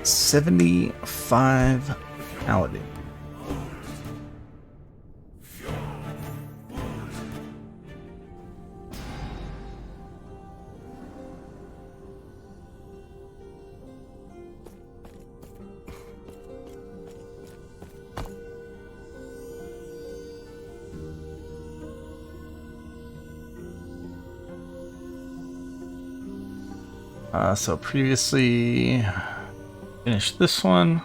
75 Paladin. So previously finished this one.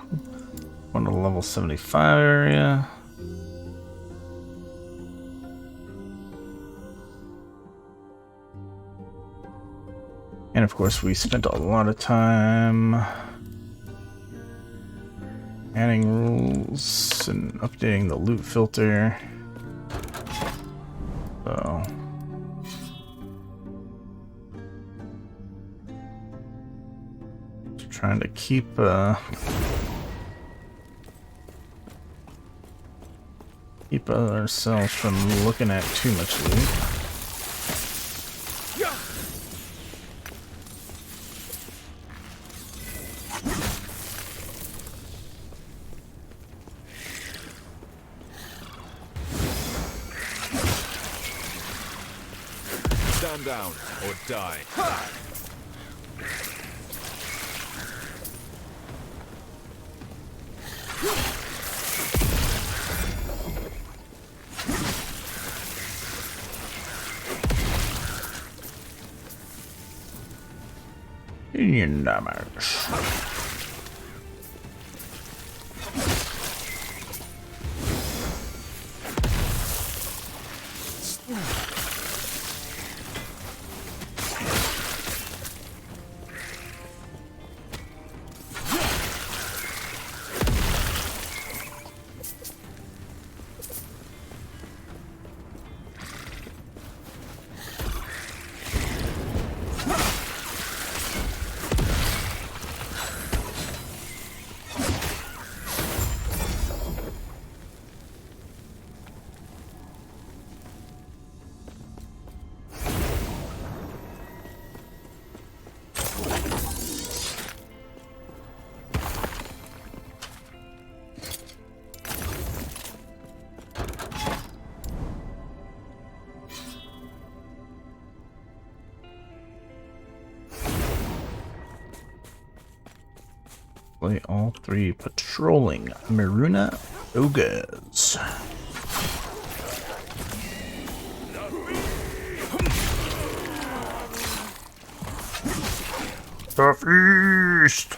Went to the level 75 area. And of course we spent a lot of time adding rules and updating the loot filter. So trying to keep ourselves from looking at too much loot. Stand down or die. Union damage. Play all three patrolling Maruna ogres. The feast.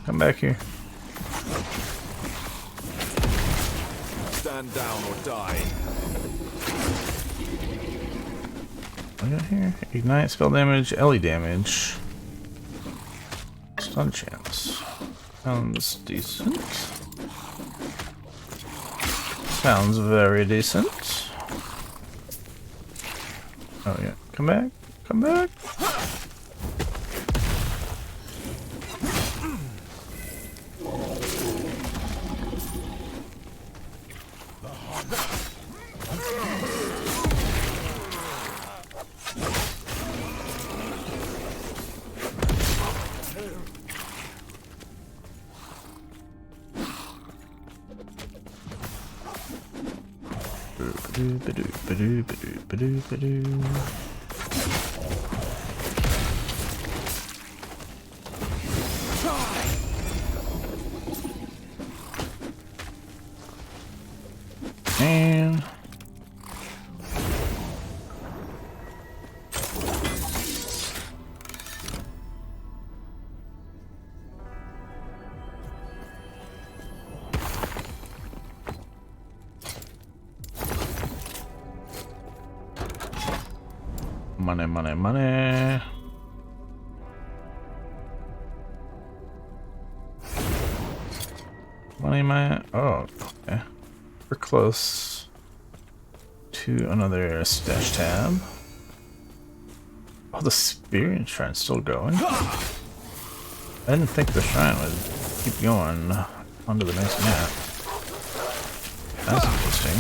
Come back here. Stand down or die. What do I got here? Ignite, spell damage, LE damage. Stun chance. Sounds decent. Sounds very decent. Oh yeah, come back, come back. And money, money, money. Money, man. Oh, okay. We're close to another stash tab. Oh, the Spirit Shrine's still going. I didn't think the shrine would keep going onto the nice map. That's interesting.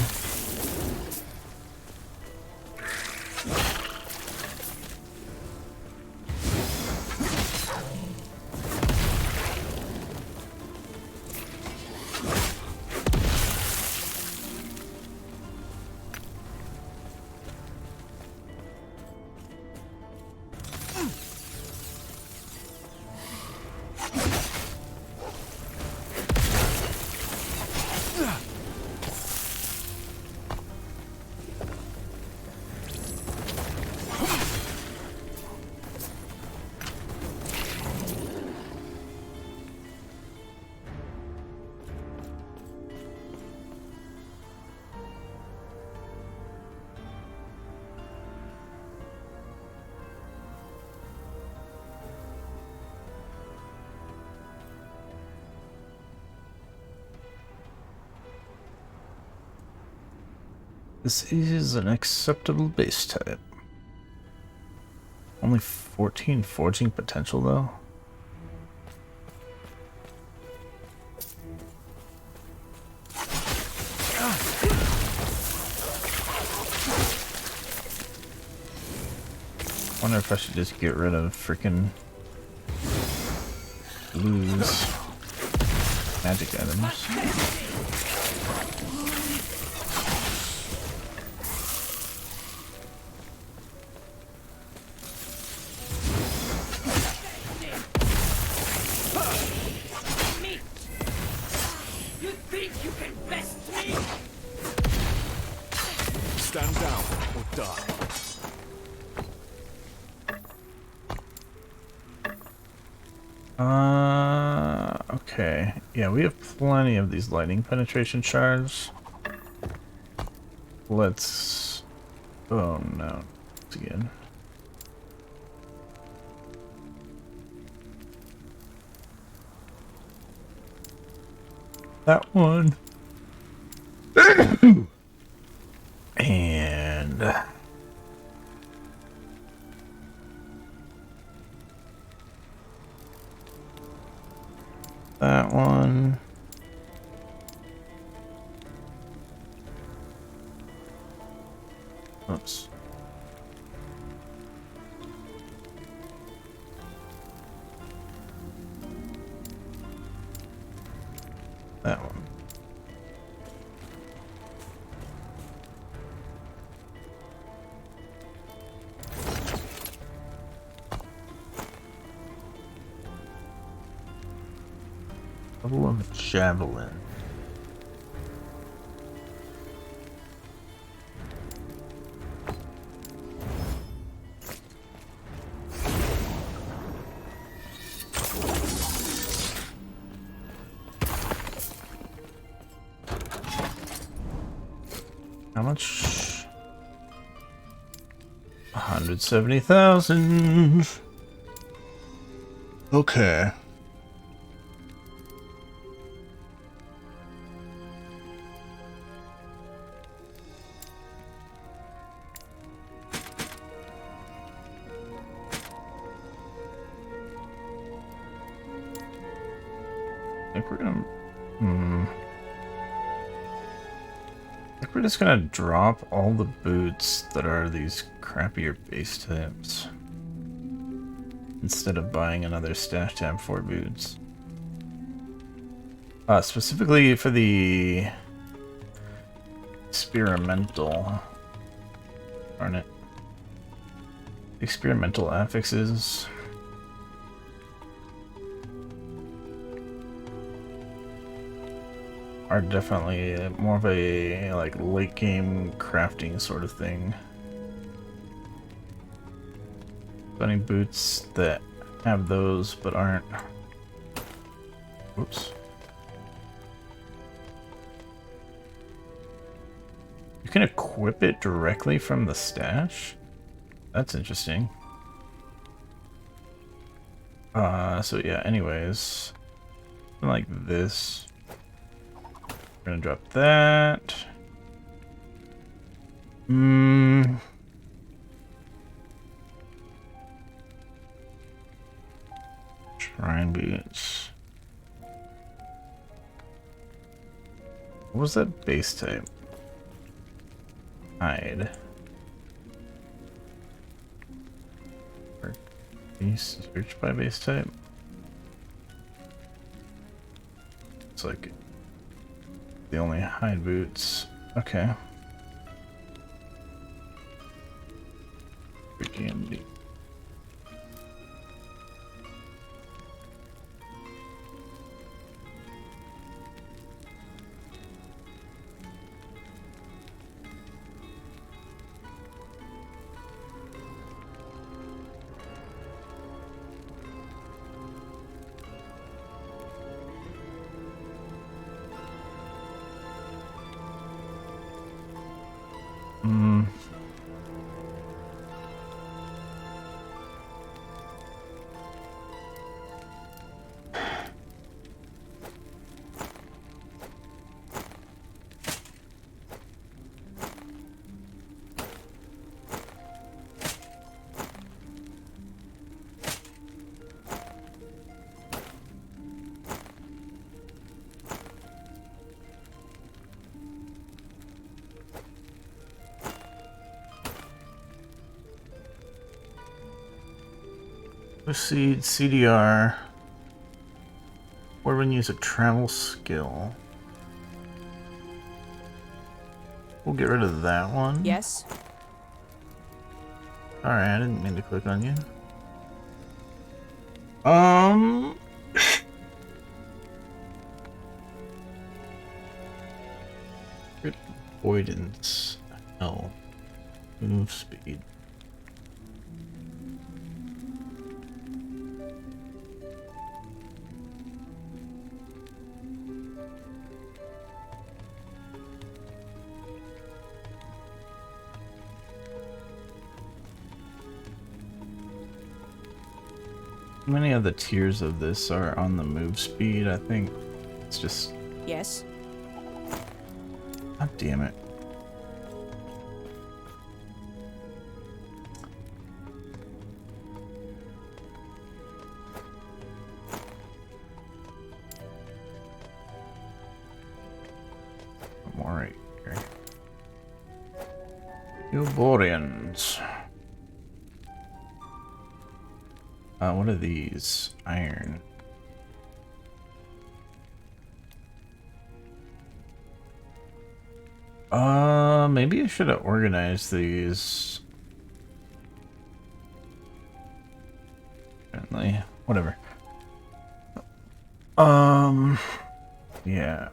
This is an acceptable base type. Only 14 forging potential though. Wonder if I should just get rid of freaking blues magic items. Stand down or die. Okay. Yeah, we have plenty of these lightning penetration shards. Let's... Oh no. Again. That one. And... that one. Oops. That one. Level of javelin. How much? 170,000. Okay. I think we're gonna... I think we're just gonna drop all the boots that are these crappier base types instead of buying another stash tab for boots. Specifically for the experimental... Darn it. Experimental affixes. Are definitely more of a like late game crafting sort of thing. Bunny boots that have those but aren't. Oops. You can equip it directly from the stash? That's interesting. So yeah, anyways. Something like this. We're gonna drop that. Shrine boots. What was that base type? Hide. Or base, search by base type? It's like the only hide boots. Okay. GMD. Proceed CDR. Or when you use a travel skill. We'll get rid of that one. Yes. Alright, I didn't mean to click on you. Crit avoidance. Hell. Move speed. Many of the tiers of this are on the move speed. I think it's just. Yes. God damn it. I'm alright here. Euborians. What are these? Iron. Maybe I should have organized these. Apparently, whatever. Yeah.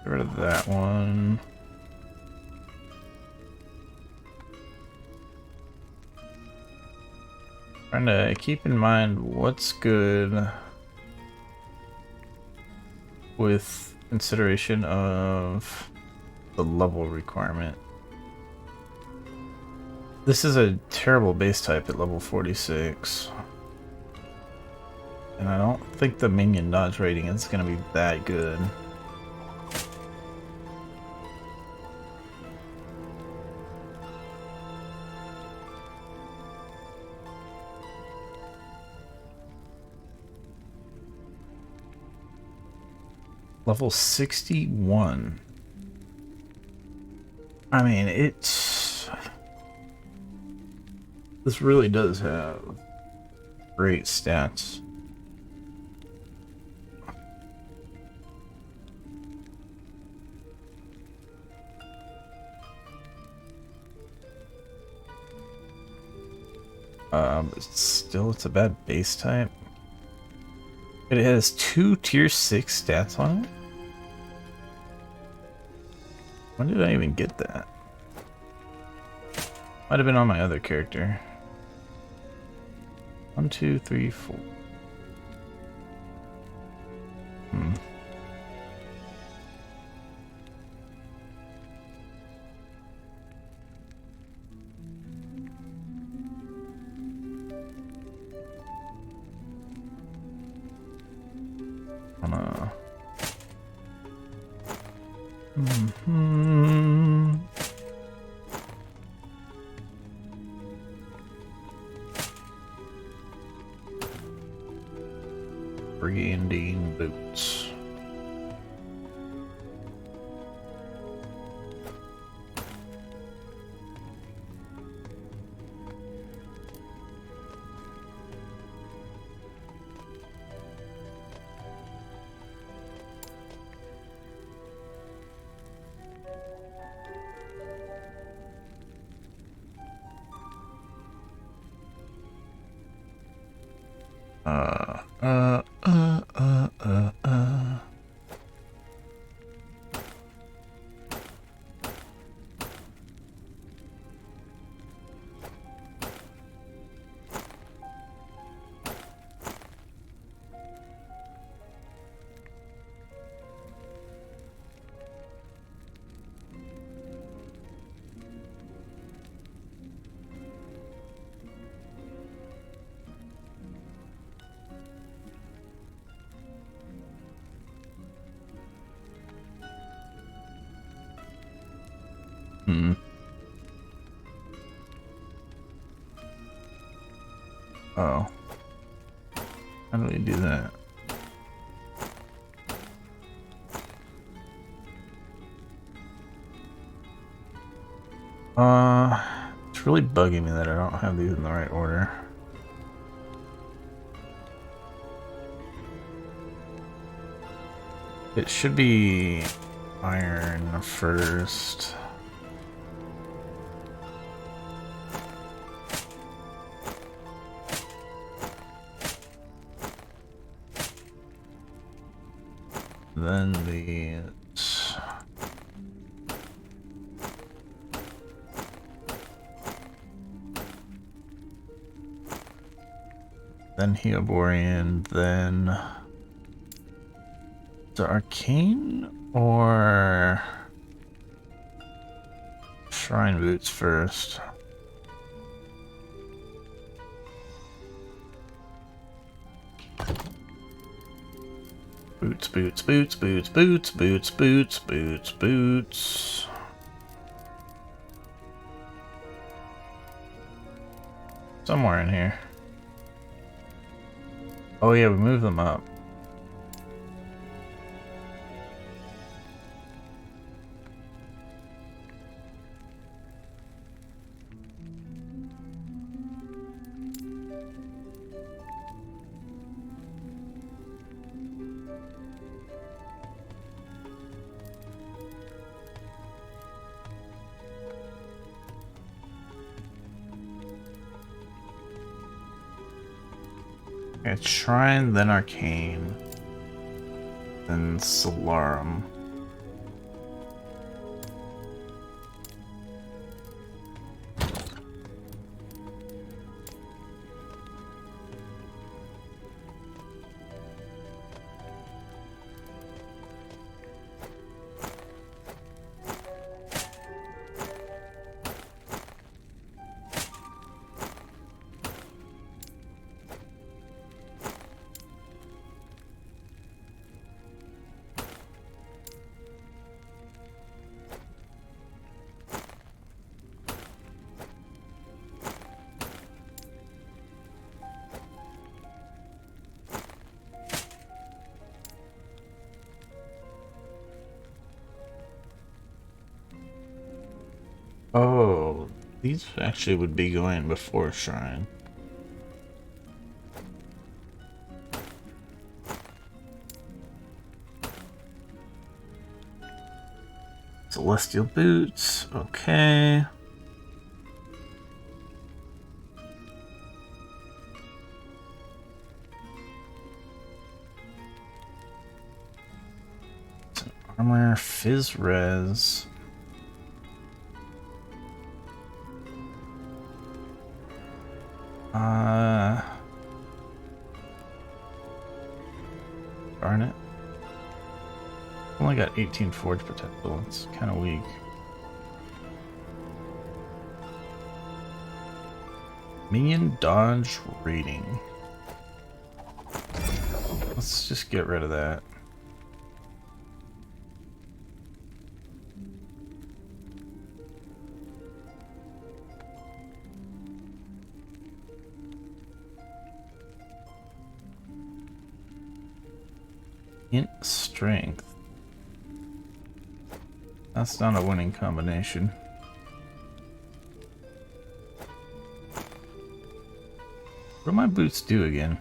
Get rid of that one. Trying to keep in mind what's good with consideration of the level requirement. This is a terrible base type at level 46. And I don't think the minion dodge rating is going to be that good. Level 61. I mean, it's... This really does have great stats. It's a bad base type. But it has 2 tier 6 stats on it? When did I even get that? Might have been on my other character. 1, 2, 3, 4. Branding boots. Uh, uh, uh, uh, uh, uh. Hmm. Oh. How do we do that? It's really bugging me that I don't have these in the right order. It should be iron first. Then these. Then Heoborian, then the arcane or shrine boots first. Boots, boots, boots, boots, boots, boots, boots, boots, boots. Somewhere in here. Oh yeah, we moved them up. It's Shrine, then Arcane, then Solarum. Oh, these actually would be going before Shrine. Celestial boots, okay. Armor, Fizz Res. Darn it. Only got 18 Forge Potential. It's kind of weak. Minion Dodge Rating. Let's just get rid of that. Int strength. That's not a winning combination. What do my boots do again?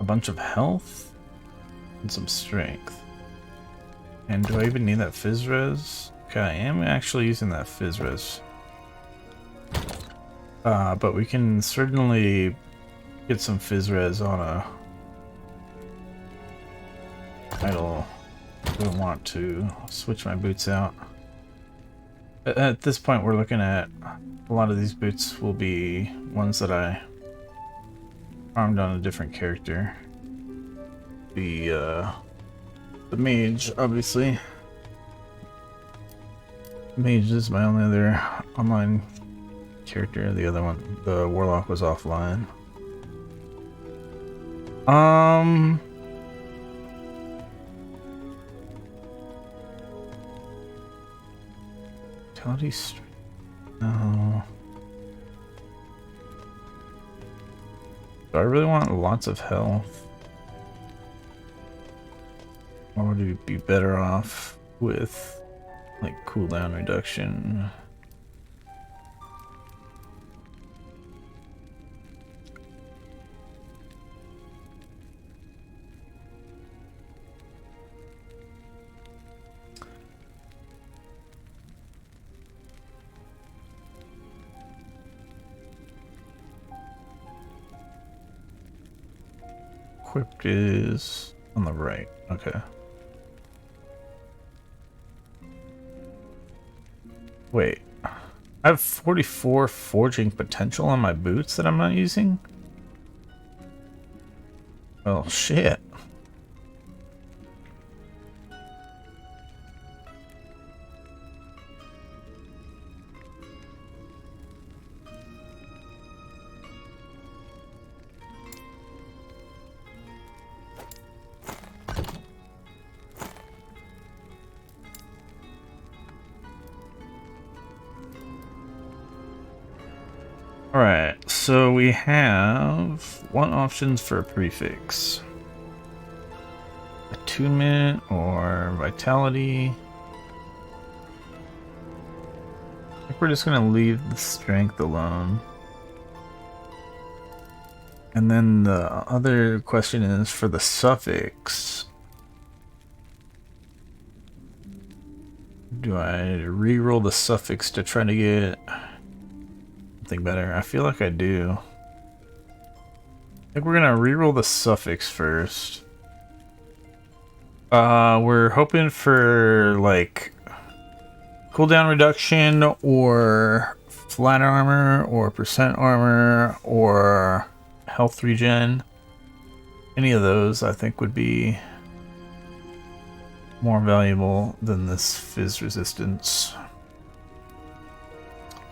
A bunch of health and some strength. And do I even need that fizz res? Okay, I am actually using that fizz res. But we can certainly get some fizz res on a idle. I don't want to switch my boots out. At this point, we're looking at a lot of these boots will be ones that I farmed on a different character. The mage, obviously. Mage is my only other online character. The other one, the warlock, was offline. Vitality strength. No. Do I really want lots of health? Or would we be better off with like cooldown reduction? Equipped is on the right. Okay. Wait. I have 44 forging potential on my boots that I'm not using? Oh, shit. Alright, so we have one options for a prefix. Attunement or vitality. I think we're just gonna leave the strength alone. And then the other question is for the suffix. Do I re-roll the suffix to try to get something better? I feel like I do. I think we're gonna re-roll the suffix first. We're hoping for like cooldown reduction or flat armor or percent armor or health regen. Any of those I think would be more valuable than this fizz resistance.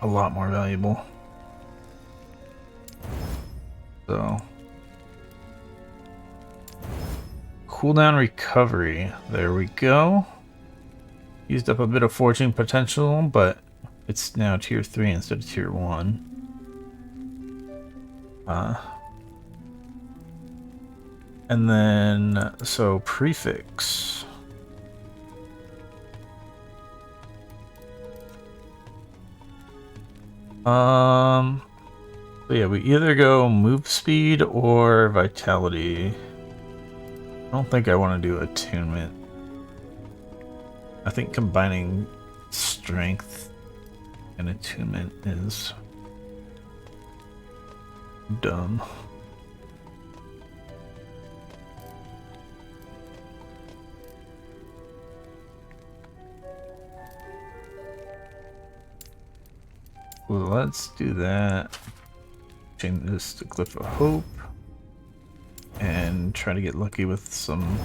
A lot more valuable. So cooldown recovery, there we go. Used up a bit of forging potential, but it's now tier 3 instead of tier 1. And then, so prefix. So yeah, we either go move speed or vitality. I don't think I want to do attunement. I think combining strength and attunement is dumb. Well, let's do that. Change this to Glyph of Hope. And try to get lucky with some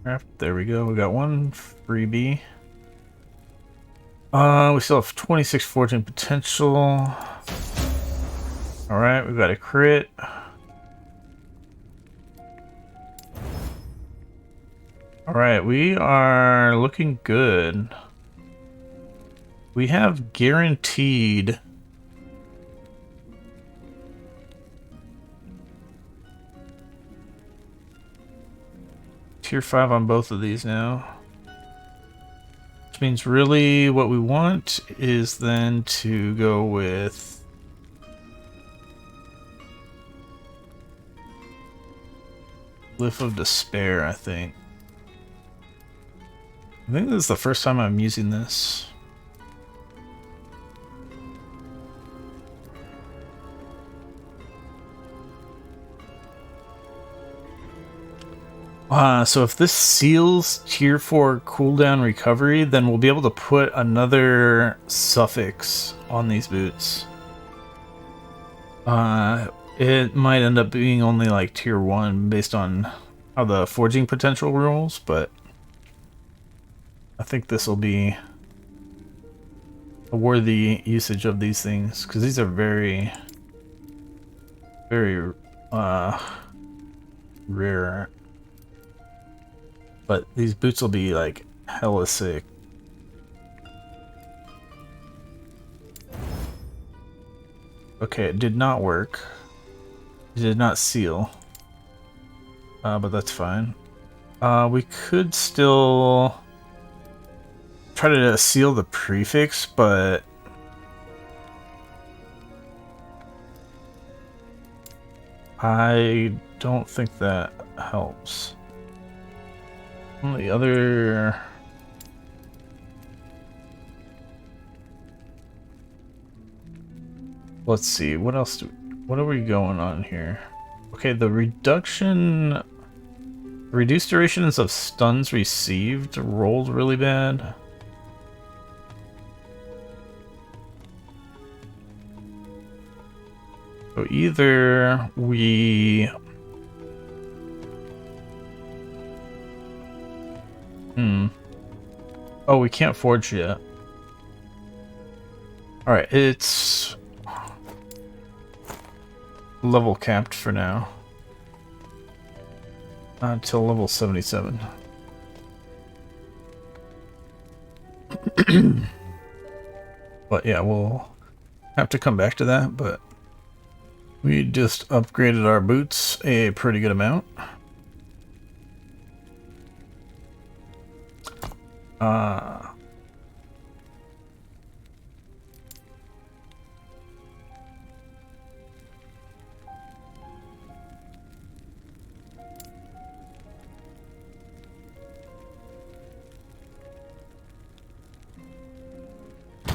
craft. There we go. We got one freebie. We still have 26 forging potential. Alright, we've got a crit. Alright, we are looking good. We have guaranteed tier 5 on both of these now. Which means really what we want is then to go with Glyph of Despair, I think. I think this is the first time I'm using this. So if this seals tier 4 cooldown recovery, then we'll be able to put another suffix on these boots. It might end up being only like tier 1 based on how the forging potential rolls, but I think this will be a worthy usage of these things, because these are very, very rare. But these boots will be like hella sick. Okay, it did not work. It did not seal. But that's fine. We could still try to seal the prefix, but I don't think that helps. The other... Let's see, what else what are we going on here? Okay, the reduction... Reduced durations of stuns received rolled really bad. So either we... Oh, we can't forge yet. Alright, it's level capped for now. Until level 77. But yeah, we'll have to come back to that, but we just upgraded our boots a pretty good amount.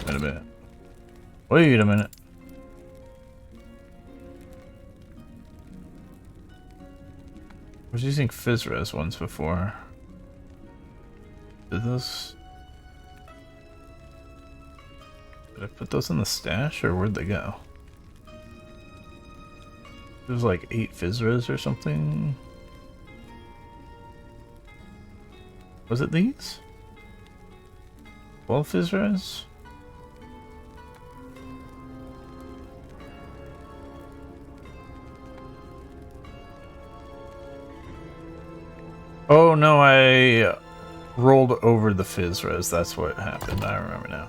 Wait a minute. Wait a minute. I was using Fizzres ones before. Did those... Did I put those in the stash, or where'd they go? There's like 8 Fizzres or something. Was it these? 12 Fizzres? Oh no, I rolled over the Fizzres. That's what happened. I remember now.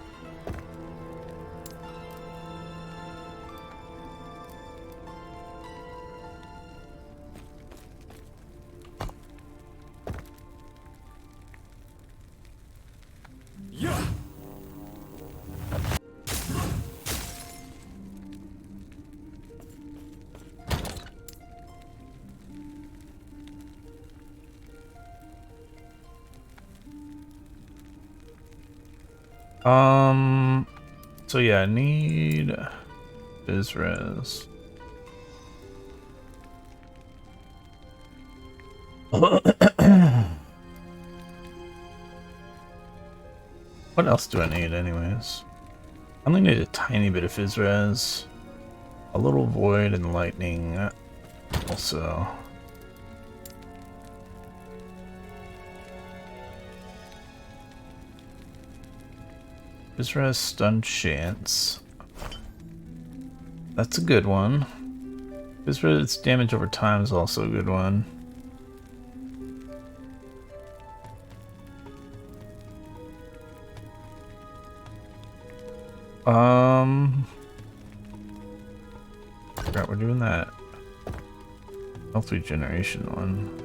Yeah. So yeah, I need Fizzres. What else do I need anyways? I only need a tiny bit of Fizzres. A little Void and Lightning also. Fizzres Stun Chance. That's a good one. Fizzres damage over time is also a good one. Forgot we're doing that. Health regeneration one.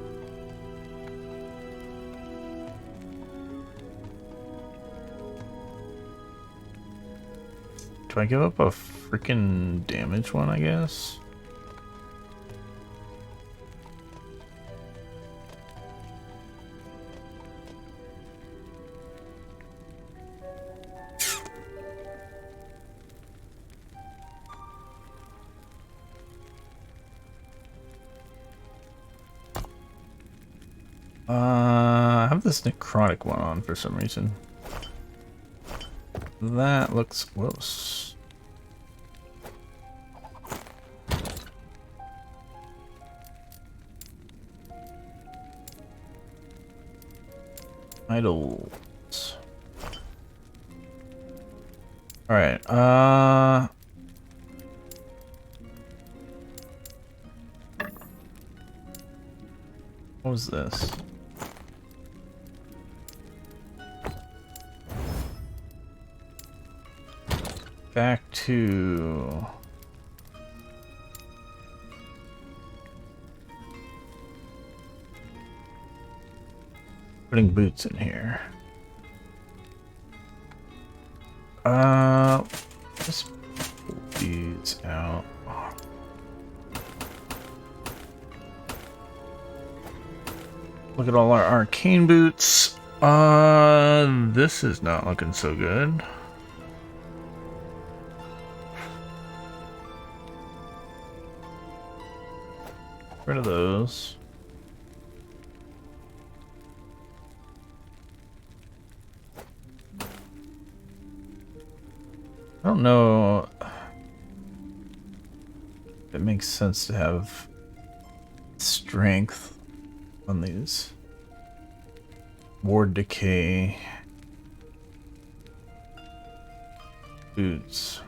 Do I give up a freaking damage one, I guess? I have this necrotic one on for some reason. That looks close. Idols. Alright, what was this? Back to... putting boots in here. Let's pull these out. Look at all our arcane boots. This is not looking so good. Rid of those. I don't know if it makes sense to have strength on these. Ward decay. Boots.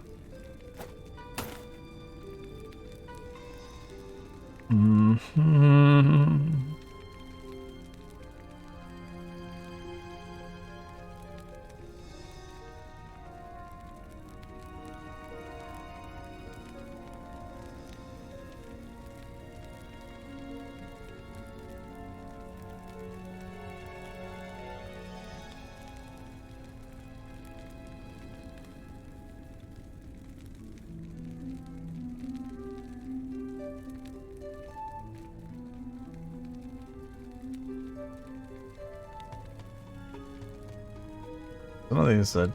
Some of these that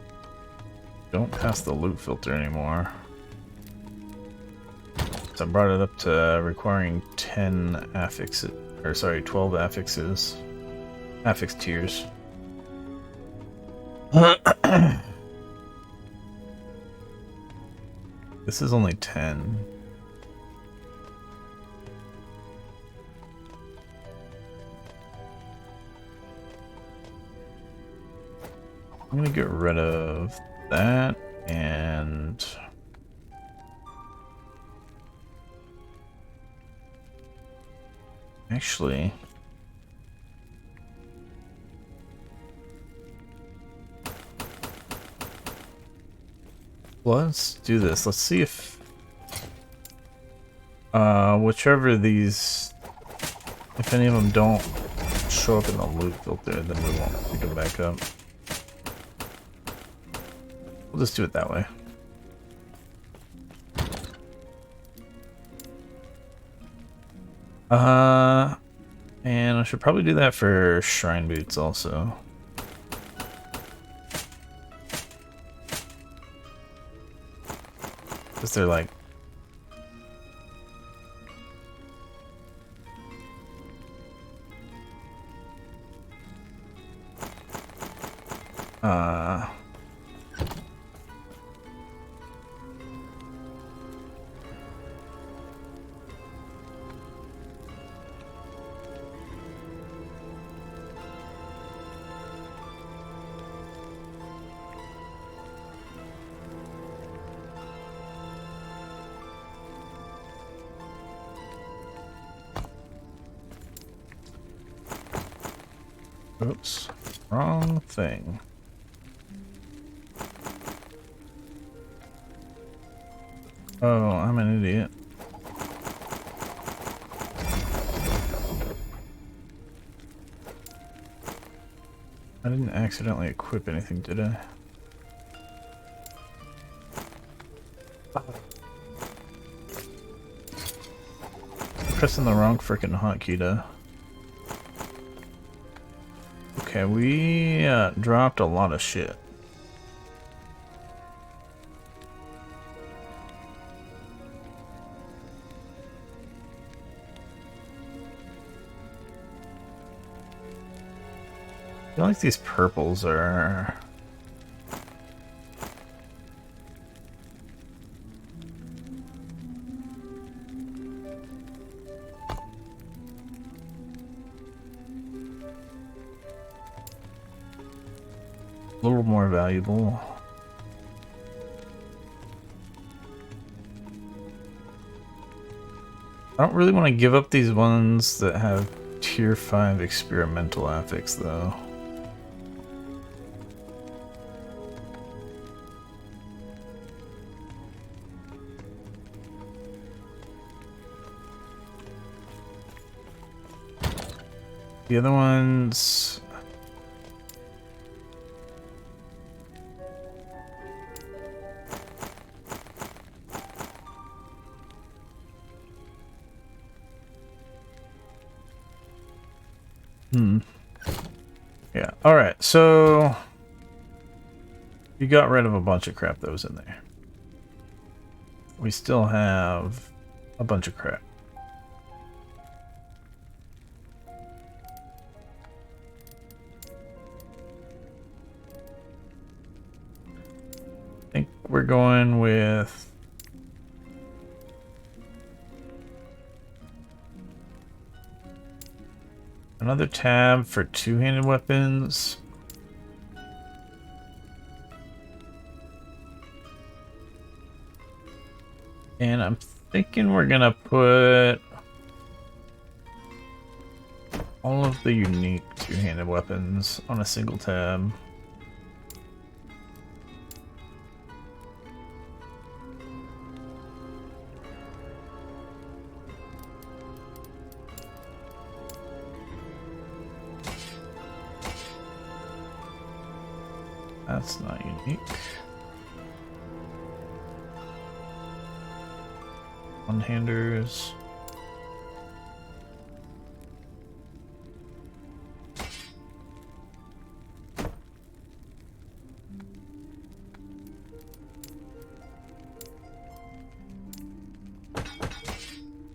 don't pass the loot filter anymore. So I brought it up to requiring 10 affixes, or sorry, 12 affixes. Affix tiers. This is only 10. I'm gonna get rid of that and actually let's do this. Let's see if whichever of these, if any of them don't show up in the loot filter, then we won't pick them back up. We'll just do it that way. And I should probably do that for shrine boots also. Because they're like... Oops, wrong thing. Oh, I'm an idiot. I didn't accidentally equip anything, did I? pressing the wrong freaking hotkey to... Okay, we dropped a lot of shit. I feel like these purples are... a little more valuable. I don't really want to give up these ones that have tier 5 experimental affix though. The other ones... Yeah, alright, so... You got rid of a bunch of crap that was in there. We still have a bunch of crap. I think we're going with... another tab for two-handed weapons. And I'm thinking we're gonna put all of the unique two-handed weapons on a single tab. That's not unique. One-handers.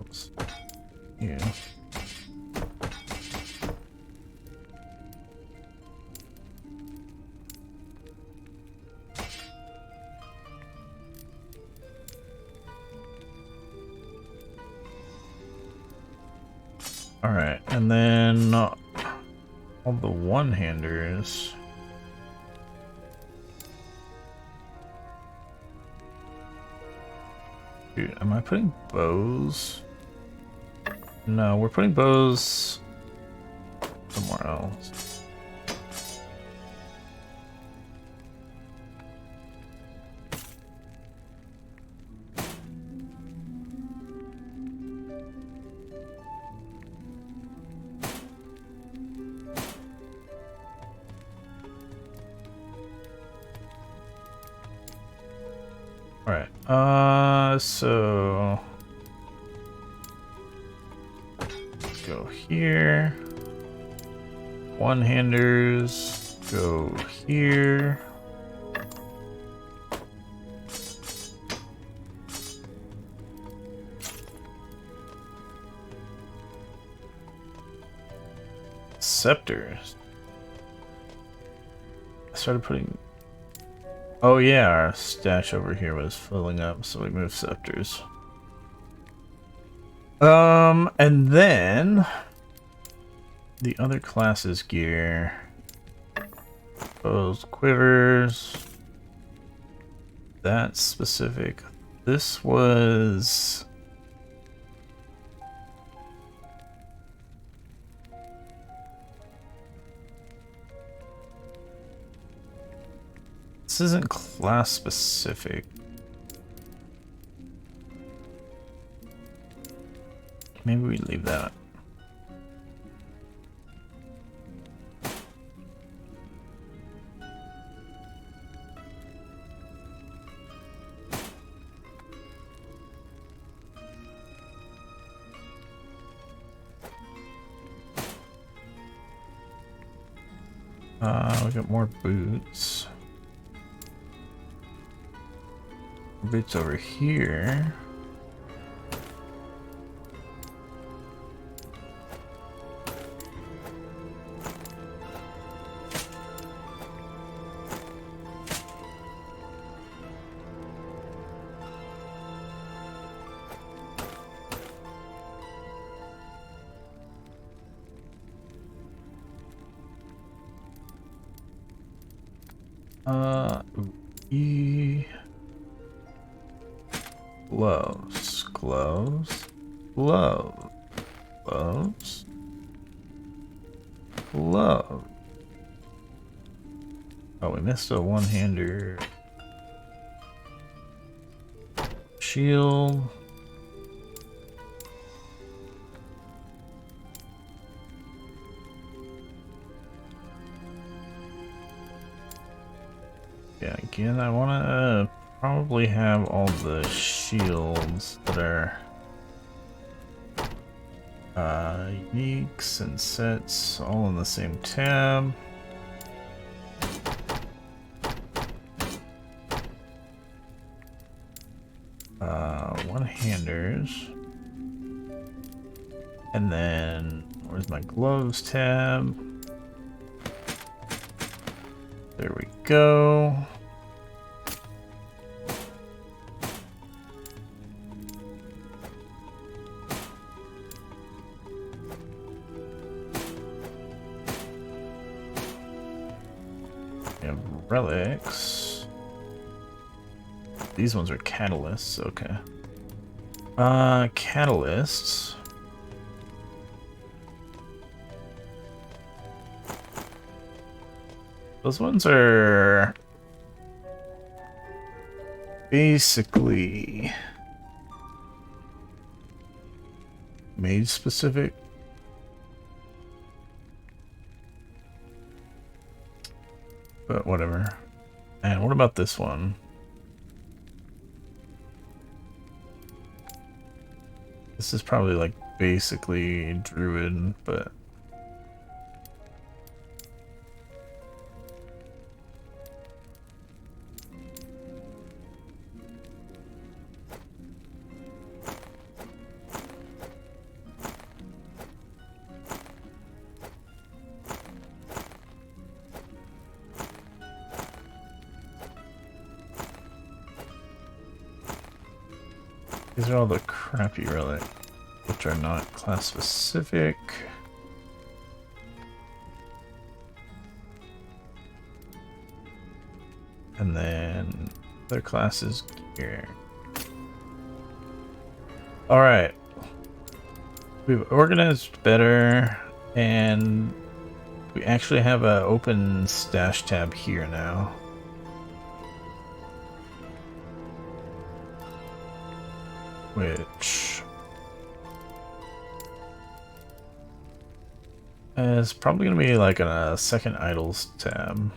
Oops. Yeah. Alright, and then all the one-handers. Dude, am I putting bows? No, we're putting bows somewhere else. Alright, so go here. One-handers go here. Scepters. I started putting... Oh yeah, our stash over here was filling up, so we moved scepters. And then the other classes gear. Those quivers. That's specific. This was... This isn't class specific. Maybe we leave that. We got more boots. Boots over here. Gloves, gloves, gloves, gloves, gloves. Oh, we missed a one-hander. Shield. Yeah, again, I want to probably have all the shields that are uniques and sets all in the same tab. One-handers. And then, where's my gloves tab? There we go. We have relics. These ones are catalysts, okay. Catalysts. Those ones are basically mage specific. But whatever. And what about this one? This is probably like basically druid, but these are all the crappy relics, which are not class specific. And then other classes gear. Alright. We've organized better, and we actually have an open stash tab here now. Which is probably going to be like a second idols tab.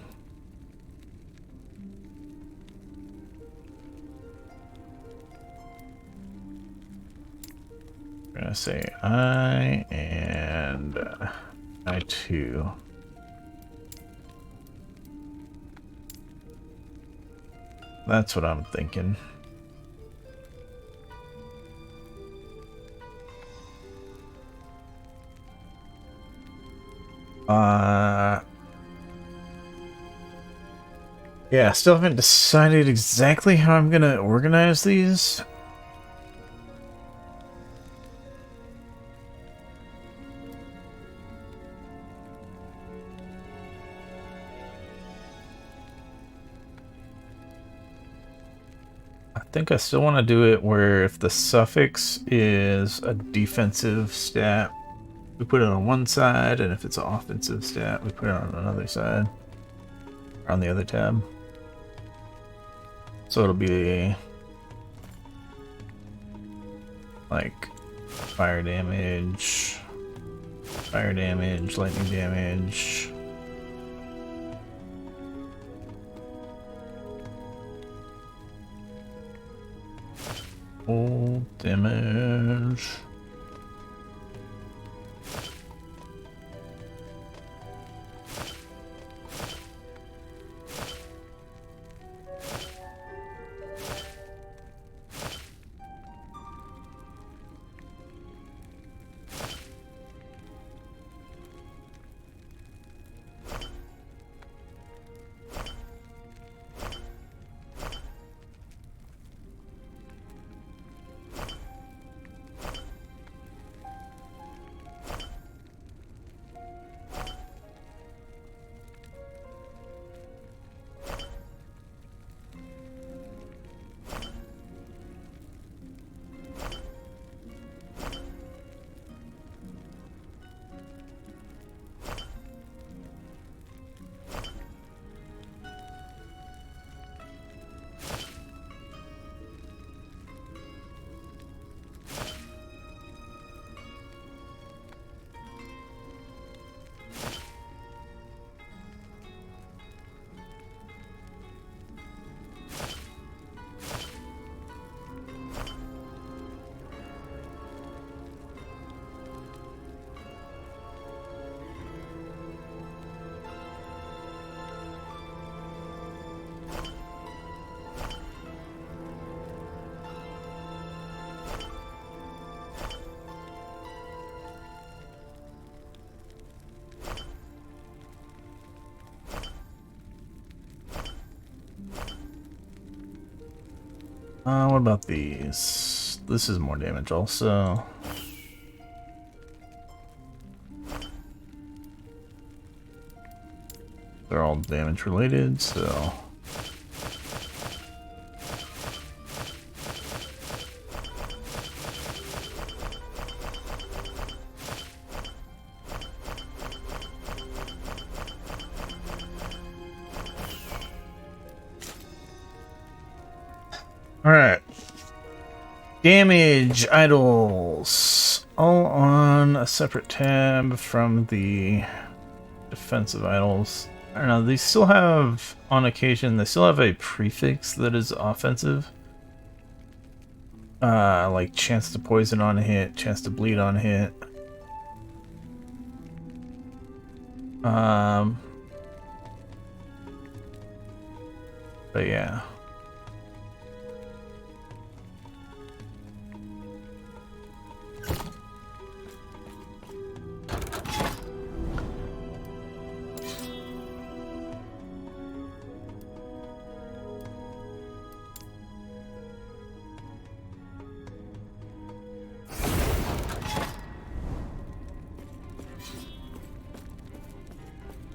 We're going to say I and I too. That's what I'm thinking. Yeah, still haven't decided exactly how I'm gonna organize these. I think I still want to do it where if the suffix is a defensive stat, we put it on one side, and if it's an offensive stat, we put it on another side, or on the other tab. So it'll be like fire damage, lightning damage. Full damage. What about these? This is more damage also. They're all damage related, so... Alright. Damage idols. All on a separate tab from the defensive idols. I don't know, they still have, on occasion, they still have a prefix that is offensive. Like chance to poison on a hit, chance to bleed on a hit. But yeah.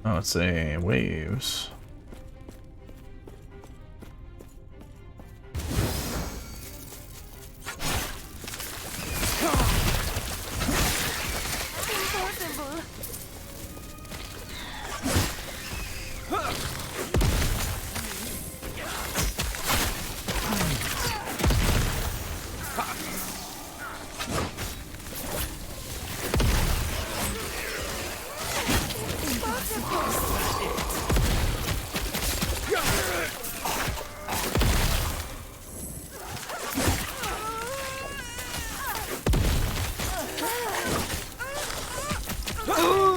Oh, it's a waves.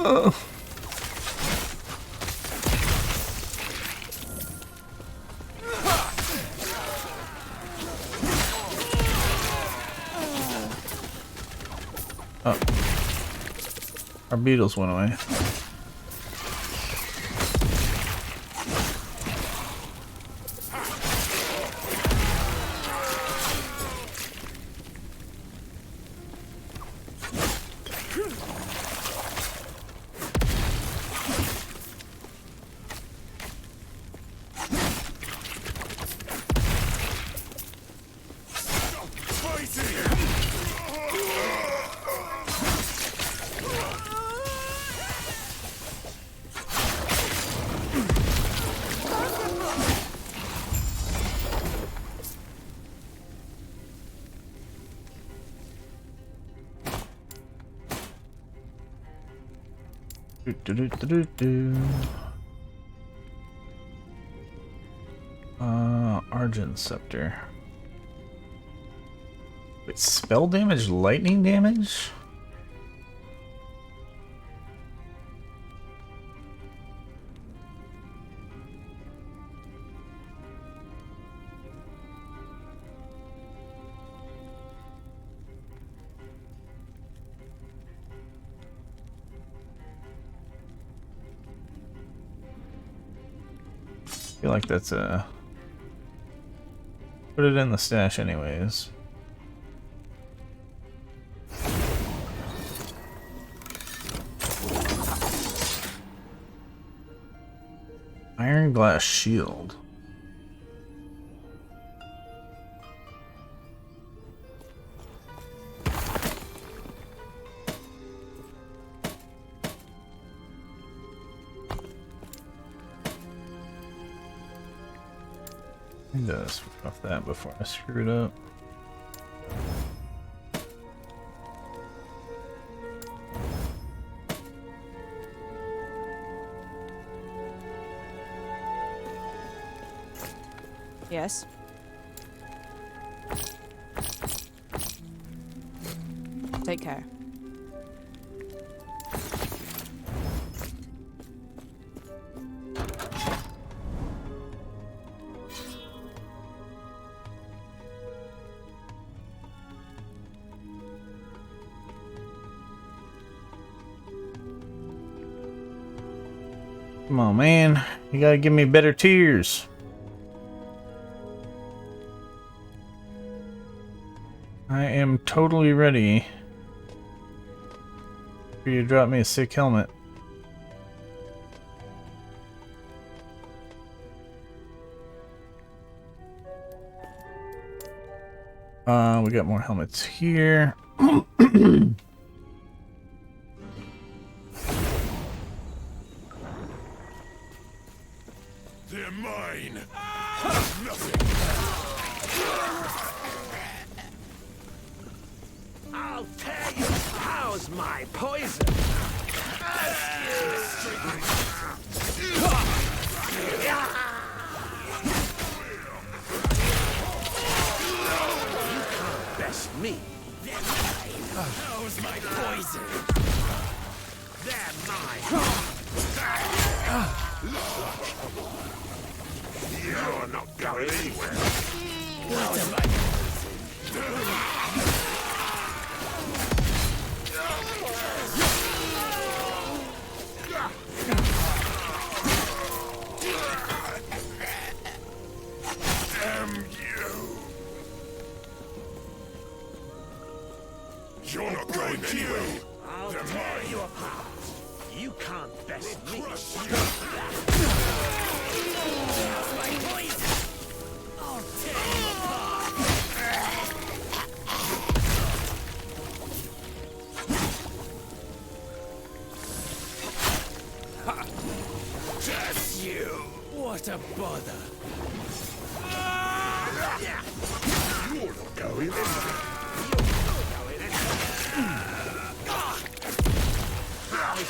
Oh. Our beetles went away. Argent Scepter. Wait, spell damage, lightning damage? I feel like that's a... Put it in the stash anyways. Iron glass shield. I need to switch off that before I screw it up. Yes. Take care. Come on, man. You gotta give me better tiers. I am totally ready for you to drop me a sick helmet. We got more helmets here. They're mine. I'll tear you. How's my poison? You can't best me. How's my poison? They're mine. You're not going anywhere. What am I? You're not going anywhere. I'll tear you apart. You can't best me. My poison. I'll tear you apart. Just you. What a bother. You're not going anywhere.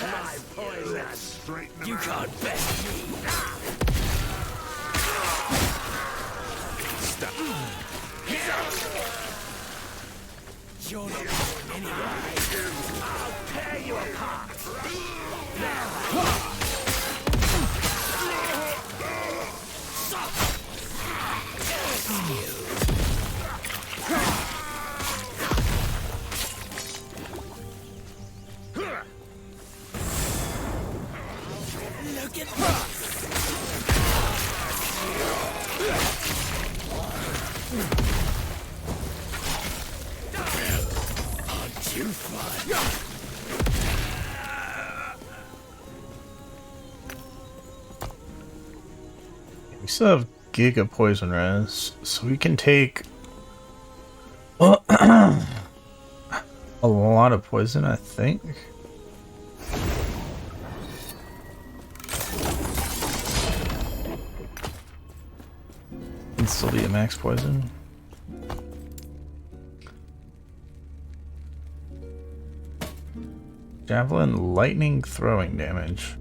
My poison. Straighten You can't best me. Stop. You're not going anywhere. I'll tear you apart. Look at this! Aren't you fun? We still have Giga Poison Res, so we can take a lot of poison, I think. Can still be a max poison. Javelin lightning throwing damage.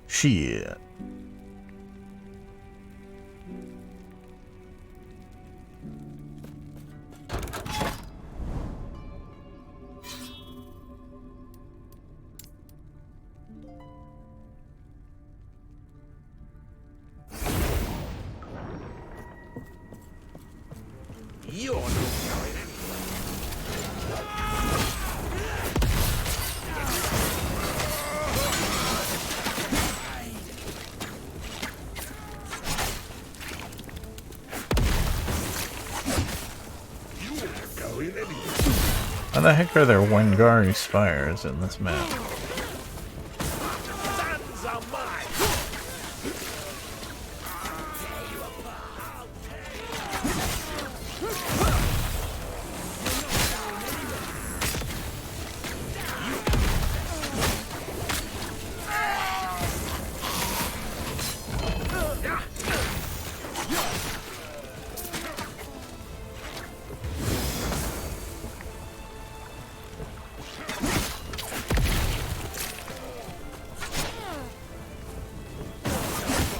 Shit. You're not going anywhere. How the heck are there Wangari spires in this map? Sons are mine.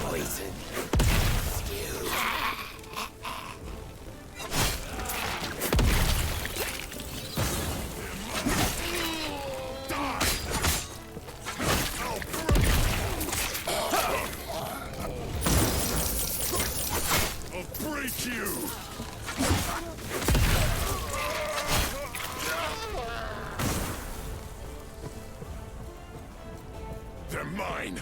Poison. I'll break you. They're mine.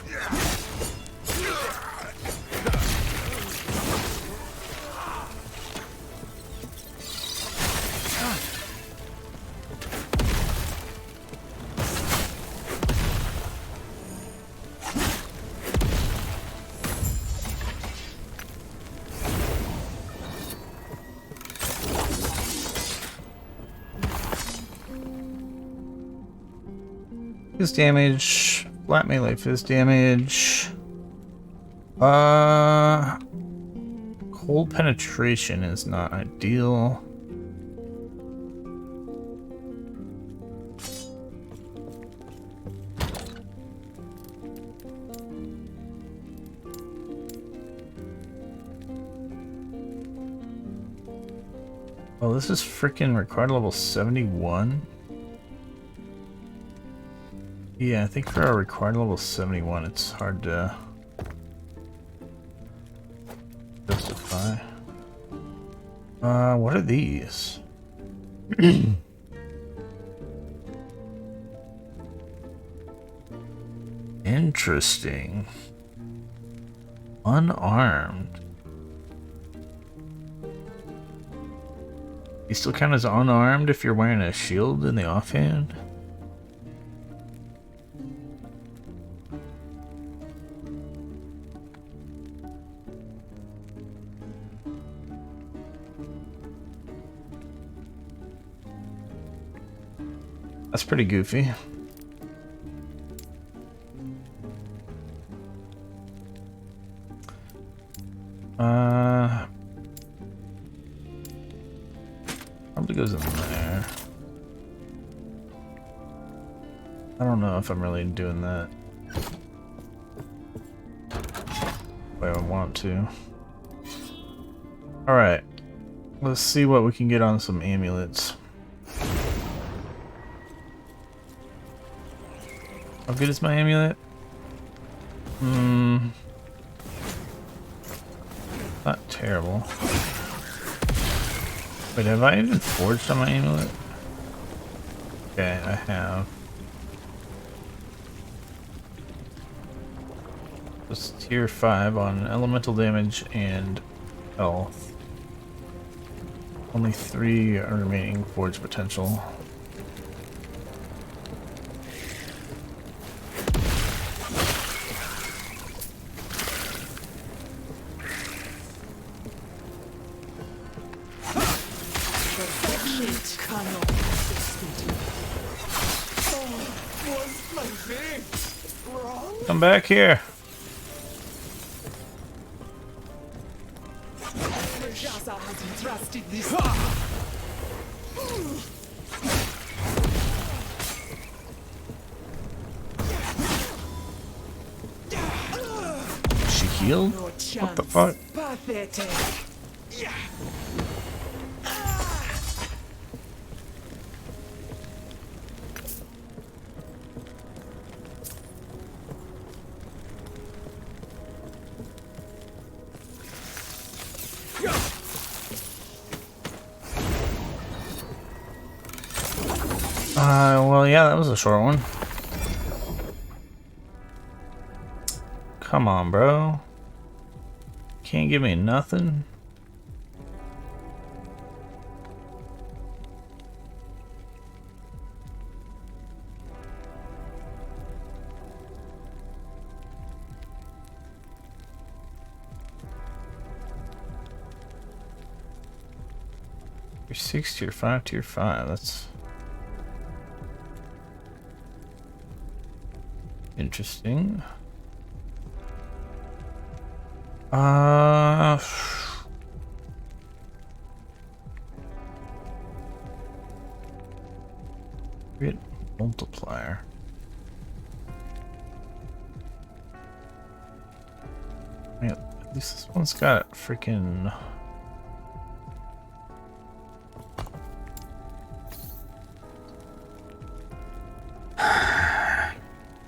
Fizz damage. Flat melee fizz damage. Cold penetration is not ideal. Oh, this is freaking required level 71. Yeah, I think for our required level 71, it's hard to justify. What are these? Interesting. Unarmed. You still count as unarmed if you're wearing a shield in the offhand? That's pretty goofy. Probably goes in there. I don't know if I'm really doing that the way I want to. Alright. Let's see what we can get on some amulets. How good is my amulet? Not terrible. Wait, have I even forged on my amulet? Okay, I have. Just tier 5 on elemental damage and health. Only 3 are remaining forge potential. Come back here. She healed? What the fuck? Pathetic. Well, yeah, that was a short one. Come on, bro. Can't give me nothing. Tier 6, tier 5, tier 5. That's interesting. Crit multiplier. Yeah, at least this one's got freaking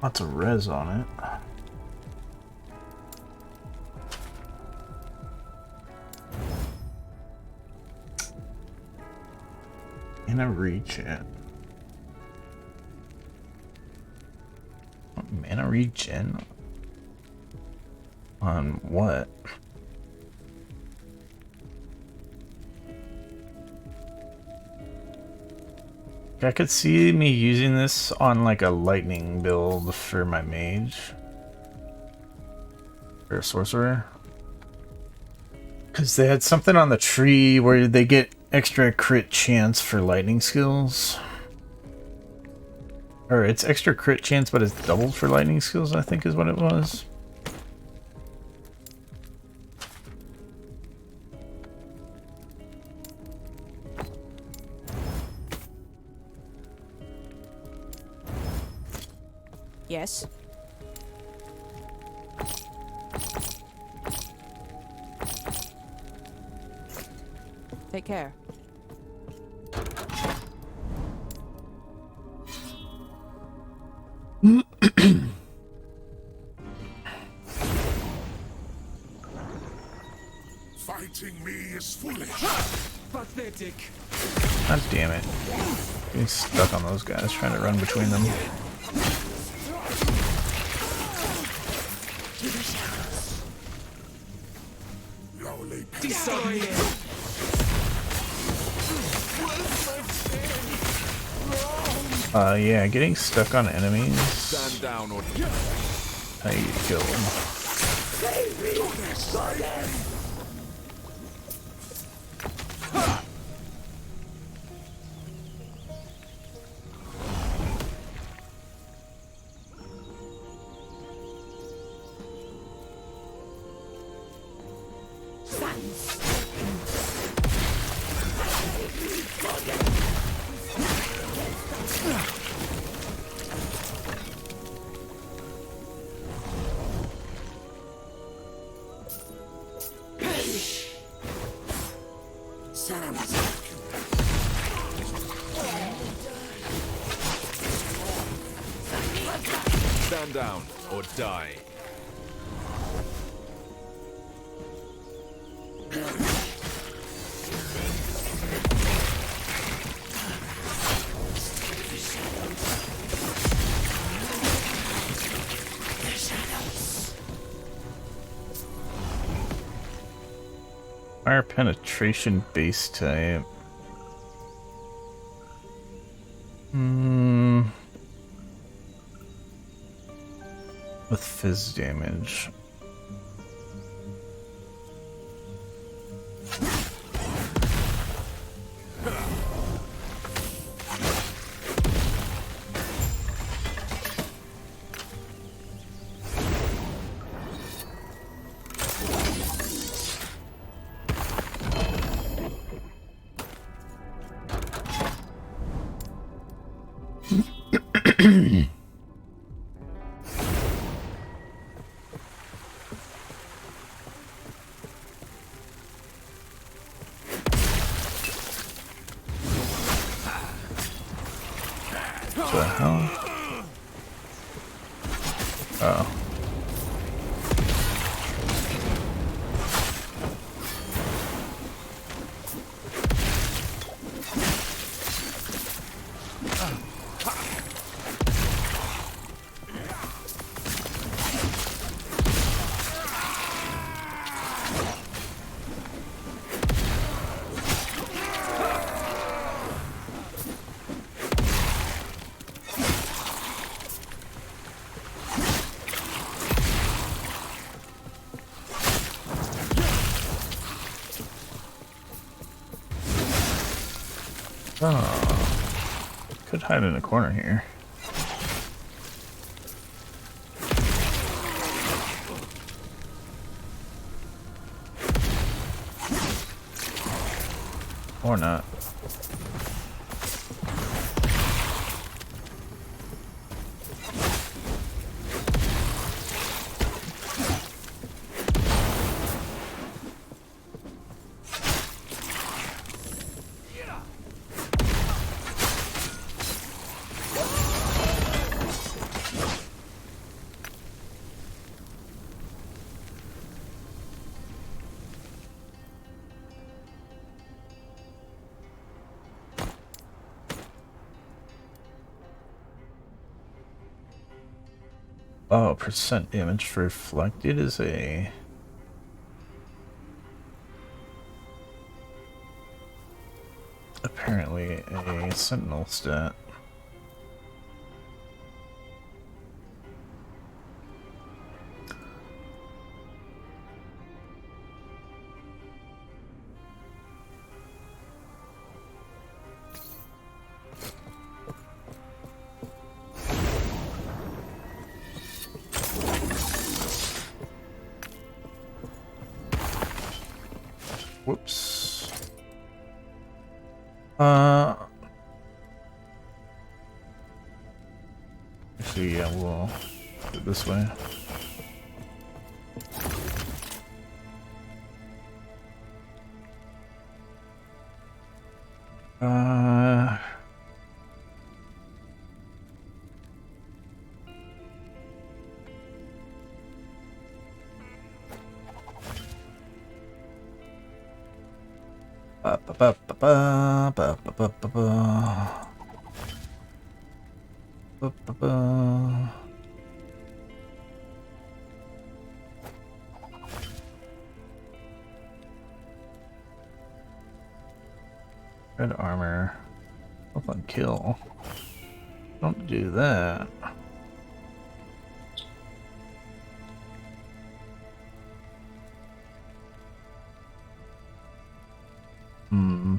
lots of res on it. And a regen. Mana regen? On what? I could see me using this on like a lightning build for my mage. Or a sorcerer. Because they had something on the tree where they get extra crit chance for lightning skills. Or it's extra crit chance, but it's doubled for lightning skills, I think is what it was. Yes. Take care. Fighting me is foolish. Pathetic. God damn it. Getting stuck on those guys, trying to run between them. Lowly Destroy it. Yeah, getting stuck on enemies. Stand down or How you kill them. stand down or die. Fire penetration base type. With fizz damage. What the hell? Oh. Oh. Could hide in a corner here. Or not. Oh, percent damage reflected is a... apparently a Sentinel stat. Actually, yeah, we'll do it this way. Ba, ba, ba, ba, ba, ba, ba, ba, ba, ba. Ba, ba, ba. Red armor. Health on kill. Don't do that. Hmm.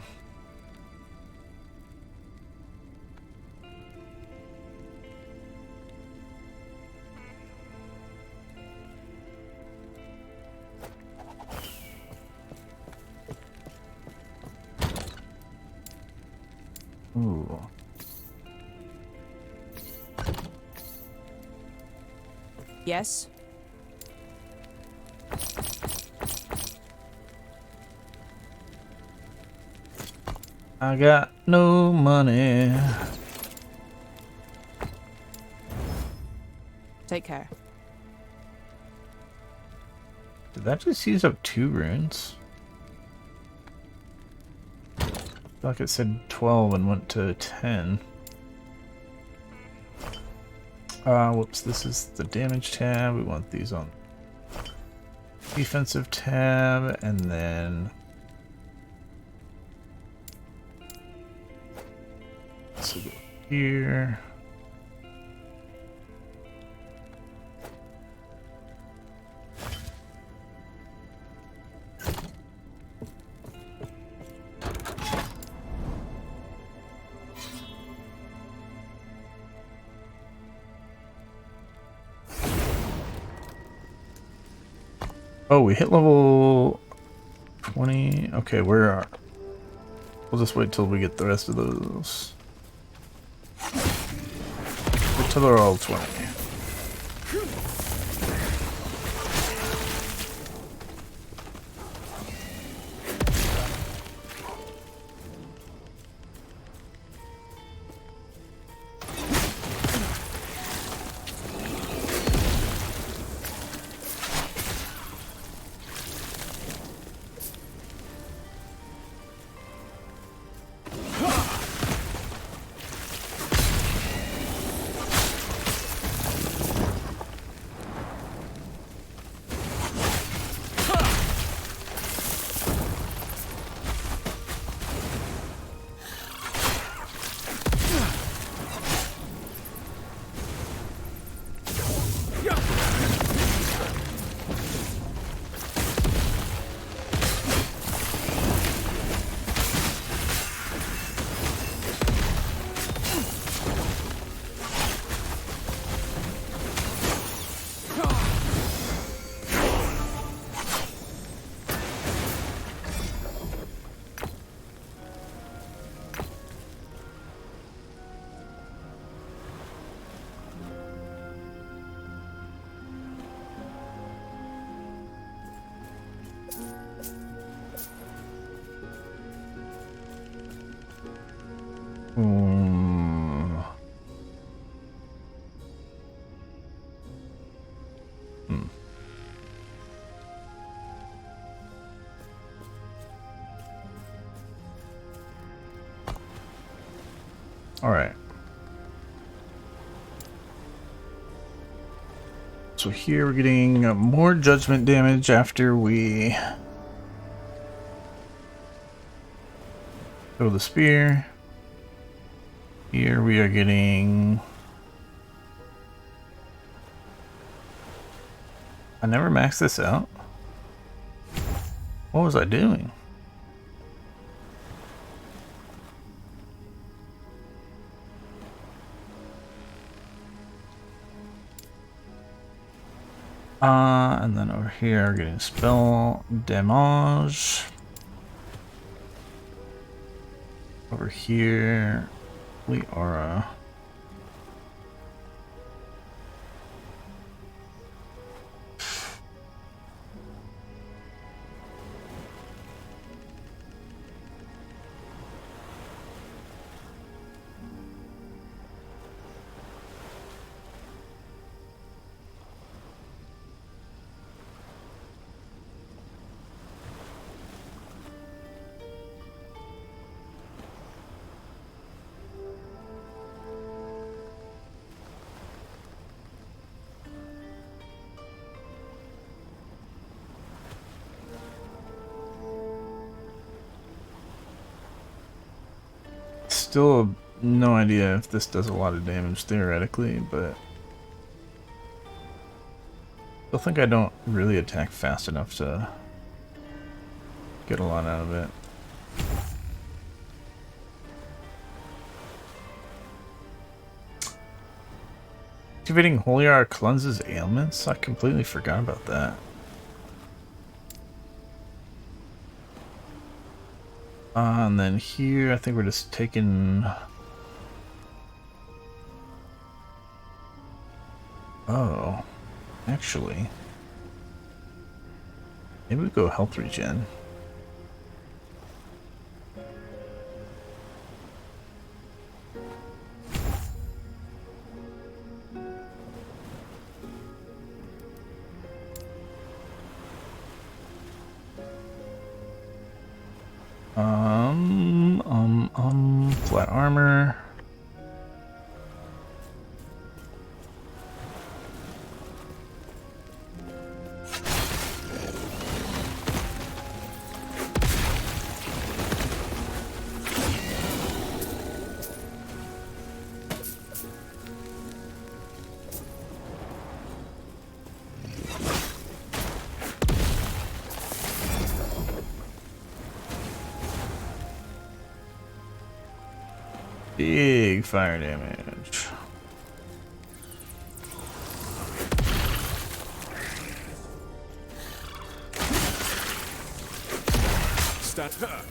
Ooh. Yes. I got no money. Take care. Did that just use up 2 runes? I feel like it said 12 and went to 10. Whoops, this is the damage tab. We want these on defensive tab, and then this will go here. Oh, we hit level 20. Okay, where are... We'll just wait till we get the rest of those. Wait till they're all 20. Hmm. All right. So here we're getting more judgment damage after we throw the spear. Here we are getting... I never maxed this out. What was I doing? And then over here we're getting spell damage. Over here, Fleet Aura. Still no idea if this does a lot of damage theoretically, but I think I don't really attack fast enough to get a lot out of it. Activating Holy Hour cleanses ailments? I completely forgot about that. And then here, I think we're just taking... Oh, actually, maybe we go health regen. Flat armor. Big fire damage. Stat her.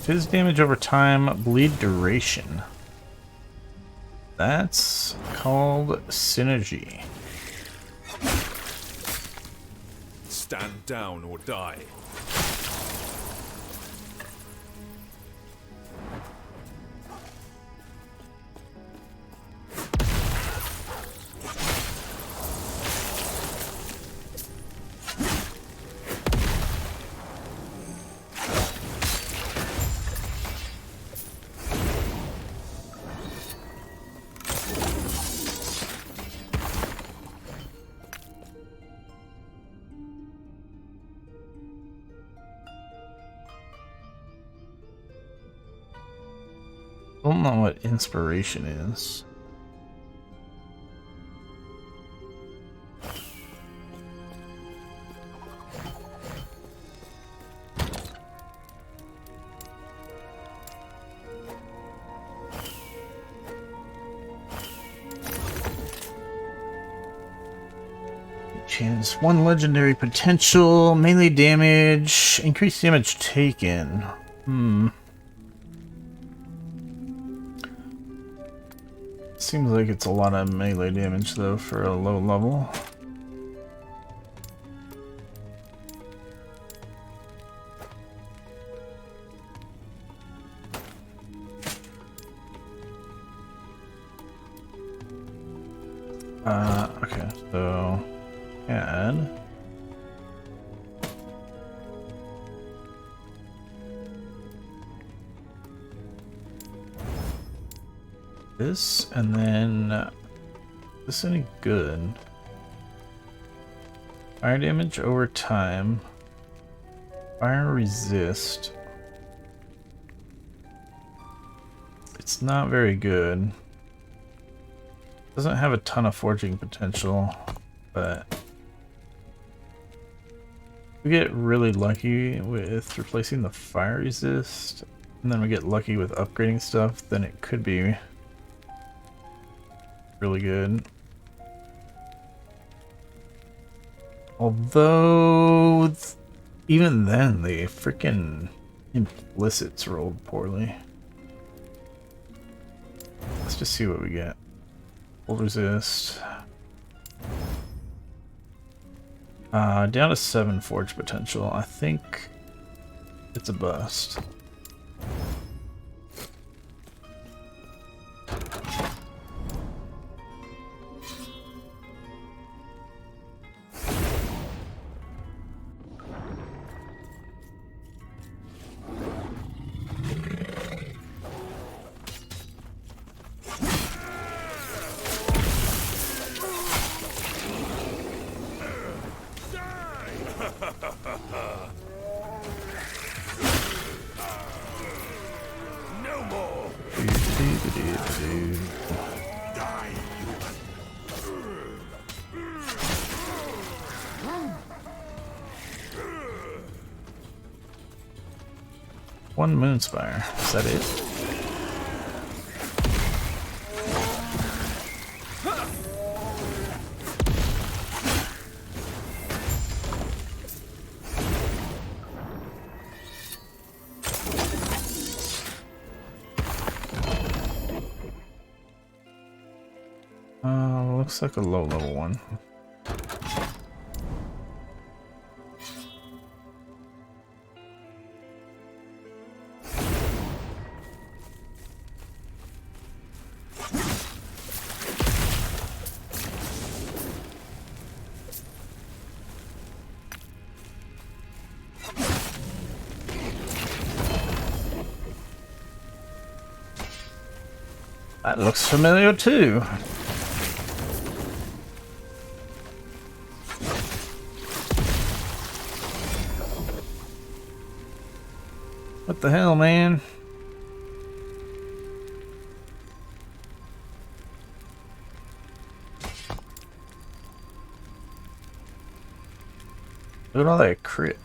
Fizz damage over time, bleed duration. That's called synergy. Stand down or die. I don't know what inspiration is. Chance 1 legendary potential, melee damage, increased damage taken. Seems like it's a lot of melee damage though for a low level. Okay, so add this, and then is this any good? Fire damage over time. Fire resist. It's not very good. Doesn't have a ton of forging potential, but we get really lucky with replacing the fire resist, and then we get lucky with upgrading stuff, then it could be really good. Although, even then, the freaking implicits rolled poorly. Let's just see what we get. Full resist. Down to 7 forge potential. I think it's a bust. One Moonspire. Is that it? Looks like a low level one. That looks familiar too. What the hell, man? Look at all that crit.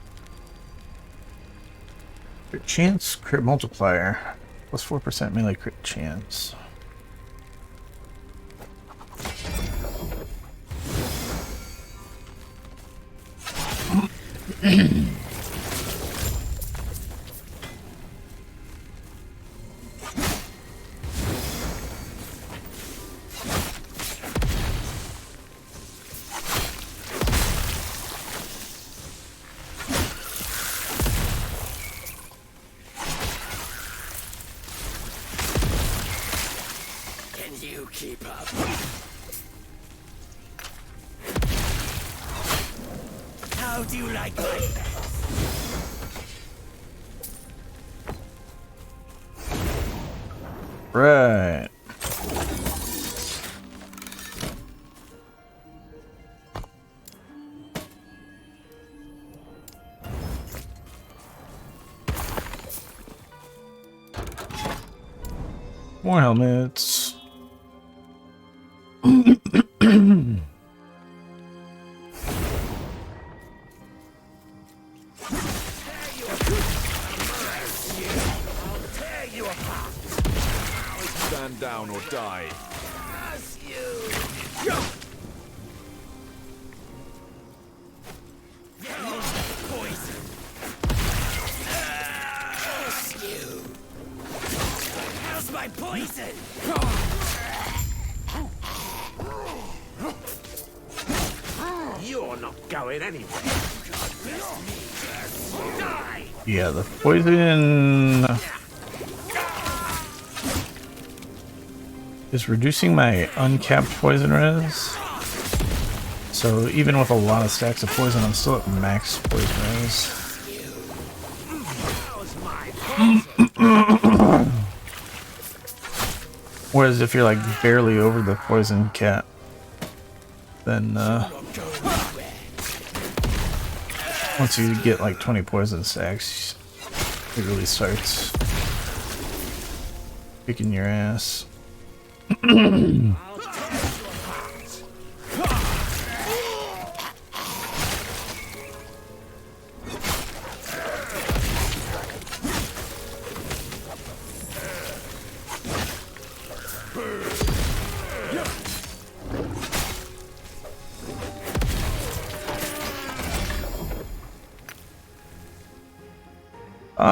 Crit chance, crit multiplier. Plus 4% melee crit chance. Keep up. How do you like my best? Right. More helmets. Stand down or die. How's my poison? You're not going anywhere. Die! Yeah, the poison is reducing my uncapped poison res. So even with a lot of stacks of poison, I'm still at max poison res. Whereas if you're like barely over the poison cap, then once you get like 20 poison stacks, it really starts kicking your ass.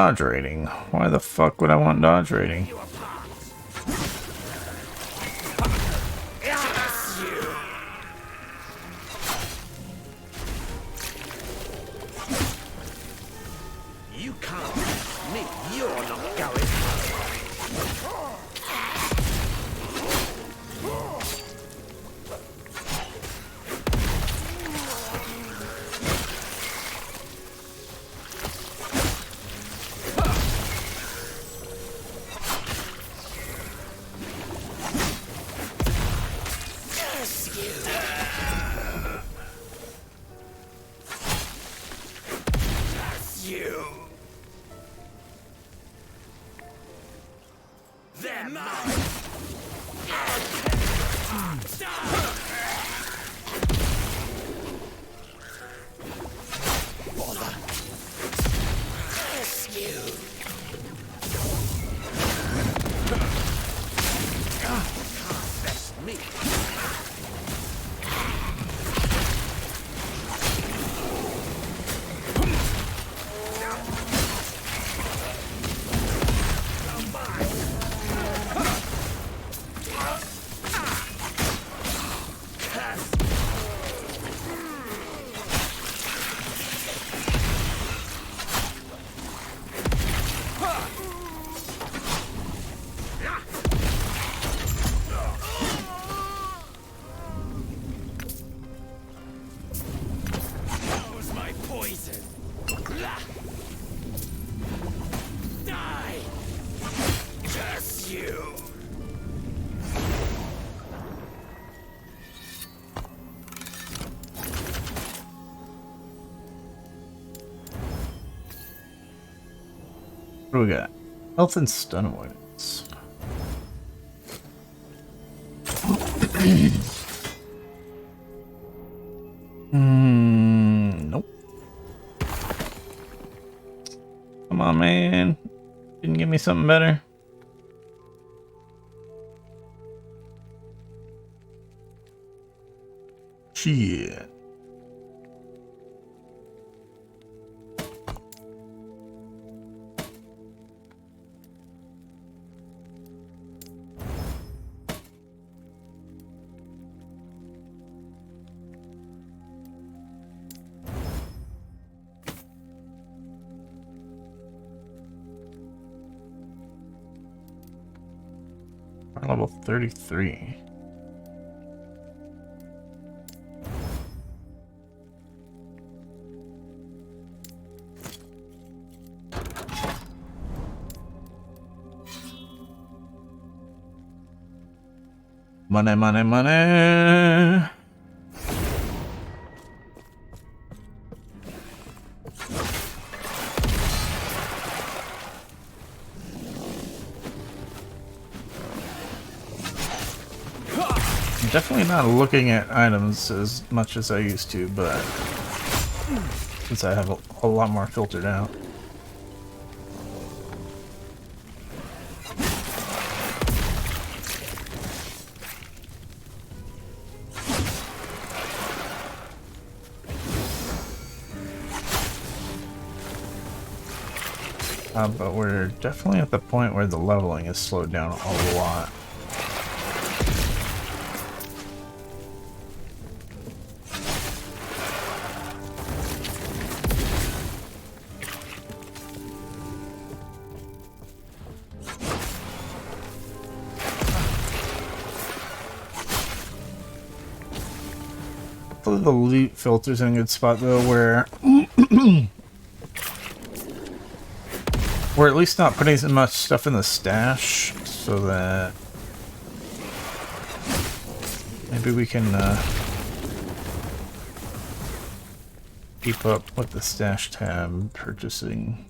Dodge rating. Why the fuck would I want dodge rating? You can't beat me. You're not going. Die! Curse you! What do we got? Health and stun avoidance. Nope. Come on, man. Didn't give me something better. Shit. Level 33. Money, money, money. I'm definitely not looking at items as much as I used to, but since I have a lot more filtered out. But we're definitely at the point where the leveling is slowed down a lot. Hopefully the loot filter's in a good spot though, where we're at least not putting as much stuff in the stash, so that maybe we can keep up with the stash tab purchasing.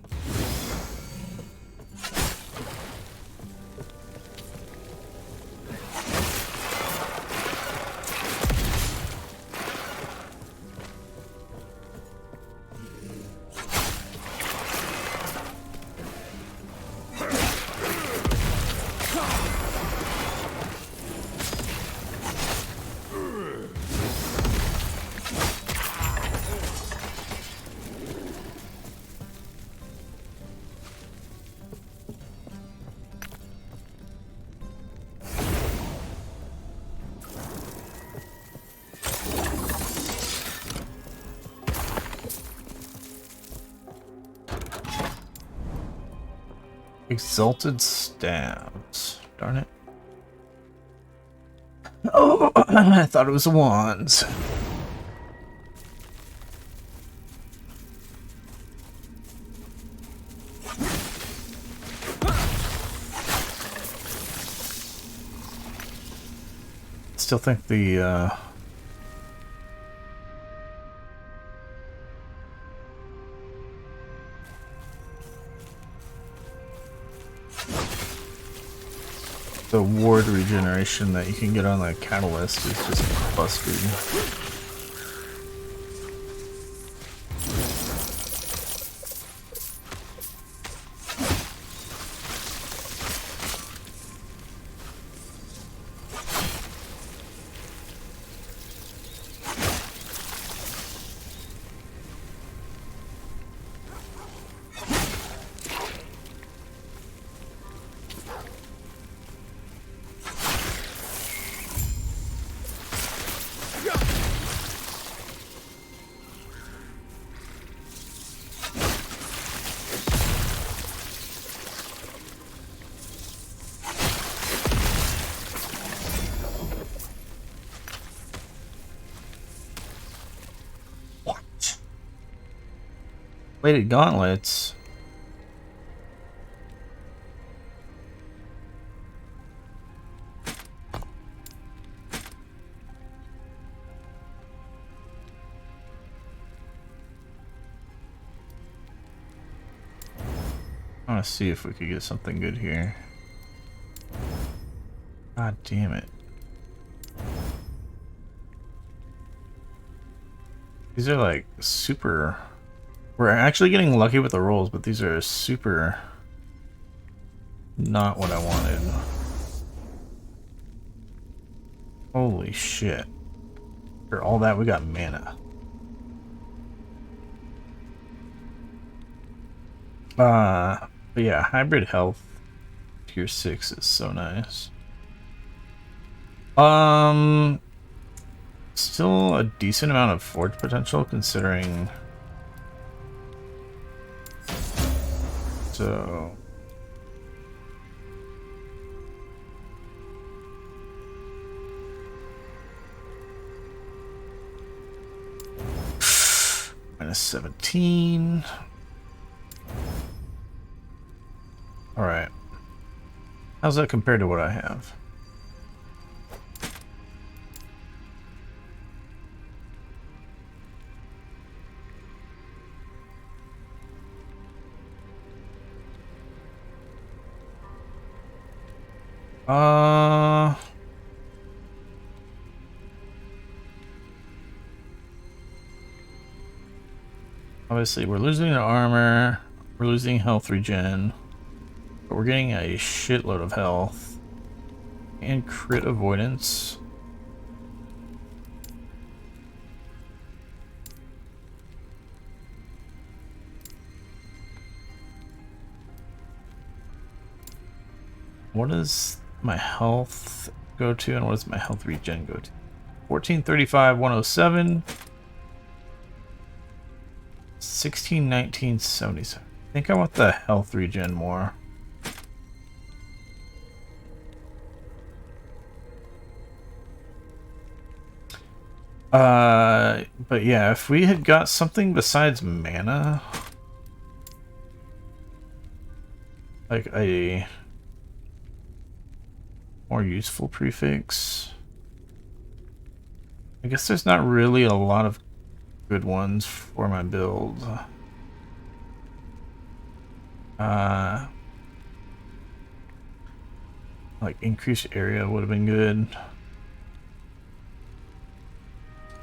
Exalted stabs. Darn it. Oh, I thought it was the wands. Still think the ward regeneration that you can get on the catalyst is just busted. Plated gauntlets. I want to see if we could get something good here. God damn it. These are like super... We're actually getting lucky with the rolls, but these are super... not what I wanted. Holy shit. For all that, we got mana. But yeah, hybrid health tier 6 is so nice. Still a decent amount of forge potential considering. So minus 17. All right. How's that compared to what I have? Obviously we're losing the armor, we're losing health regen, but we're getting a shitload of health and crit avoidance. What does my health go to and what does my health regen go to? 1435, 107. 1619, 77. I think I want the health regen more. But yeah, if we had got something besides mana, like a more useful prefix. I guess there's not really a lot of good ones for my build. Like increased area would have been good.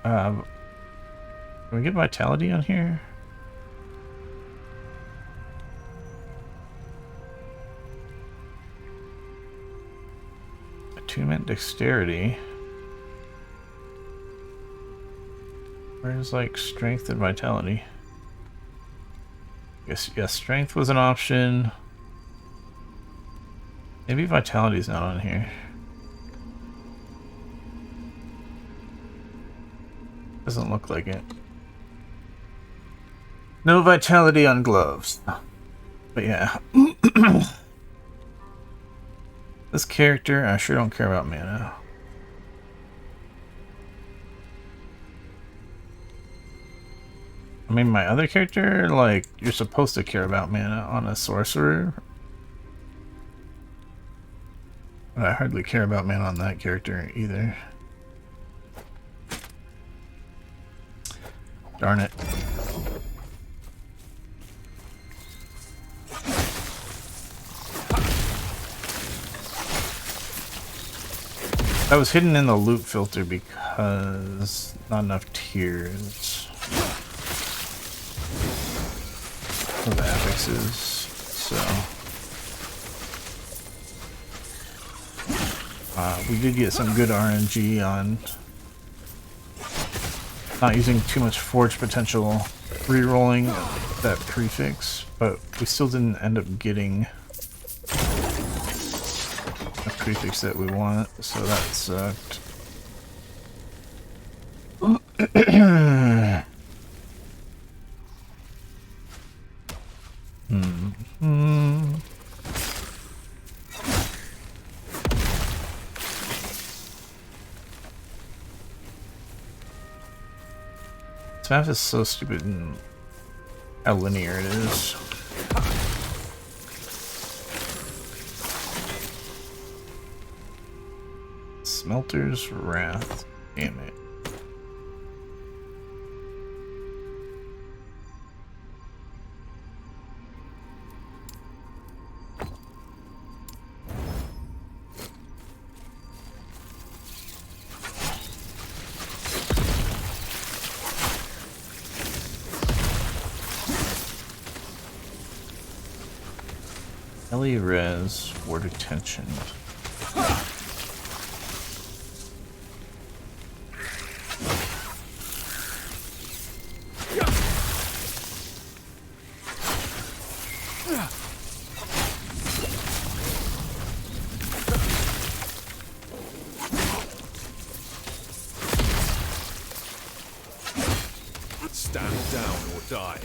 Can we get vitality on here? Attunement, dexterity. Where's like strength and vitality? Yes, strength was an option. Maybe vitality's not on here. Doesn't look like it. No vitality on gloves. But yeah. This character, I sure don't care about mana. I mean, my other character, like, you're supposed to care about mana on a sorcerer. But I hardly care about mana on that character either. Darn it. That was hidden in the loot filter because not enough tiers of affixes, so we did get some good RNG on not using too much forge potential, re-rolling that prefix, but we still didn't end up getting a prefix that we want, so that sucked. This map is so stupid and how linear it is. Smelter's Wrath. Damn it. Ellie res, ward attention. Stand down or die.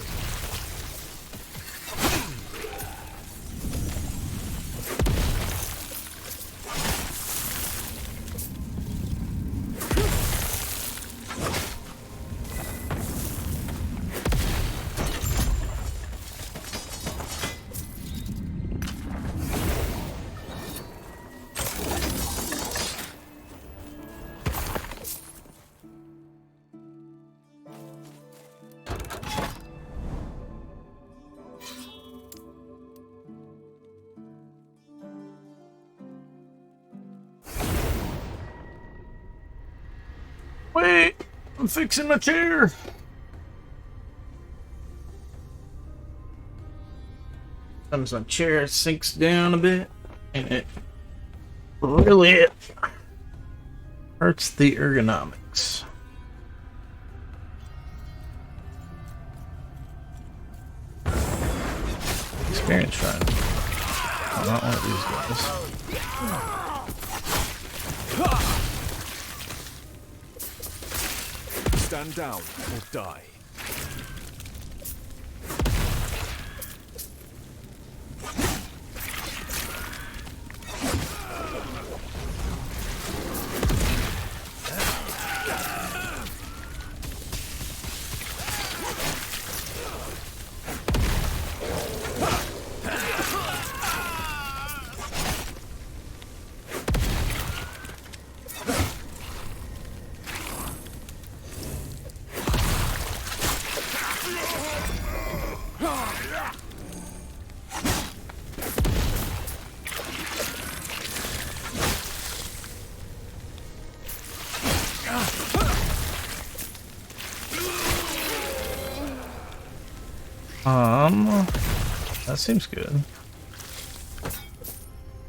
Wait! I'm fixing my chair! Sometimes my chair sinks down a bit, and it really hurts the ergonomics. Experience shrine. I'm not one of these guys. Stand down or die. That seems good.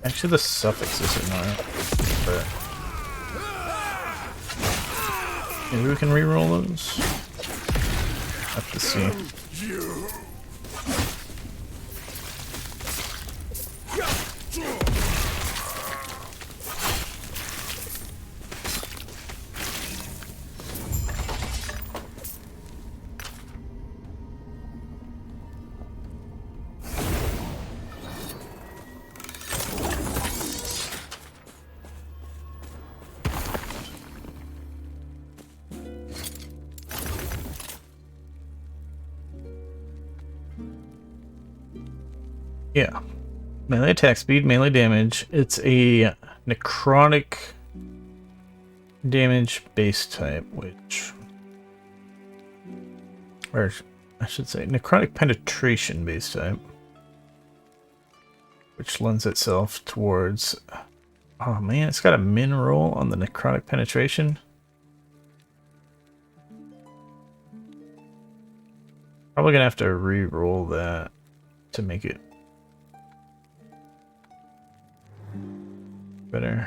Actually, the suffix is annoying, but maybe we can reroll those. Have to see. Yeah. Melee attack speed, melee damage. It's a necrotic damage base type, which... Or I should say necrotic penetration base type. Which lends itself towards... Oh man, it's got a min roll on the necrotic penetration. Probably gonna have to re-roll that to make it better.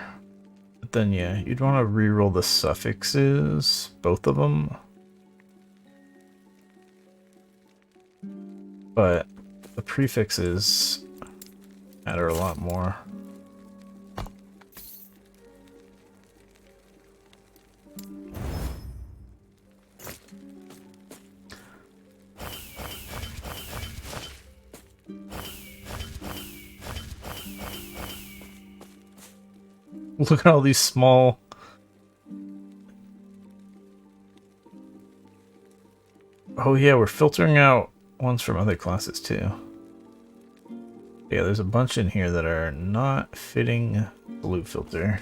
But then yeah, you'd want to re-roll the suffixes, both of them. But the prefixes matter a lot more. Look at all these small... Oh yeah, we're filtering out ones from other classes too. Yeah, there's a bunch in here that are not fitting the loot filter.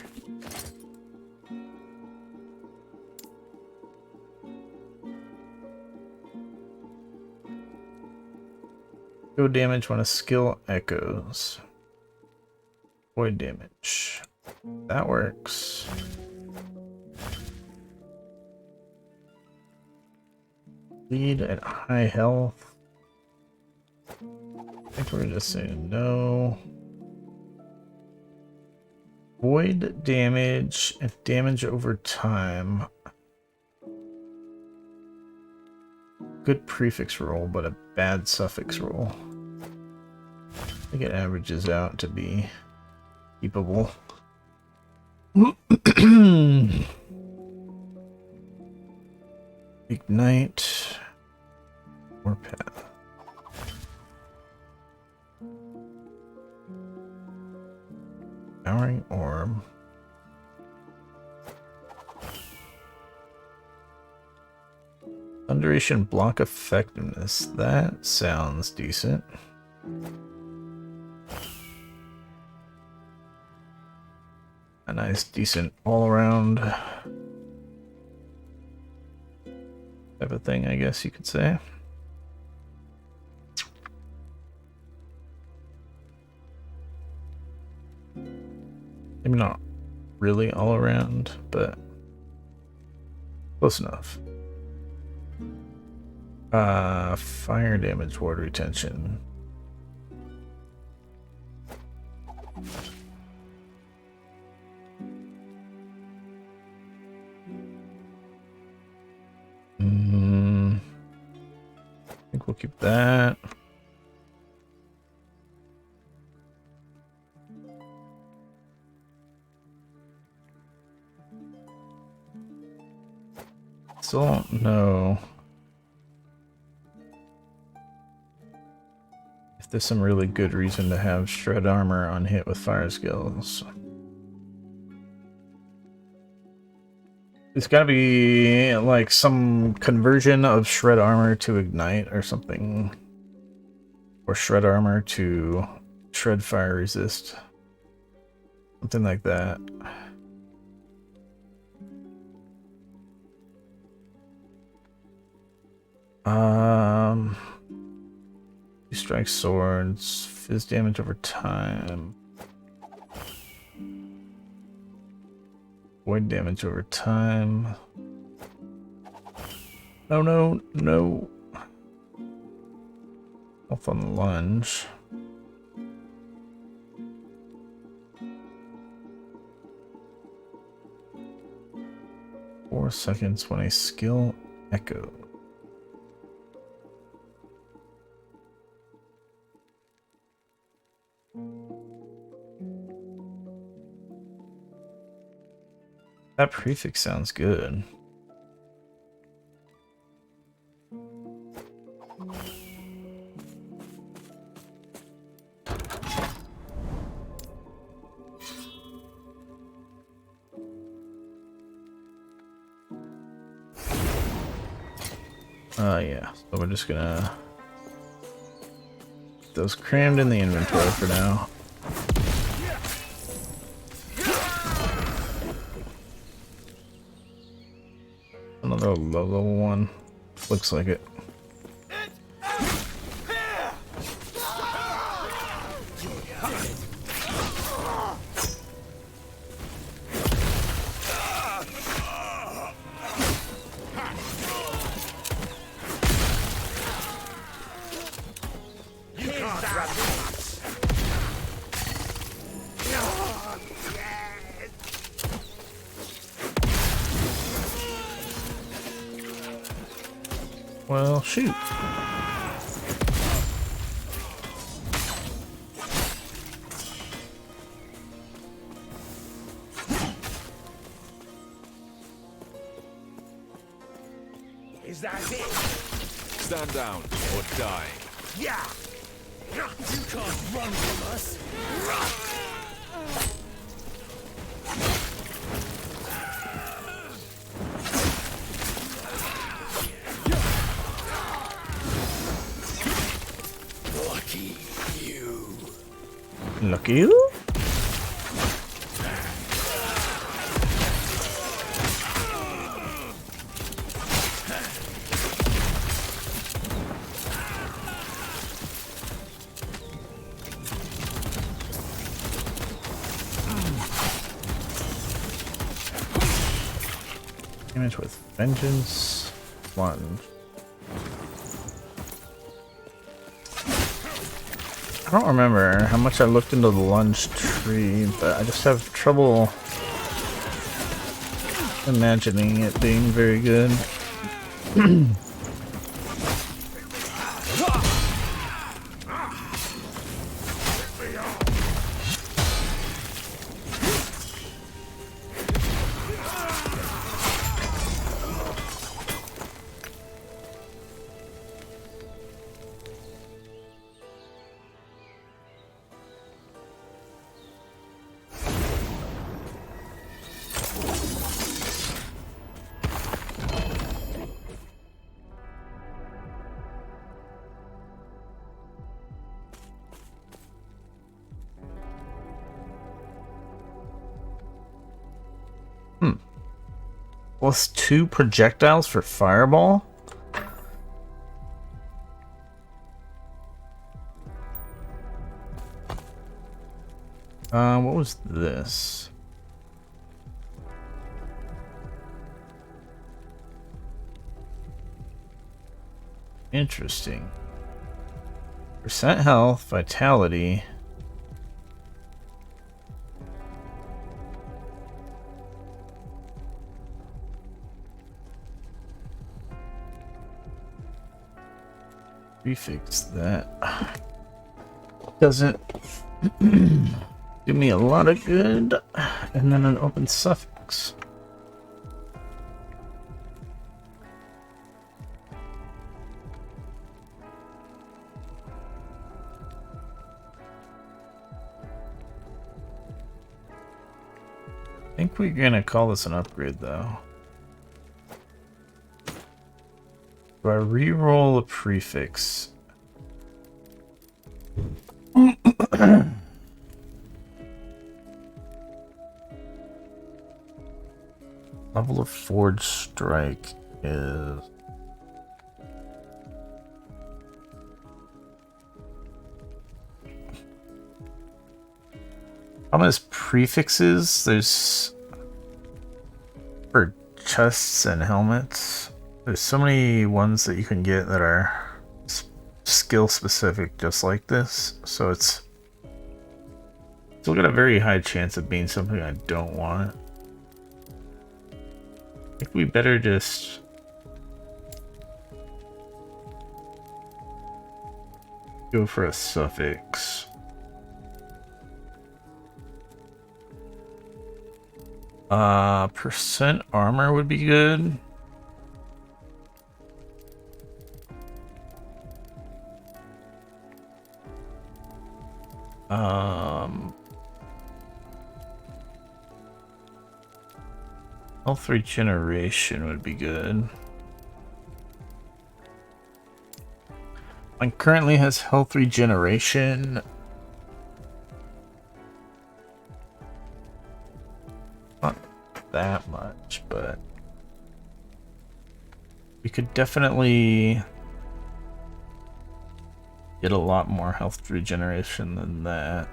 Go damage when a skill echoes. Void damage. That works. Bleed at high health. I think we're just saying no. Void damage and damage over time. Good prefix roll, but a bad suffix roll. I think it averages out to be keepable. Ignite or path. Powering orb. Thunderation block effectiveness. That sounds decent. A nice, decent all-around type of thing, I guess you could say. Maybe not really all around, but close enough. Fire damage, ward retention. I think we'll keep that. Still don't know if there's some really good reason to have shred armor on hit with fire skills. There's gotta be like some conversion of shred armor to ignite or something. Or shred armor to shred fire resist. Something like that. You strike swords, fizz damage over time. Void damage over time. No, no, no. Off on the lunge. Four seconds when a skill echo. That prefix sounds good. Yeah, so we're just gonna get those crammed in the inventory for now. Another low level one. Looks like it. Well, shoot. Is that it? Stand down or die. Yeah! You can't run from us! Lucky you. Damage with vengeance. 1. I don't remember how much I looked into the lunge tree, but I just have trouble imagining it being very good. Plus 2 projectiles for fireball? What was this? Interesting. Percent health, vitality. Prefix that doesn't do me a lot of good, and then an open suffix. I think we're gonna call this an upgrade though. Do I re-roll a prefix? Level of Forge Strike is... Problem is prefixes, there's... for chests and helmets. There's so many ones that you can get that are skill specific just like this, so it's still got a very high chance of being something I don't want. I think we better just go for a suffix. Percent armor would be good. Health regeneration would be good. Mine currently has health regeneration. Not that much, but we could definitely get a lot more health regeneration than that.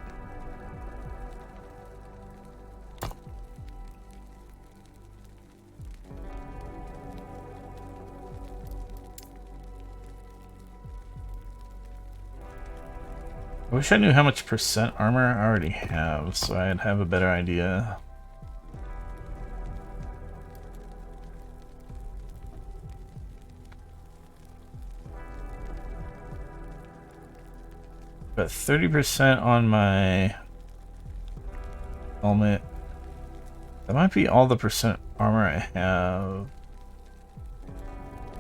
I wish I knew how much percent armor I already have, so I'd have a better idea. Got 30% on my helmet. That might be all the percent armor I have.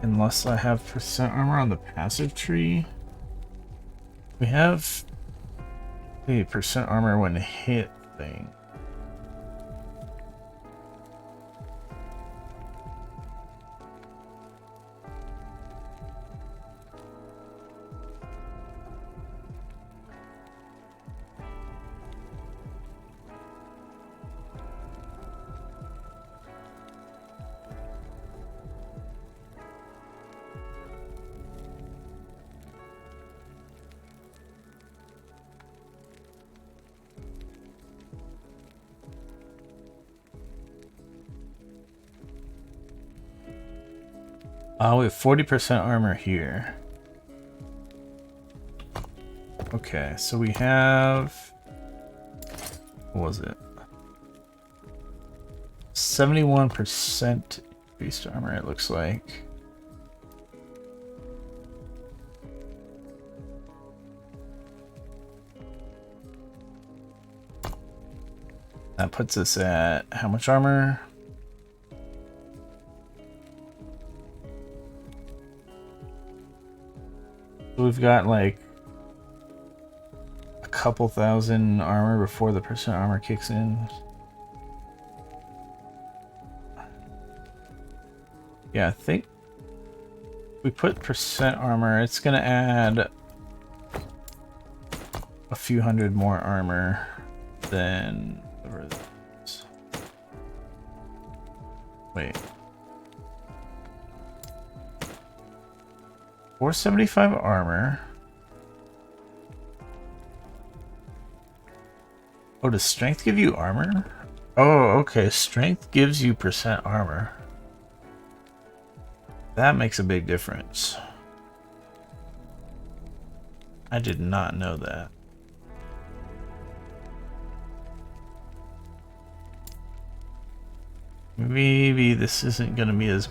Unless I have percent armor on the passive tree. We have a percent armor when hit thing. We have 40% armor here. Okay, so we have... What was it? 71% increased armor, it looks like. That puts us at how much armor? We've got like a couple thousand armor before the percent armor kicks in. Yeah, I think we put percent armor, it's gonna add a few hundred more armor than whatever it is. Wait. 475 armor. Oh, does strength give you armor? Oh, okay. Strength gives you percent armor. That makes a big difference. I did not know that. Maybe this isn't going to be as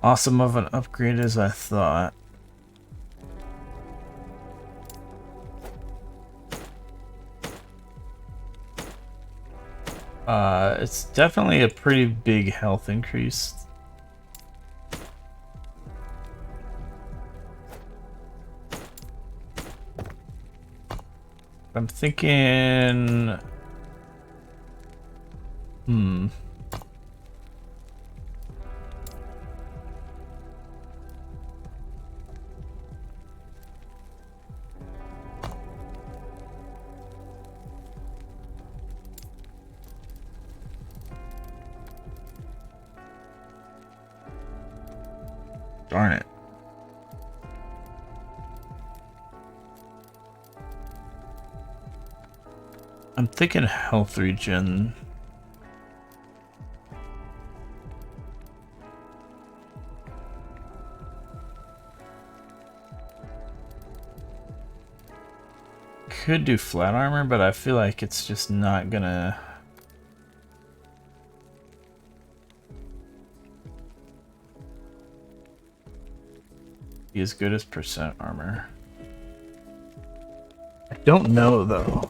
awesome of an upgrade as I thought. It's definitely a pretty big health increase. I'm thinking... Darn it. I'm thinking health regen. Could do flat armor, but I feel like it's just not gonna... be as good as percent armor. I don't know though.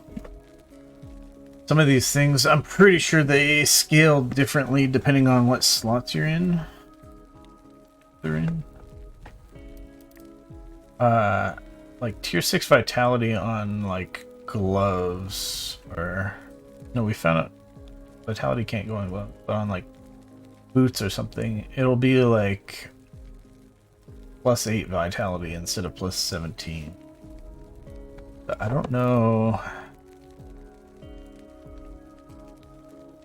Some of these things, I'm pretty sure they scale differently depending on what slots you're in. They're in. Like tier 6 vitality on like gloves, or no, we found out vitality can't go on gloves, but on like boots or something, it'll be like +8 vitality instead of +17. But I don't know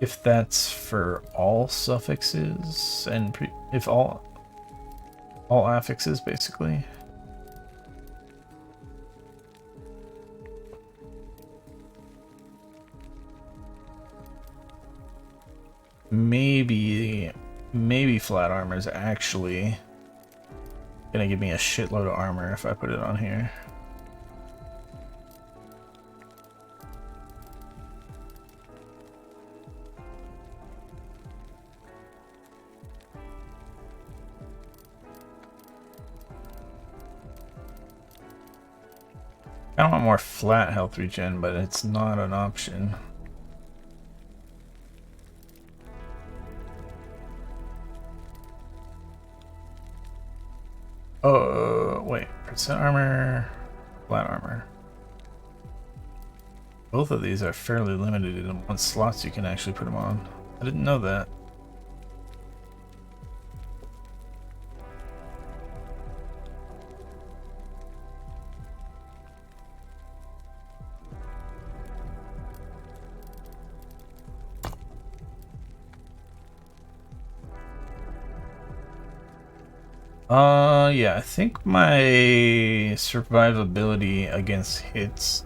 if that's for all suffixes and if all affixes basically. Maybe flat armor is actually gonna give me a shitload of armor if I put it on here. I want more flat health regen, but it's not an option. Oh, wait. Percent armor, flat armor. Both of these are fairly limited in what slots you can actually put them on. I didn't know that. Yeah, I think my survivability against hits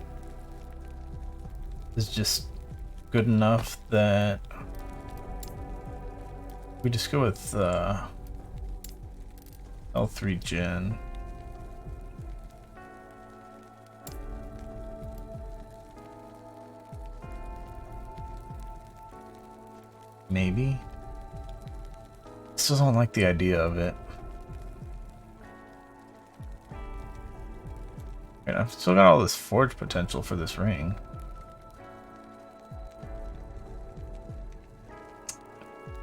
is just good enough that we just go with L3 gen. Maybe. Still don't like the idea of it. Right, I've still got all this forge potential for this ring.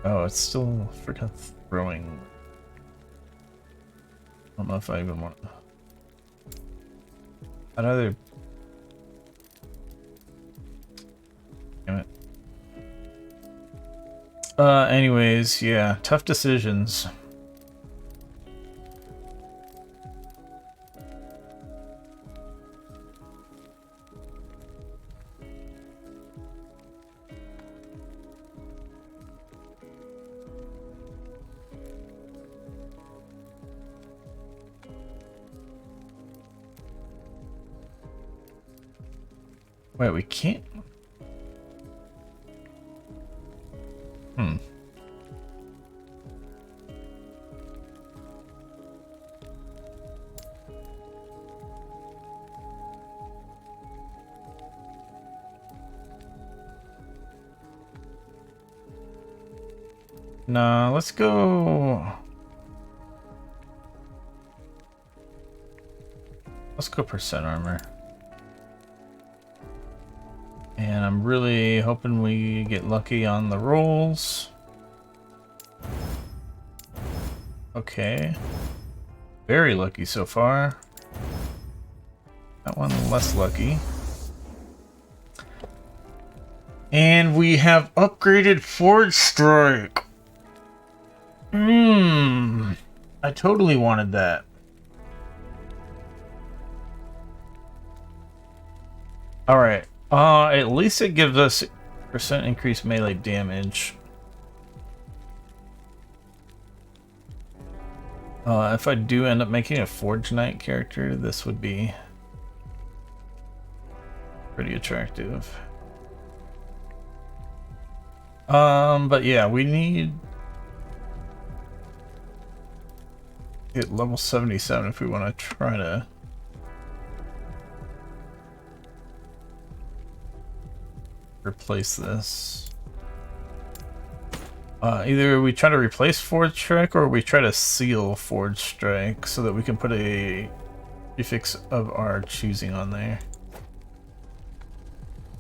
Oh, it's still freaking throwing. I don't know if I even want. I'd either. Damn it. Anyways, yeah, tough decisions. Wait, we can't. No, let's go. Let's go percent armor. And I'm really hoping we get lucky on the rolls. Okay. Very lucky so far. That one less lucky. And we have upgraded Forge Strike. I totally wanted that. Alright. At least it gives us percent increased melee damage. If I do end up making a Forge Knight character, this would be pretty attractive. But yeah, we need hit level 77 if we want to try to replace this. Either we try to replace Forge Strike or we try to seal Forge Strike so that we can put a prefix of our choosing on there.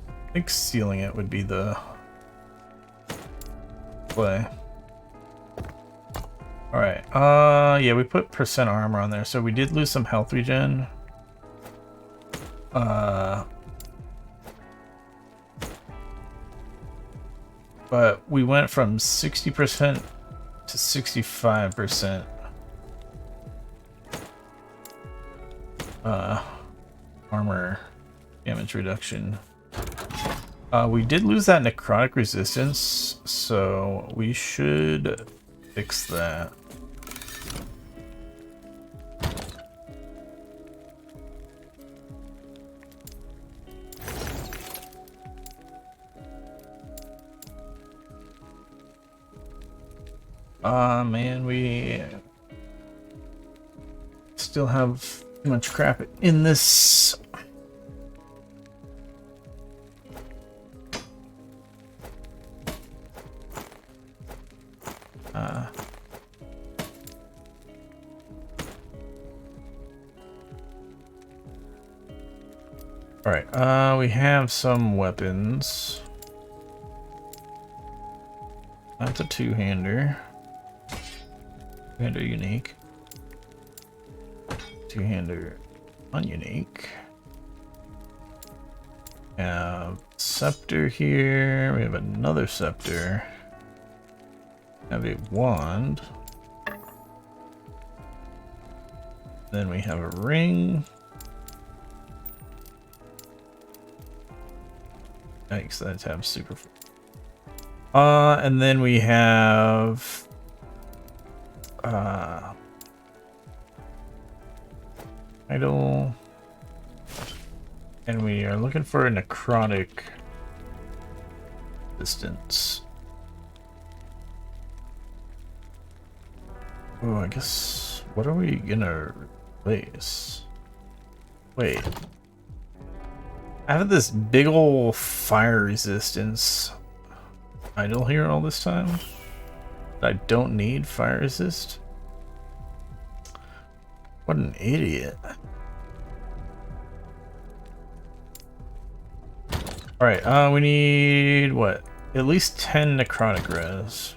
I think sealing it would be the play. Alright, yeah, we put percent armor on there, so we did lose some health regen. But we went from 60% to 65% armor damage reduction. We did lose that necrotic resistance, so we should fix that. Man, we still have too much crap in this. Alright, we have some weapons. That's a two-hander. Two-hander unique. Two-hander ununique. Scepter here. We have another scepter. Have a wand. Then we have a ring. Yikes, that tab's super. And then we have idol, and we are looking for a necrotic distance. Oh, I guess What are we gonna replace? Wait. I have this big ol' fire resistance idle here all this time. I don't need fire resist. What an idiot. Alright, we need what? At least 10 necrotic res.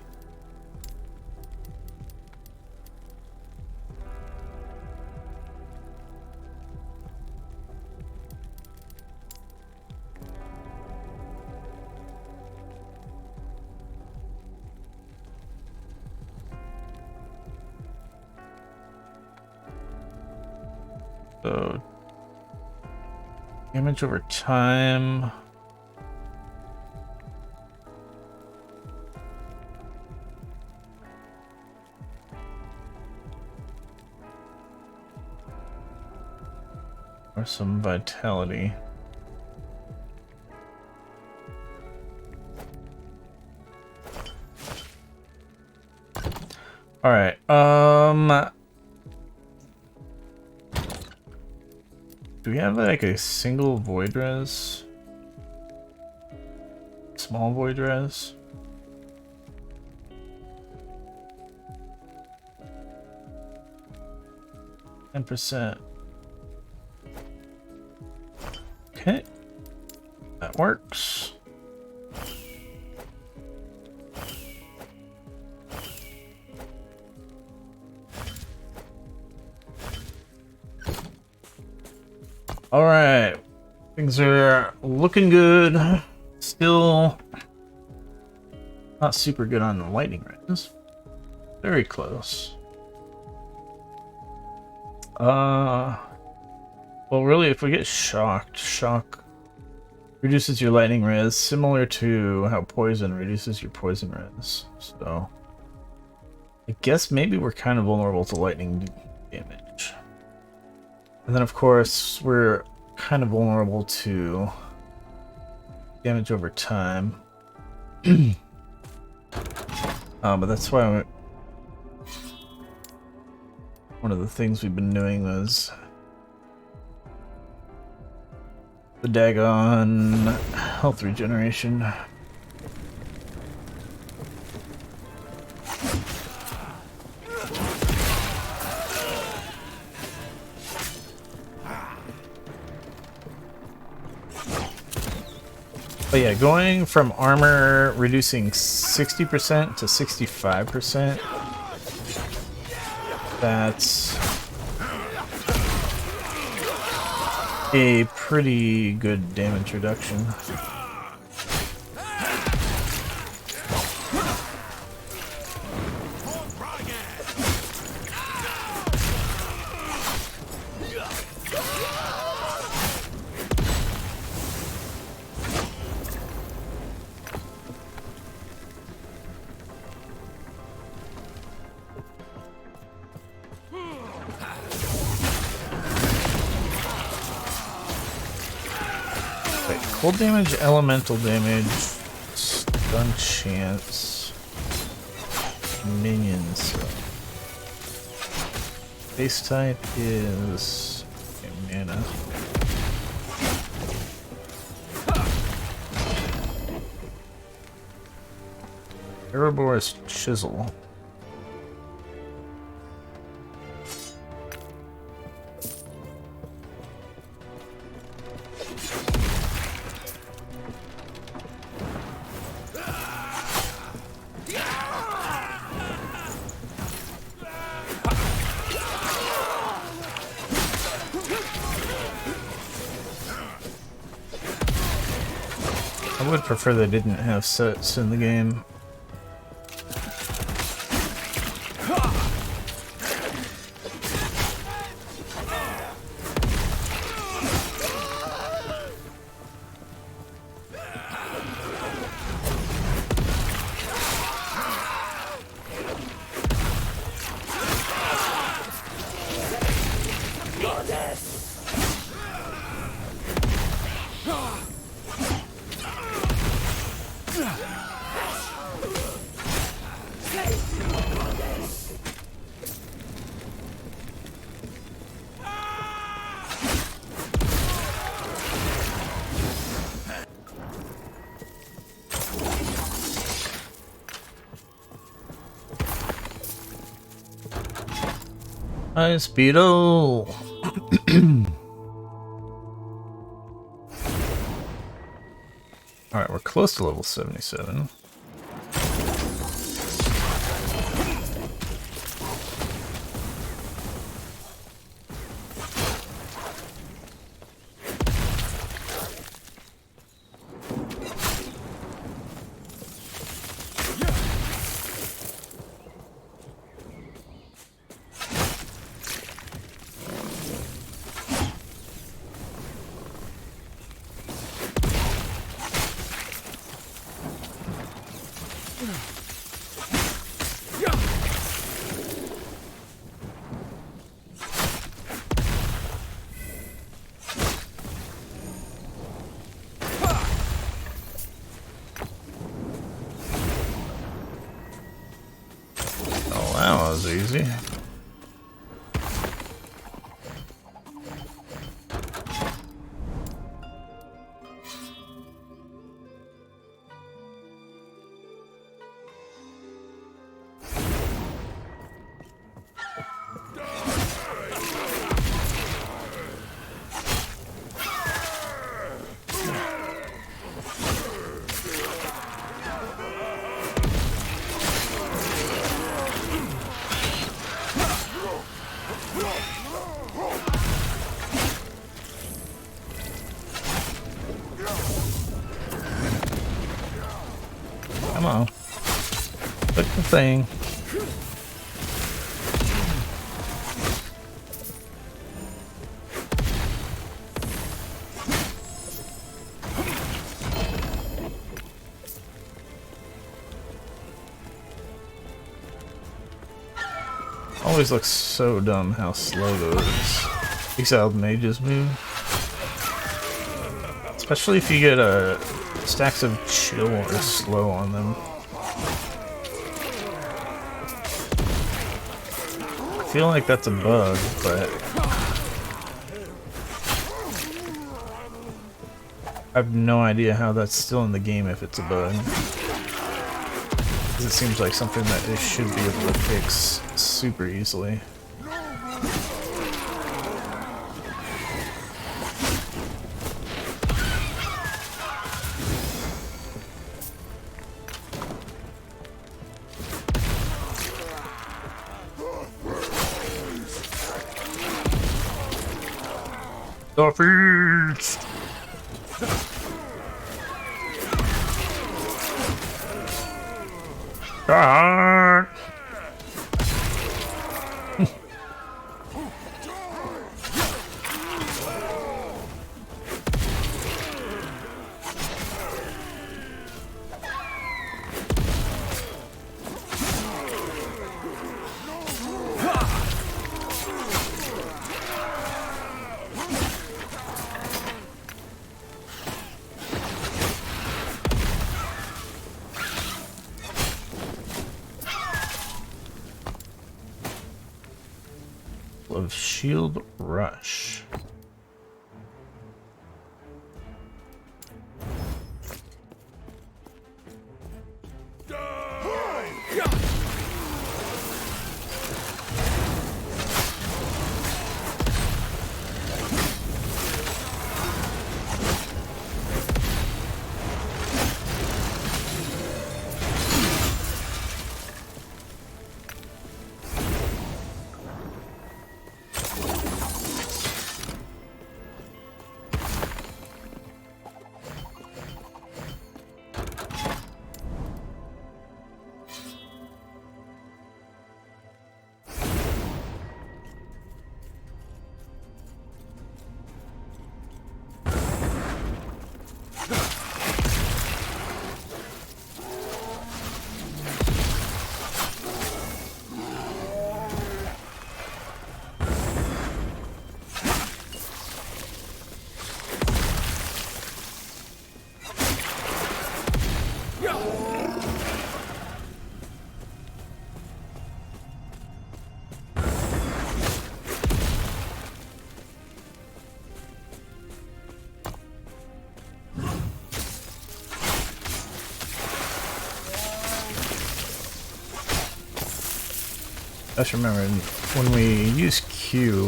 So, damage over time. Or some vitality. All right. Do we have like a single void res? Small void res? %. Okay. That works. All right, things are looking good. Still not super good on the lightning res. Very close. Well, really, if we get shocked, shock reduces your lightning res, similar to how poison reduces your poison res. So, I guess maybe we're kind of vulnerable to lightning damage. And then, of course, we're kind of vulnerable to damage over time. But that's why one of the things we've been doing was the daggone health regeneration. But yeah, going from armor reducing 60% to 65%, that's a pretty good damage reduction. Cold damage, elemental damage, stun chance, minions. Base type is mana. Erebors Chisel. I would prefer they didn't have sets in the game. Hi, Speedo. All right, we're close to level 77. Oh wow, that was easy. Come on. Click the thing. Always looks so dumb how slow those exiled mages move. Especially if you get stacks of chill or slow on them. I feel like that's a bug, but I have no idea how that's still in the game if it's a bug. It seems like something that it should be able to fix super easily. The feast! Ah! Of Shield Rush. Just remember, when we use Q,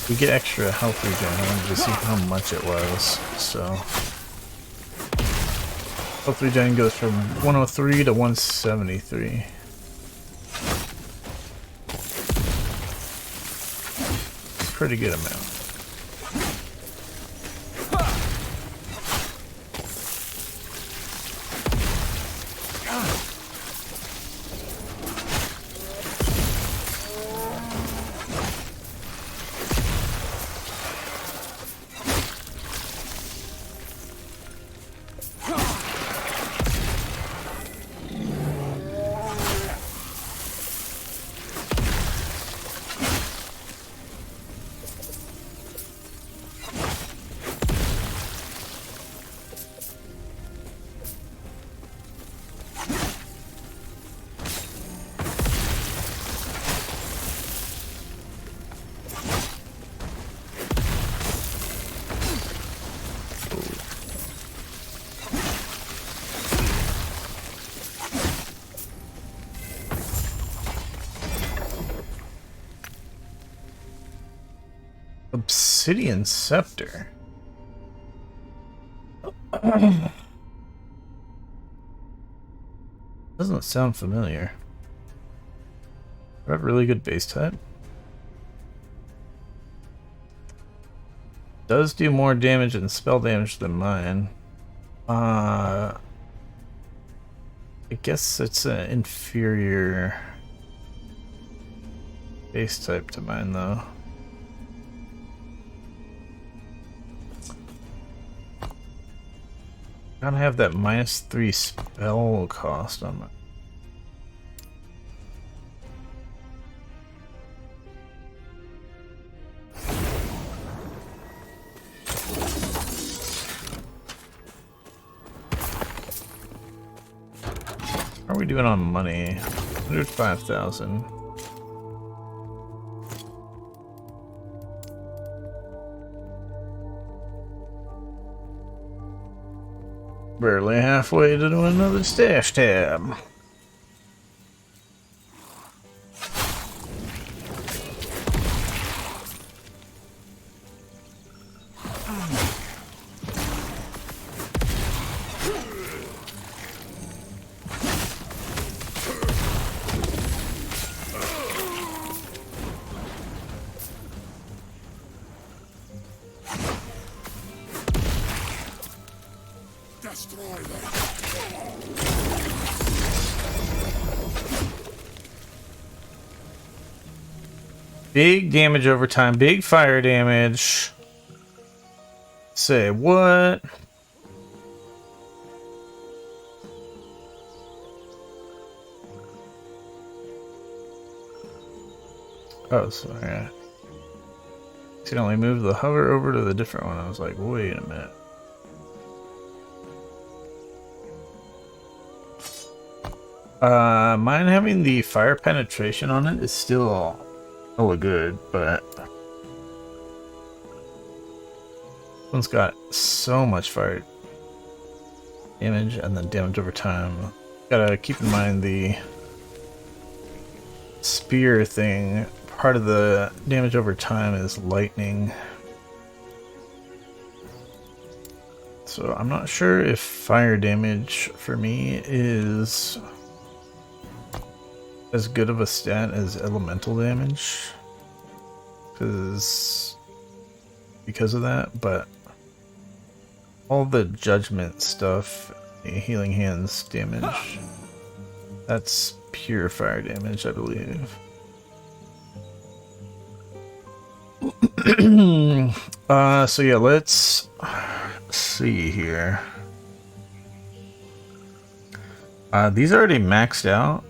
we get extra health regen. I wanted to see how much it was, so... Health regen goes from 103 to 173. Pretty good amount. Obsidian Scepter. Doesn't sound familiar. I have really good base type. Does do more damage and spell damage than mine. I guess it's an inferior base type to mine though. Gotta have that -3 spell cost on my... How are we doing on money? 105,000. Barely halfway to do another stash tab. Big damage over time, big fire damage. Say what? Oh, sorry. I accidentally moved the hover over to the different one. I was like, wait a minute. Mine having the fire penetration on it is still hella good, but this one's got so much fire damage and then damage over time. Gotta keep in mind the spear thing. Part of the damage over time is lightning. So I'm not sure if fire damage for me is as good of a stat as elemental damage because of that, but all the judgment stuff, the healing hands damage, that's pure fire damage, I believe. So yeah, let's see here. These are already maxed out.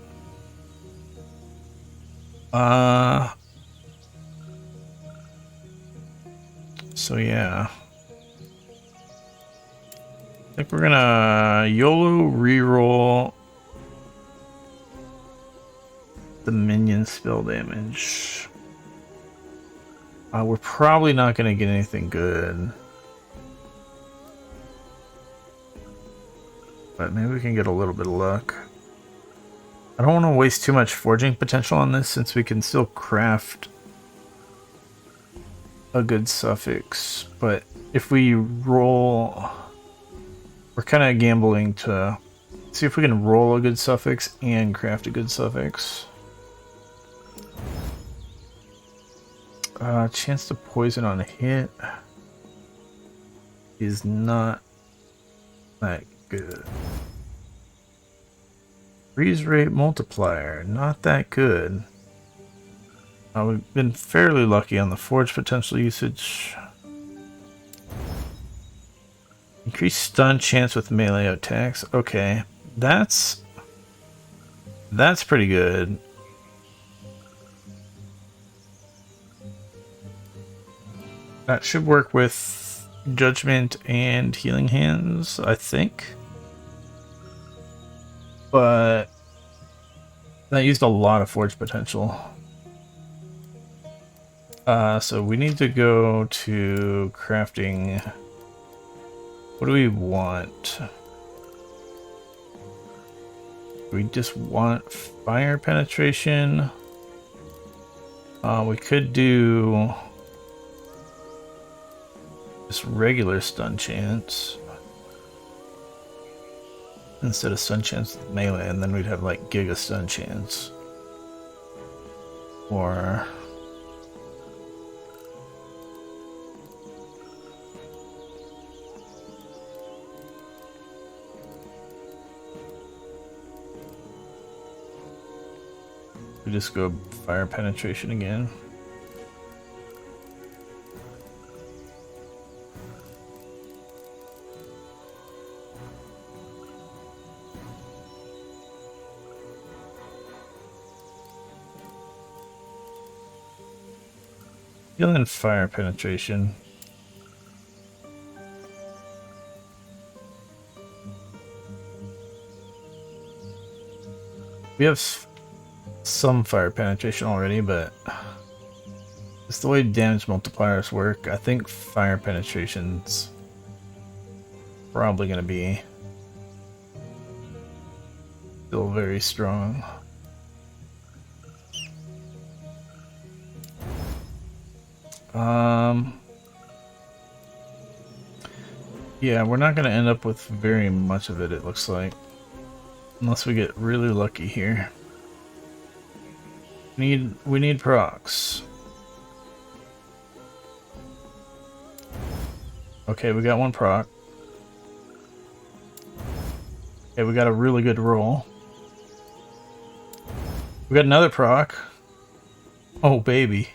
So yeah, I think we're gonna YOLO reroll the minion spell damage. We're probably not gonna get anything good, but maybe we can get a little bit of luck. I don't want to waste too much forging potential on this since we can still craft a good suffix. But if we roll, we're kind of gambling to see if we can roll a good suffix and craft a good suffix. Chance to poison on a hit is not that good. Freeze rate multiplier, not that good. We've been fairly lucky on the forge potential usage. Increased stun chance with melee attacks. Okay, that's pretty good. That should work with Judgment and Healing Hands, I think. But that used a lot of forge potential. So we need to go to crafting. What do we want? We just want fire penetration. We could do just regular stun chance instead of stun chance with melee, and then we'd have like giga stun chance. Or we just go fire penetration again. Healing and fire penetration. We have some fire penetration already, but it's the way damage multipliers work. I think fire penetration's probably going to be still very strong. Yeah, we're not going to end up with very much of it, it looks like. Unless we get really lucky here. We need procs. Okay, we got one proc. Okay, we got a really good roll. We got another proc. Oh, baby.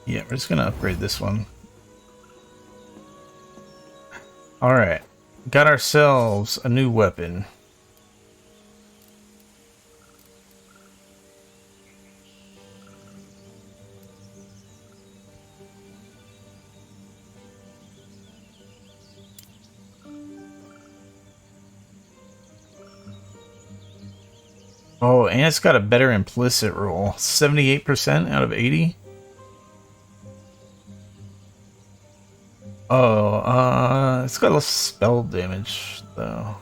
Yeah, we're just gonna upgrade this one. Alright. Got ourselves a new weapon. Oh, and it's got a better implicit roll. 78% out of 80. Oh, it's got a spell damage, though.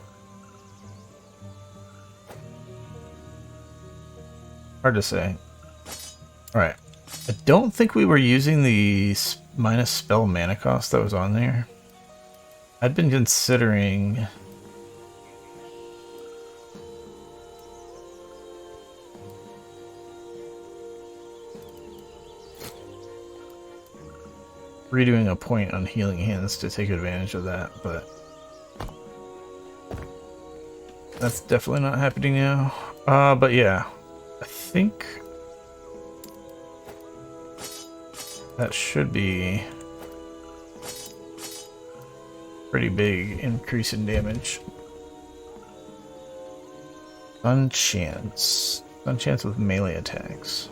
Hard to say. Alright. I don't think we were using the minus spell mana cost that was on there. I'd been considering redoing a point on Healing Hands to take advantage of that, but that's definitely not happening now. But yeah, I think that should be pretty big increase in damage. Stun chance with melee attacks.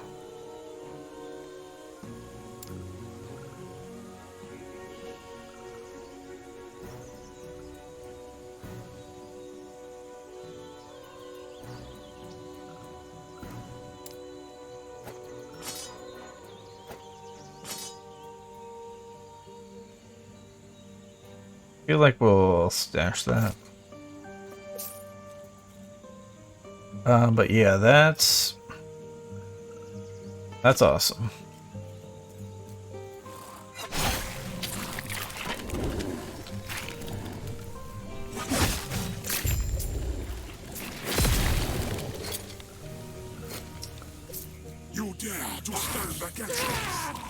Feel like we'll stash that. But yeah, that's awesome. You dare to stand against us?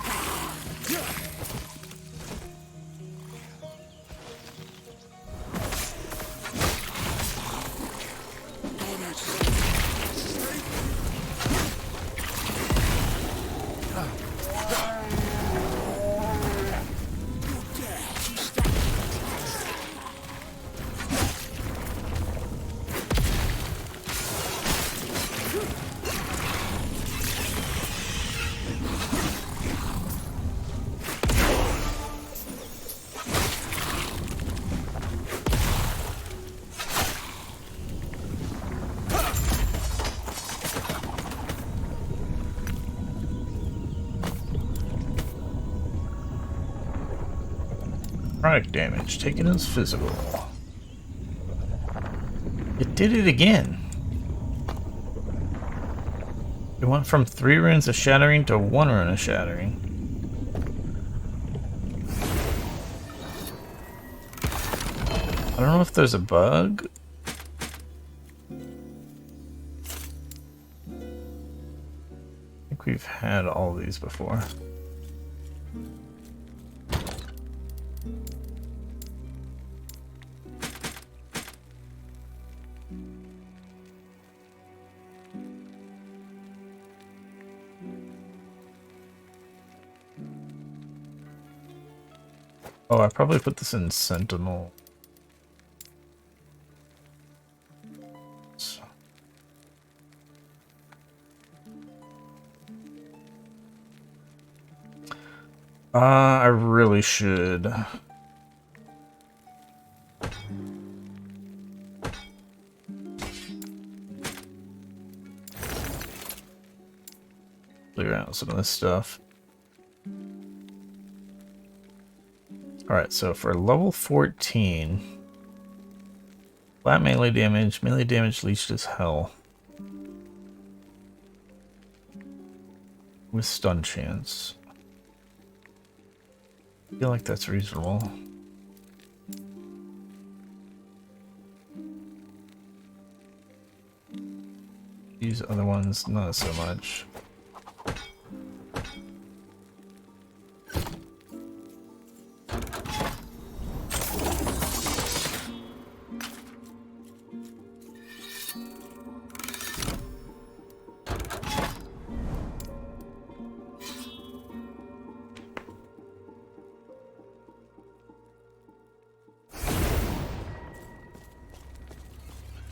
Product damage taken as physical. It did it again. It went from 3 runes of shattering to 1 rune of shattering. I don't know if there's a bug. I think we've had all these before. Oh, I probably put this in Sentinel. I really should. Clear out some of this stuff. Alright, so for level 14, flat melee damage leached as hell. With stun chance. I feel like that's reasonable. These other ones, not so much.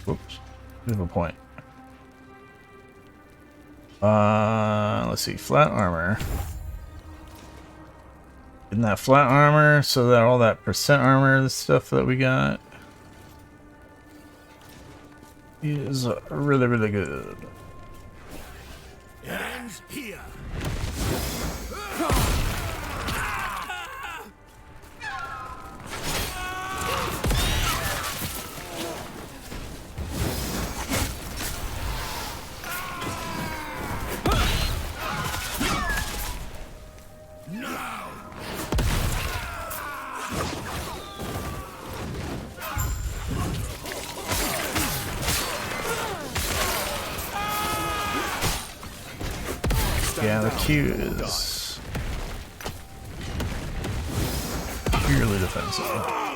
Oops, you have a point. Let's see, flat armor. Getting that flat armor so that all that percent armor, the stuff that we got, is really, really good. Hands here. Yeah, the Q is purely defensive.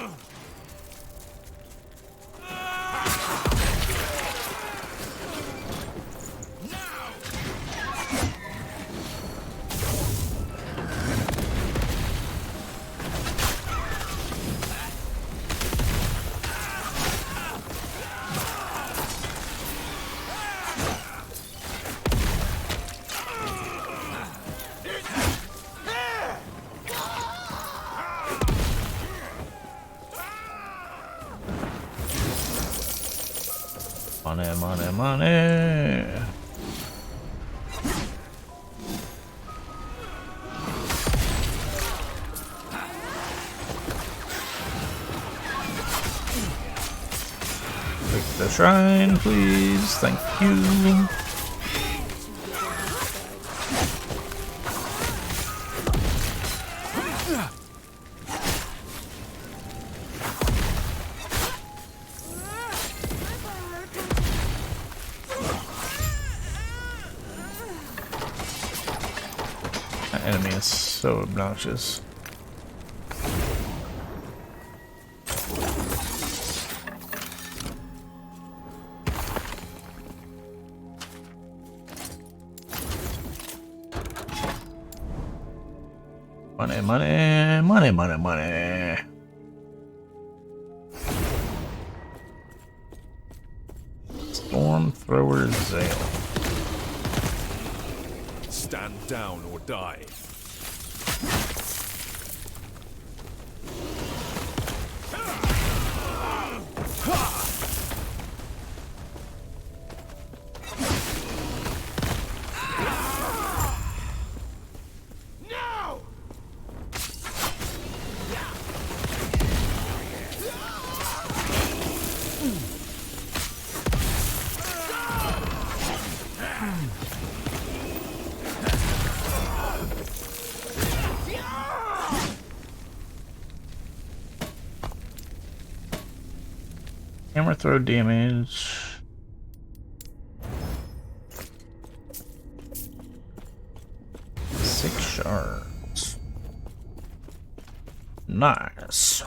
Money, money, money. Take the shrine, please. Thank you. That enemy is so obnoxious. Money, money, money, money, money. Storm Thrower Zale. Stand down or die. Hammer throw damage. Six shards. Nice.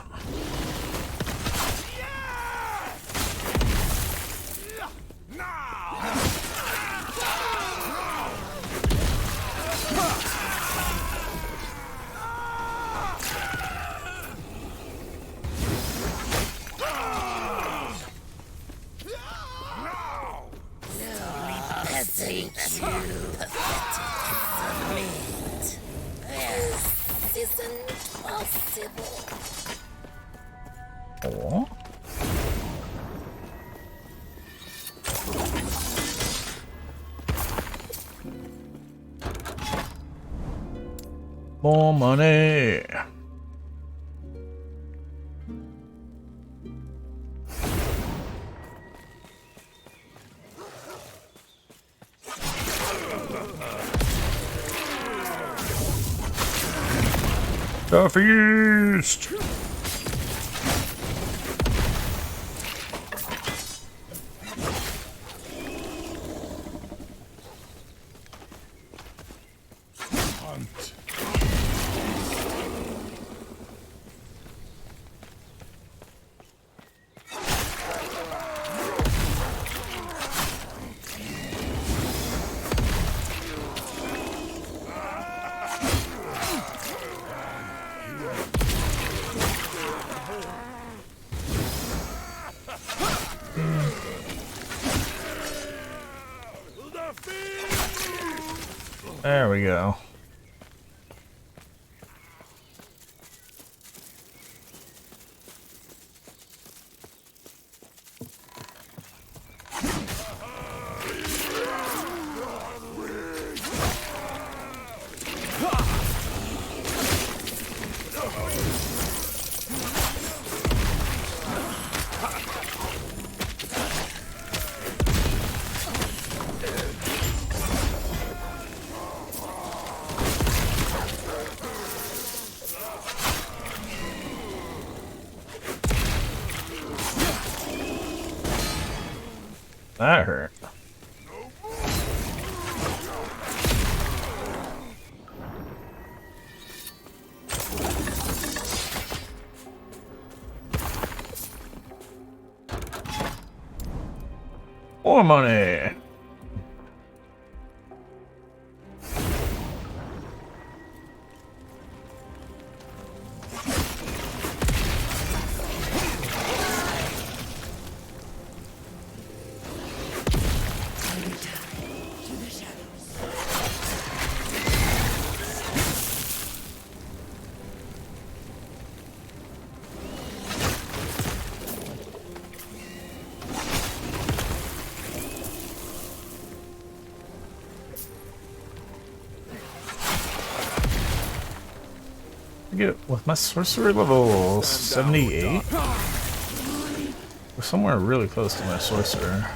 Oh. More money. Southeast. There we go. That hurt. More money. Get with my sorcerer level 78. We're somewhere really close to my sorcerer.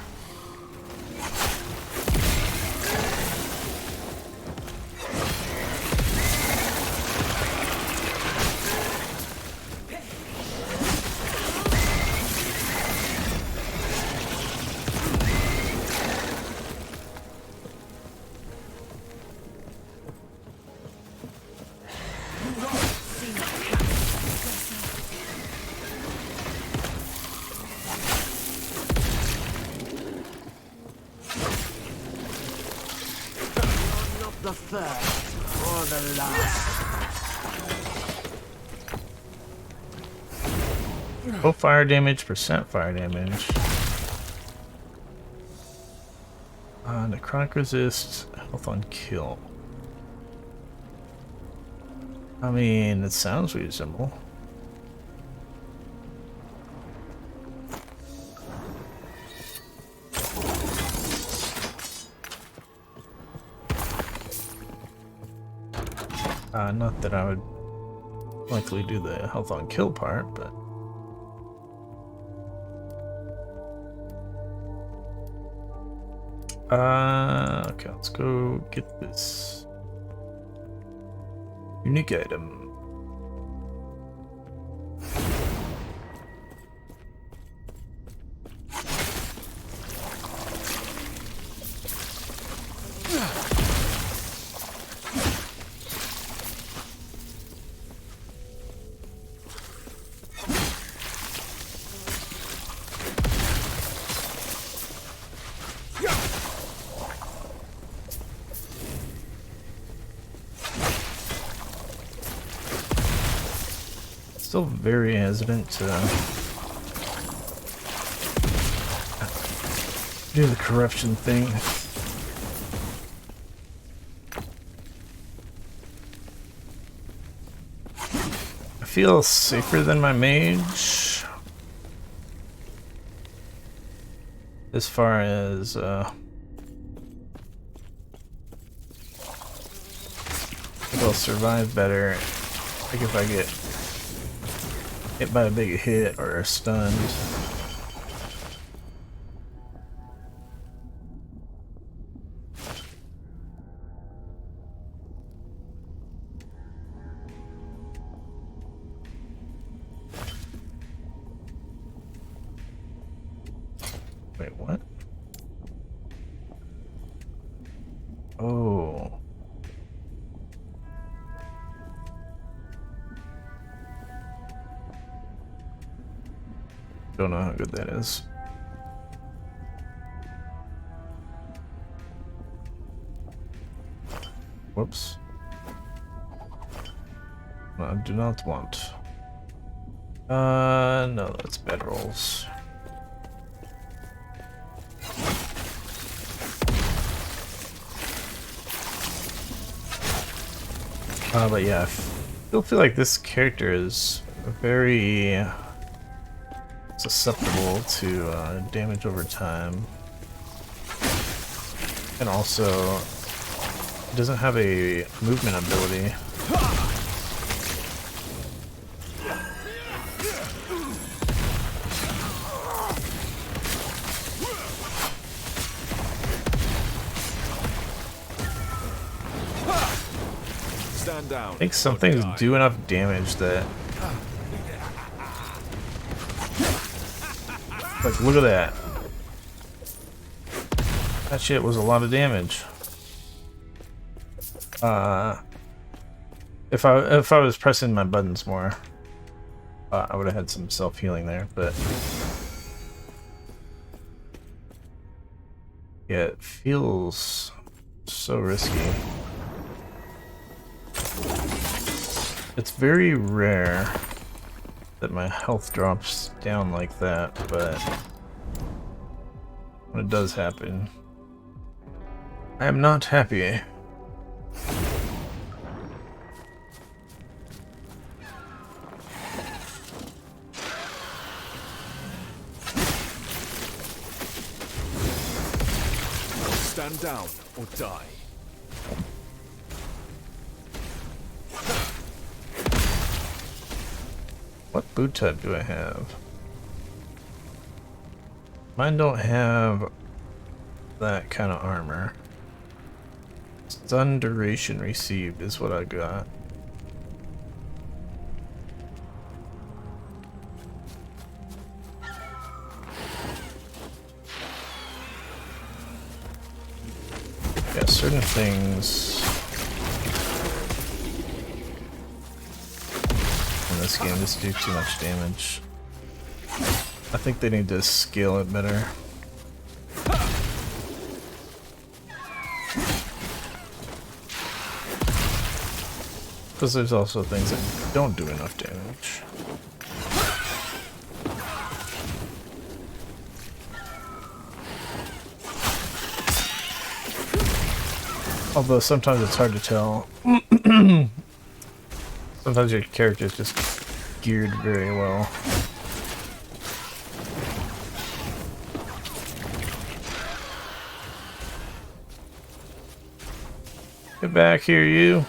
The first or the last. Oh, fire damage, percent fire damage. Necrotic resist, health on kill. I mean, it sounds reasonable. Not that I would likely do the health on kill part, but okay, let's go get this unique item. Still very hesitant to do the corruption thing. I feel safer than my mage as far as if I'll survive better. Like if I get hit by a big hit or stunned. Wait, what? Oh. Don't know how good that is. Whoops. No, I do not want. No, that's bedrolls. But yeah, I still feel like this character is very susceptible to damage over time, and also doesn't have a movement ability. Stand down. I think some things do enough damage that, like, look at that. That shit was a lot of damage. If I was pressing my buttons more, I would have had some self-healing there, but yeah, it feels so risky. It's very rare that my health drops down like that, but when it does happen, I am not happy. Stand down or die. What boot type do I have? Mine don't have that kind of armor. Stun duration received is what I got. Yeah, certain things in this game just do too much damage. I think they need to scale it better. Because there's also things that don't do enough damage. Although sometimes it's hard to tell. Sometimes your character is just geared very well. Get back here, you.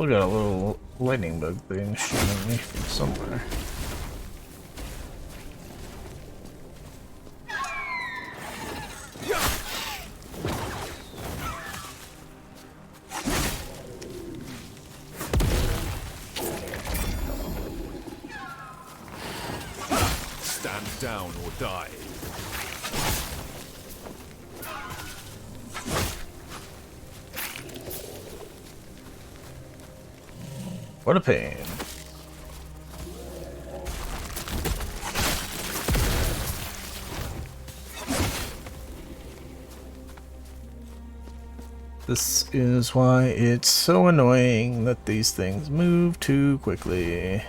Still got a little lightning bug thing shooting at me from somewhere. Stand down or die. What a pain. This is why it's so annoying that these things move too quickly.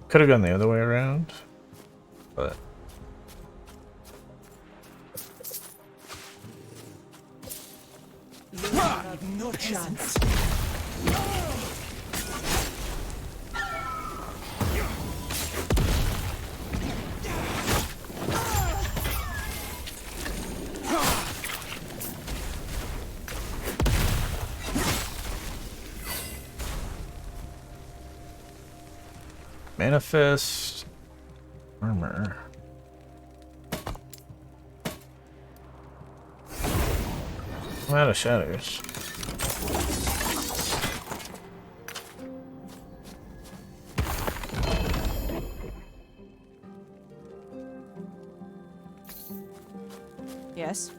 Could have gone the other way around, but No chance. manifest armor. I'm out of shatters. Yes.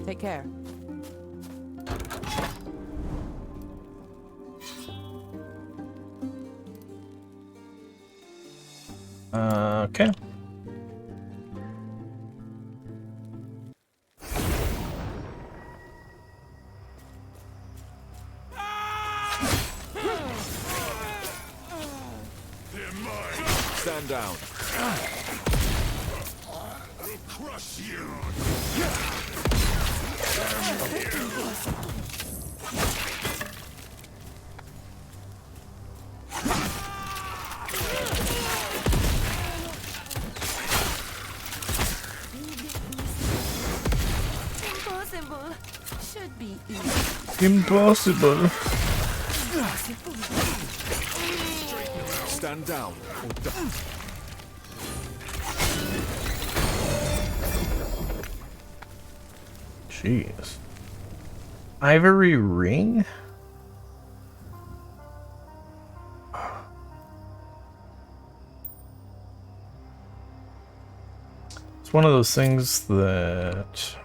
Take care. Okay. Stand down. Crush you. Impossible. Stand down or die. Jeez. Ivory ring? It's one of those things that...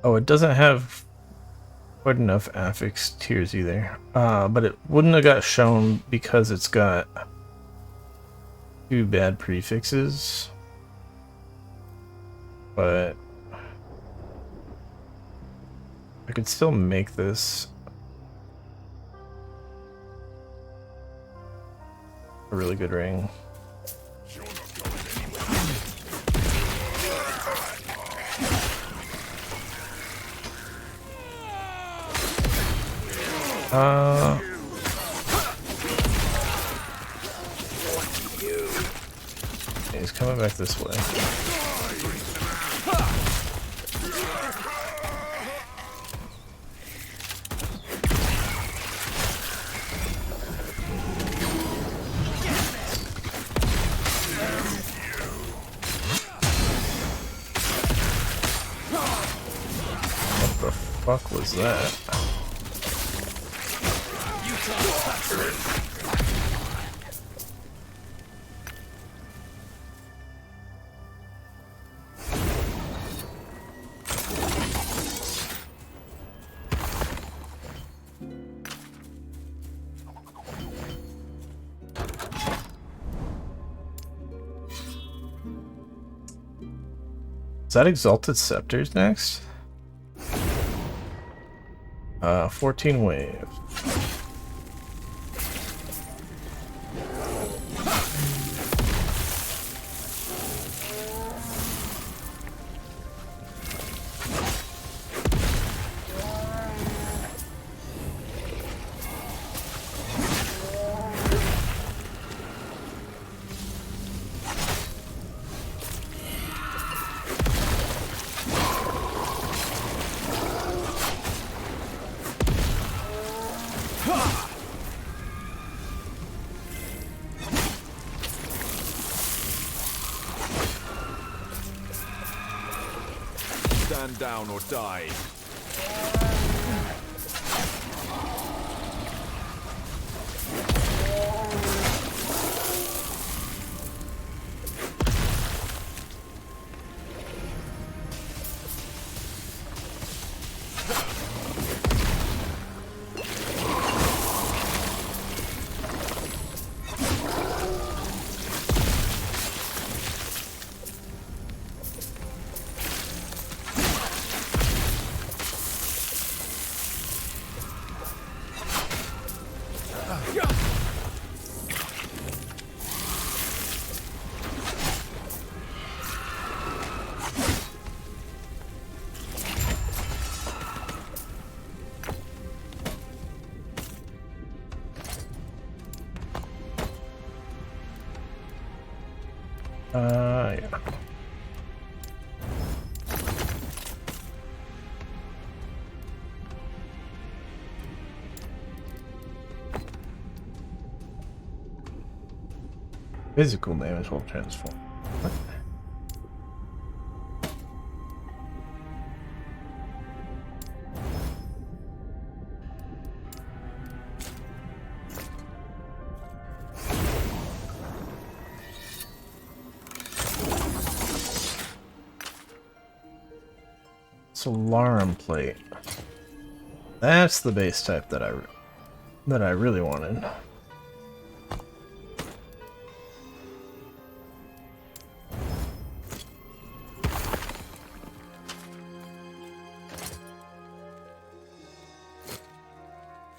Oh, it doesn't have quite enough affix tiers either. But it wouldn't have got shown because it's got 2 bad prefixes. But I could still make this a really good ring. He's coming back this way. What the fuck was that? Is that Exalted Scepters next? 14 wave. Stand down or die. Yeah. Physical damage will transform. What? Alarm plate. That's the base type that I really wanted.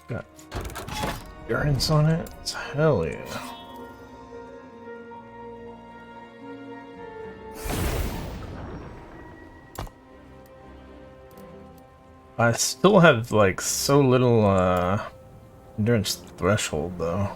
Got endurance on it. Hell yeah. I still have like so little endurance threshold though.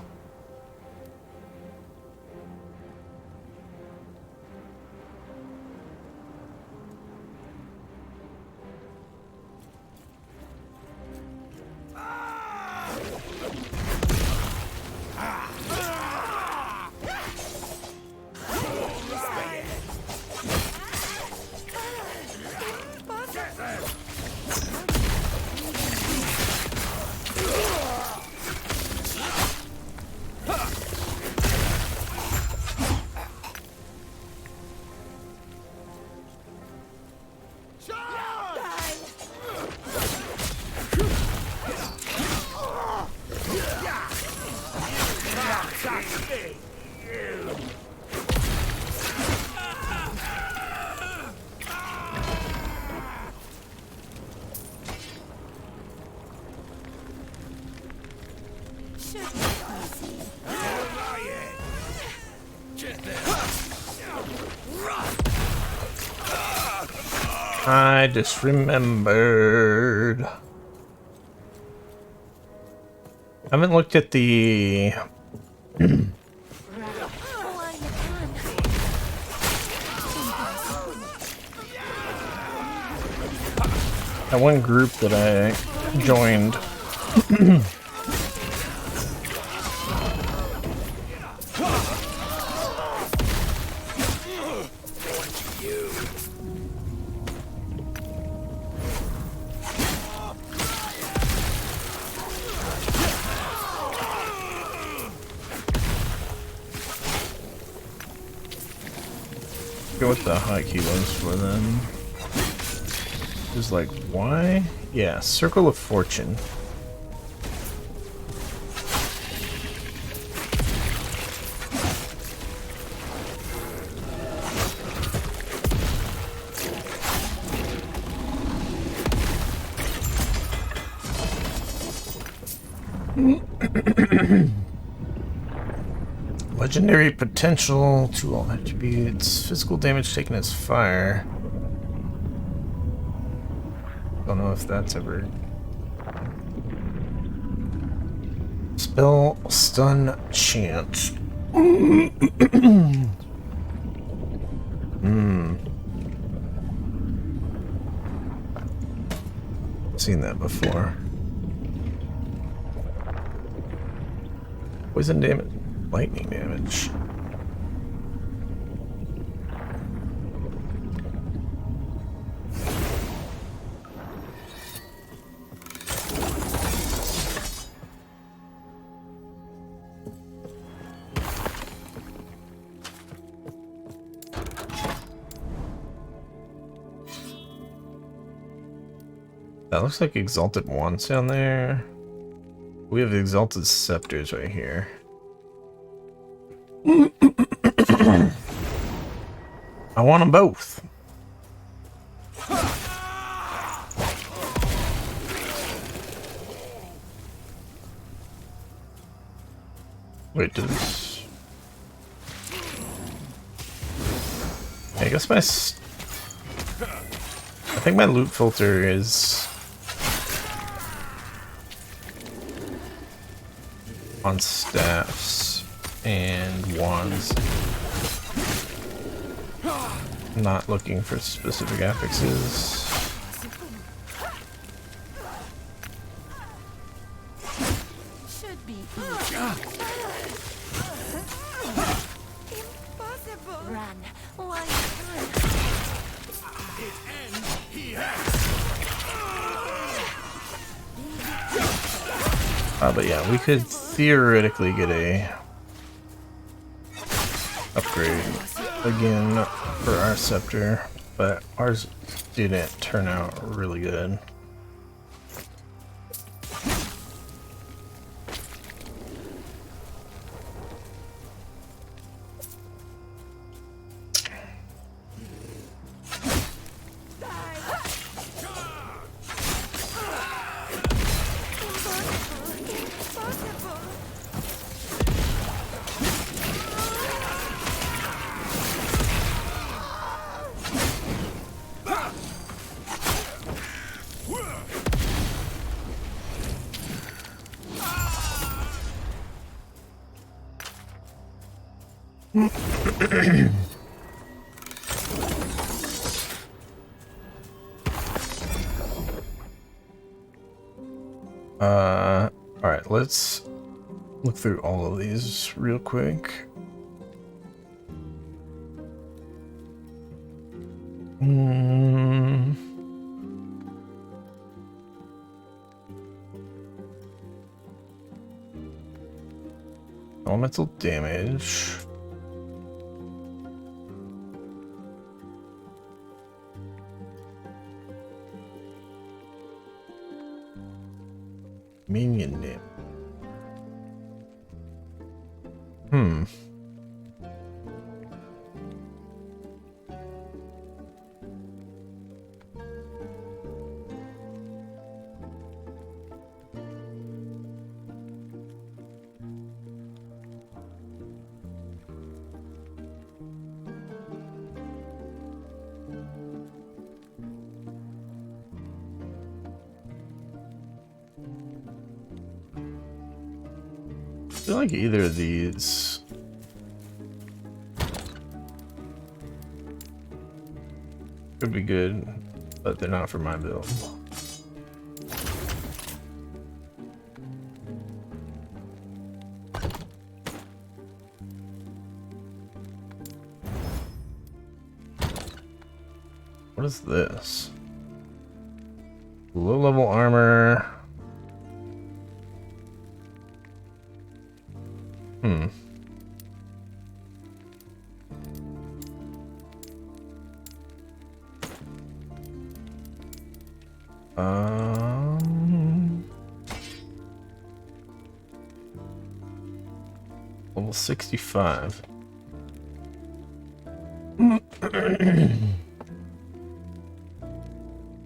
I just remembered. I haven't looked at the that one group that I joined. Go with the hotkey was for them. Just like, why? Yeah, Circle of Fortune. Legendary potential to all attributes. Physical damage taken as fire. Don't know if that's ever. Spell stun chance. Seen that before. Poison damage, lightning damage. That looks like Exalted Wands down there. We have Exalted Scepters right here. I want them both. Wait, does... I guess my... I think my loot filter is... on staffs and wands. Not looking for specific affixes. Should be easy. Impossible. Run. Why It ends here. But yeah, we could theoretically get a upgrade again for our scepter, but ours didn't turn out really good. Alright, let's look through all of these real quick. Elemental damage. Minion name. like either of these. Could be good, but they're not for my build. What is this? Low level armor. Level 65.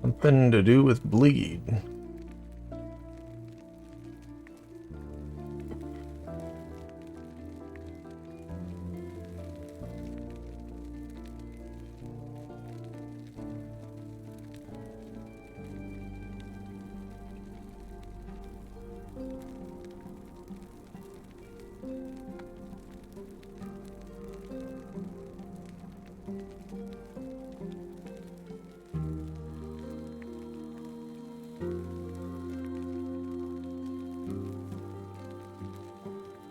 Something to do with bleed.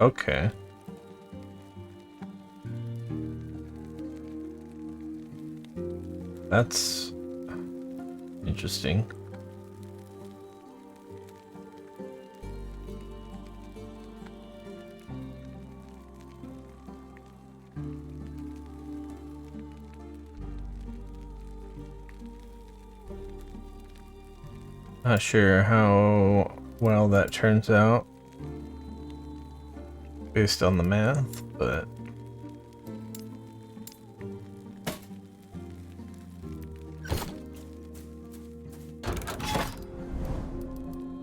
Okay. That's interesting. Not sure how well that turns out based on the math, but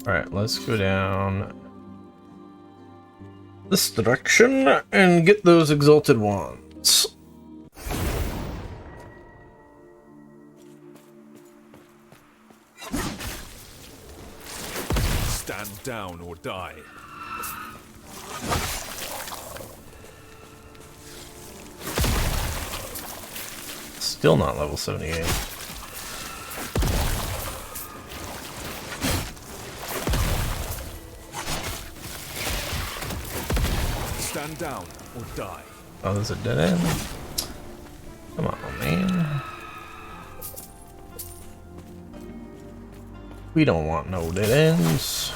alright, let's go down this direction and get those exalted wands. Stand down or die. Still not level 78. Stand down or die. Oh, there's a dead end. Come on, man. We don't want no dead ends.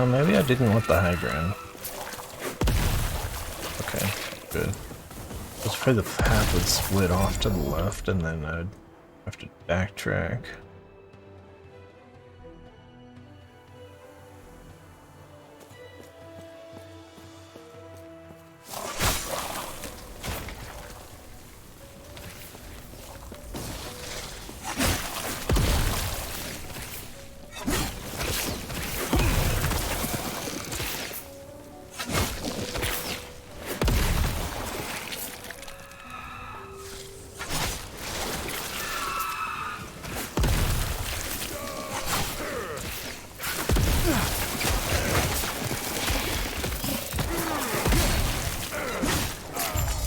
Maybe I didn't want the high ground. Okay, good. I was afraid the path would split off to the left and then I'd have to backtrack.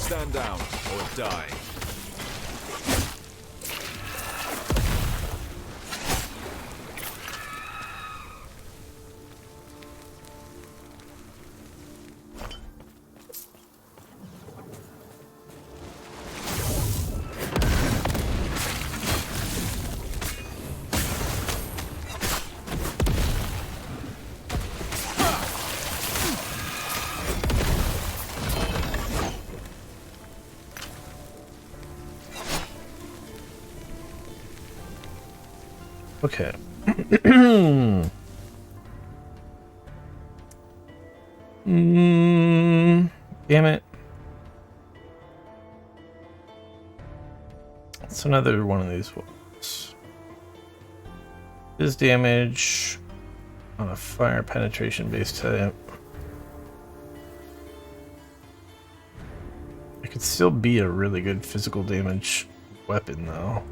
Stand down or die. Okay. Damn it. It's another one of these ones. His damage on a fire penetration based type. It could still be a really good physical damage weapon though.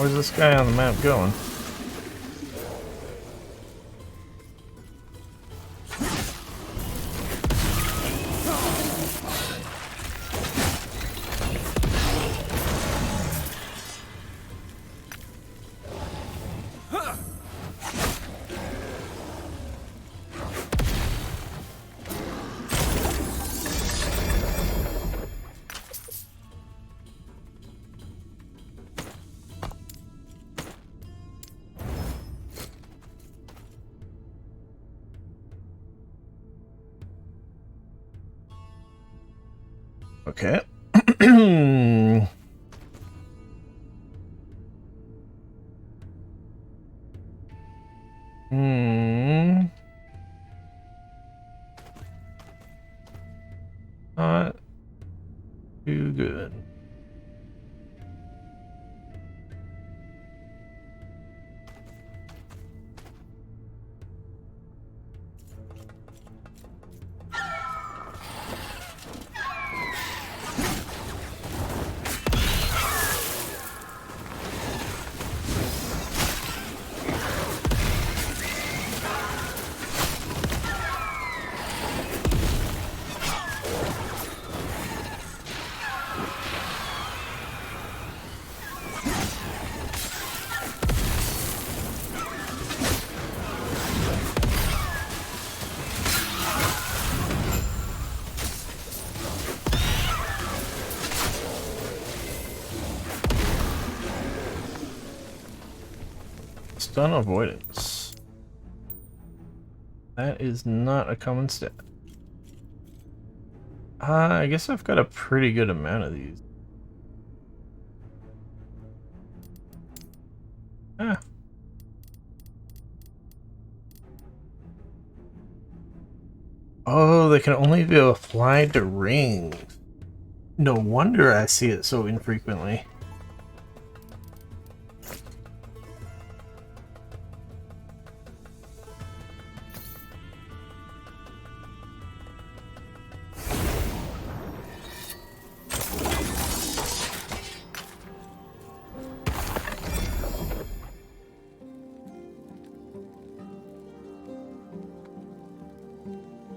Where's this guy on the map going? Okay. Not too good. Stun avoidance. That is not a common stat. I guess I've got a pretty good amount of these. Ah. Oh, they can only be applied to rings. No wonder I see it so infrequently.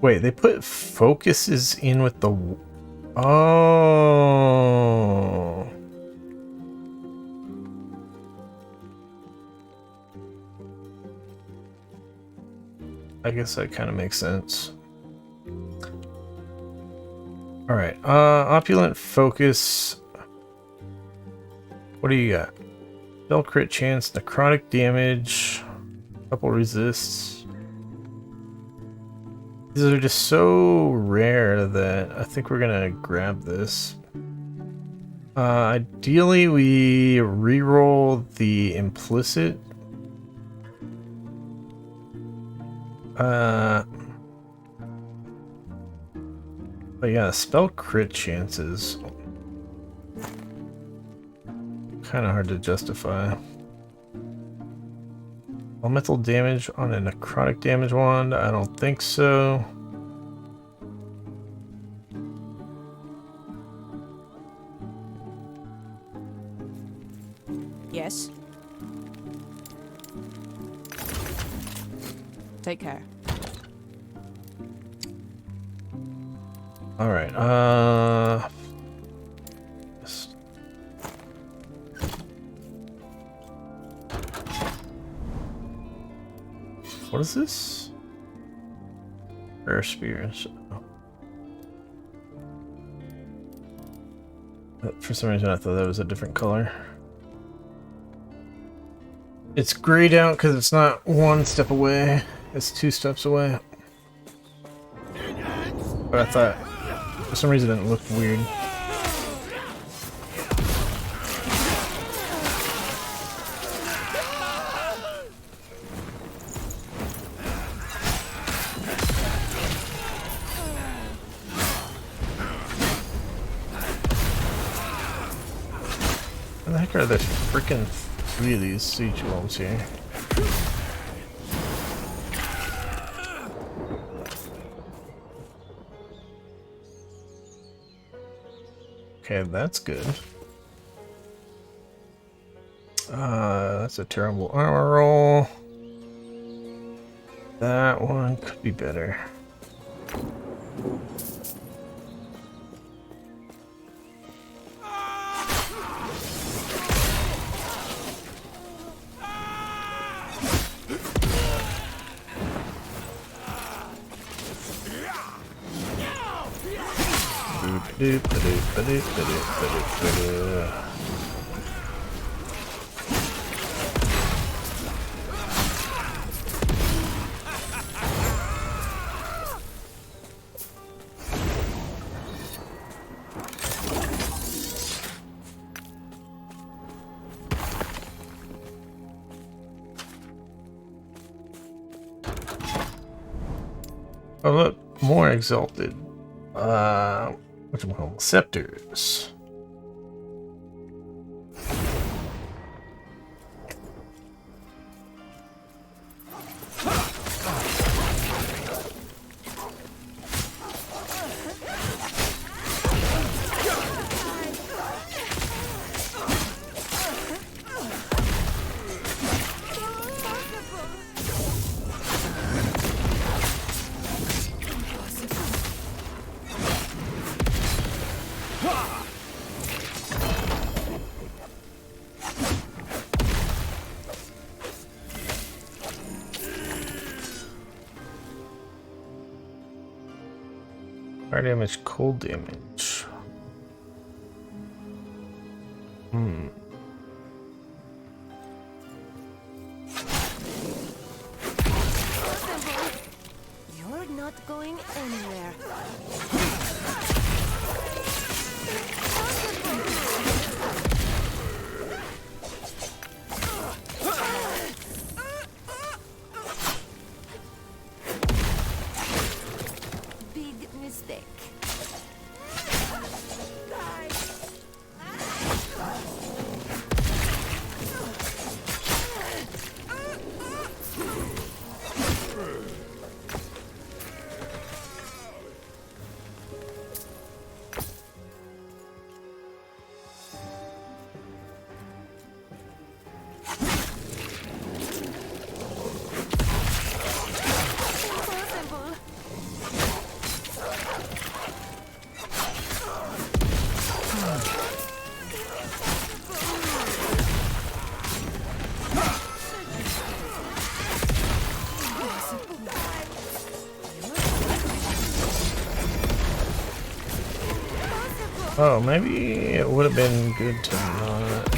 Wait, they put focuses in with the... Oh. I guess that kind of makes sense. Alright, opulent focus. What do you got? Spell crit chance, necrotic damage, couple resists. These are just so rare that I think we're gonna grab this. Ideally, we reroll the implicit. But yeah, spell crit chances kind of hard to justify. Elemental damage on a necrotic damage wand? I don't think so. Yes. Take care. Alright, what is this? Rare spears. For some reason I thought that was a different color. It's grayed out because it's not one step away, it's 2 steps away. But I thought, for some reason it looked weird. What the heck are the freaking 3 of these siege wolves here? Okay, that's good. That's a terrible armor roll. That one could be better. Oh look, more exalted. Whatchamacallit? Scepters. Fire damage, cold damage. You're not going anywhere. Big mistake. Oh, maybe it would have been good to not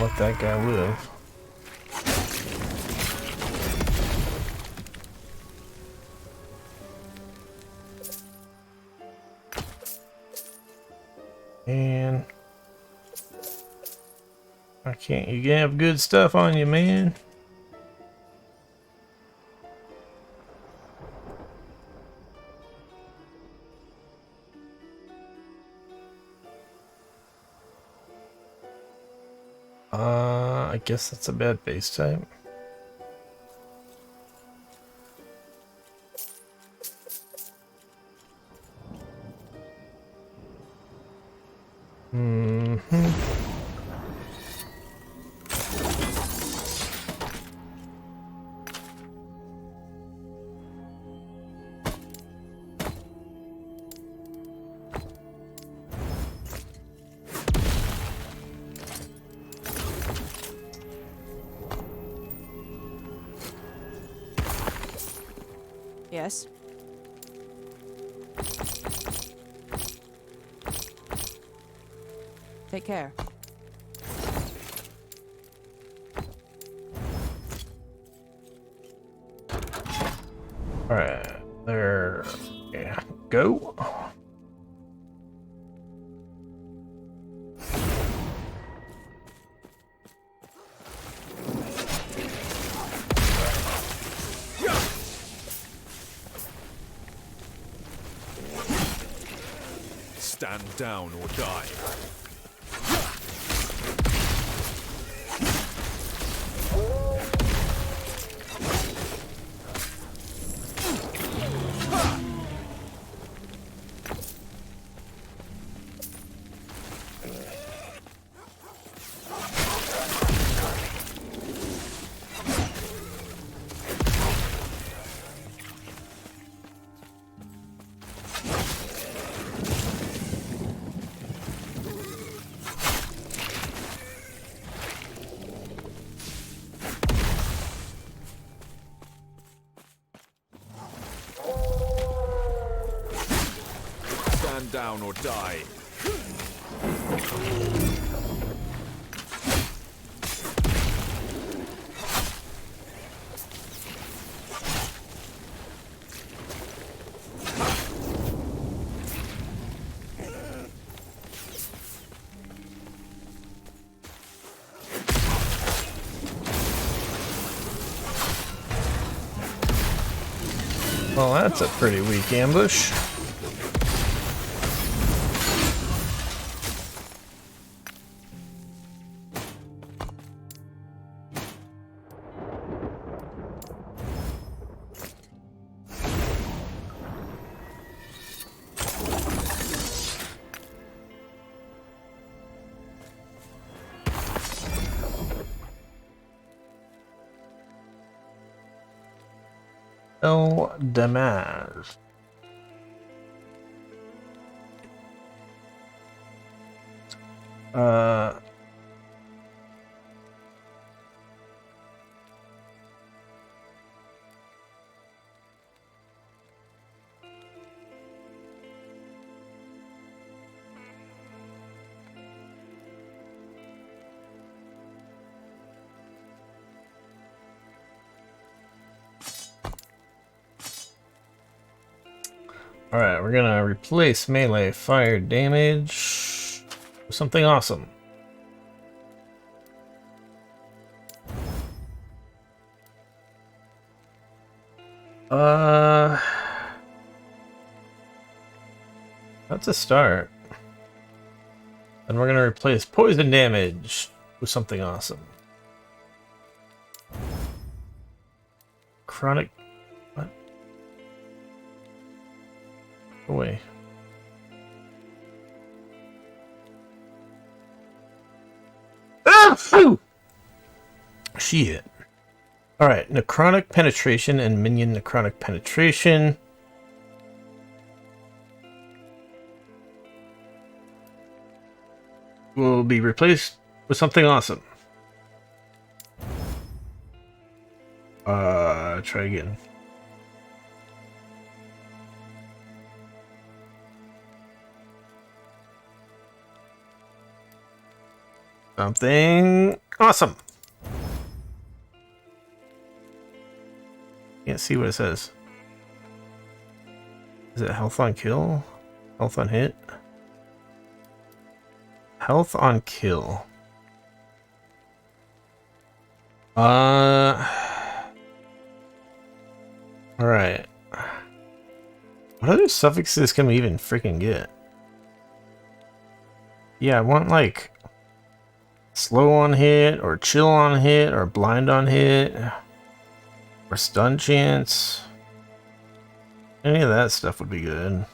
let that guy live. And I can't. You can have good stuff on you, man. I guess that's a bad base type. Yes. Take care. Alright, there. Yeah, go. Stand down or die. Stand down or die. Well, that's a pretty weak ambush. No damage. Alright, we're gonna replace melee fire damage with something awesome. That's a start. Then we're gonna replace poison damage with something awesome. Chronic. What? Away. Ah! Phew! Shit. Alright, necrotic penetration and minion necrotic penetration. Will be replaced with something awesome. Try again. Something awesome. Can't see what it says. Is it health on kill? Health on hit? Health on kill. Alright. What other suffixes can we even freaking get? Yeah, I want like slow on hit, or chill on hit, or blind on hit, or stun chance. Any of that stuff would be good.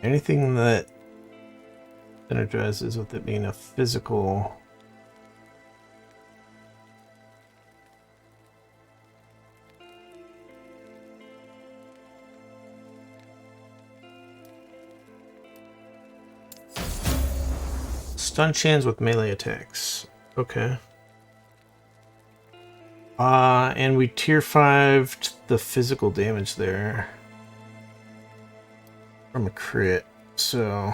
Anything that synergizes with it being a physical. Stun chance with melee attacks. Okay. And we tier 5'd the physical damage there from a crit, so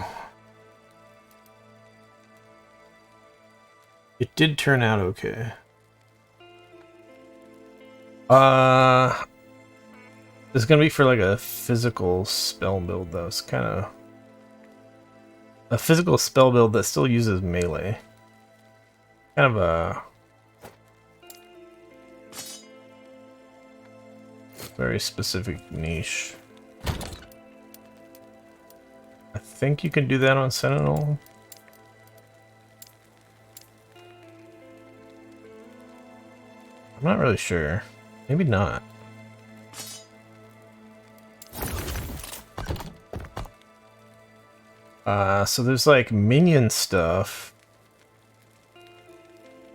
it did turn out okay. It's gonna be for like a physical spell build though. It's kind of a physical spell build that still uses melee. Kind of a very specific niche. I think you can do that on Sentinel. I'm not really sure. Maybe not. So there's like minion stuff.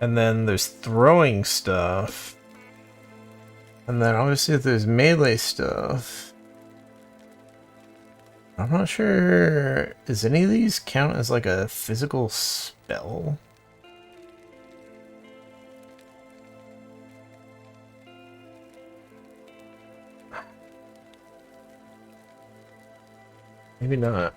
And then there's throwing stuff. And then obviously there's melee stuff. I'm not sure. Does any of these count as like a physical spell? Maybe not.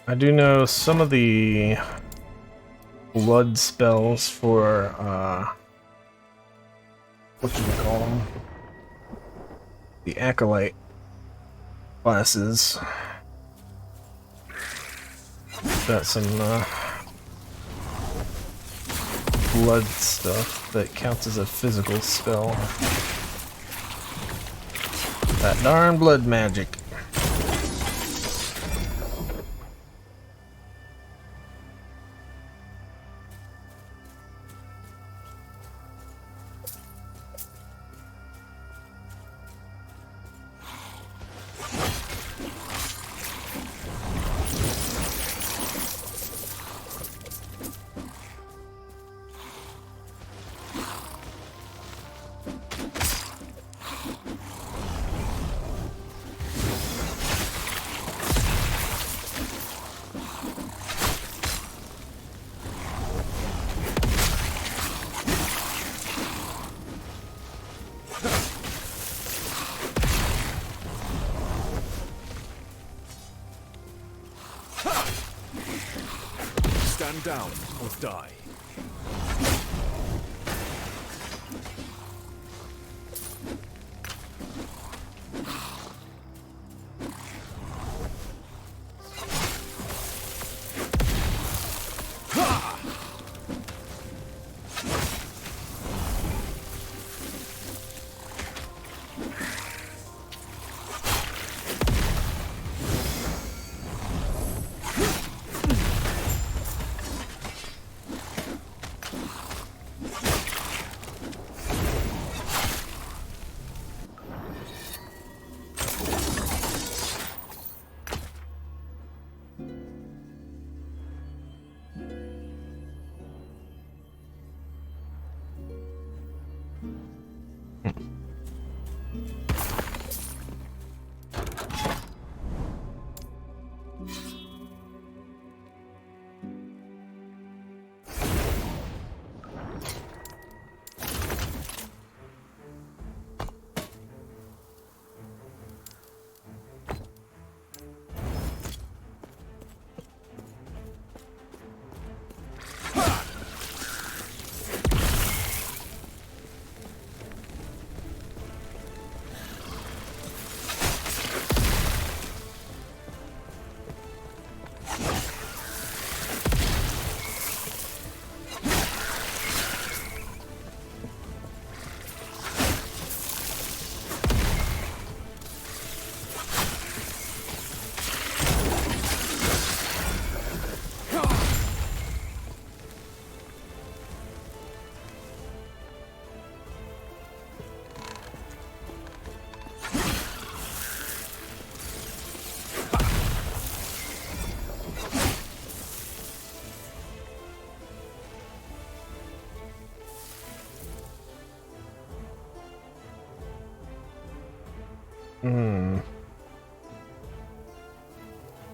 I do know some of the blood spells for what do you call them? The acolyte classes. Got some blood stuff that counts as a physical spell. That darn blood magic. Stand down or die.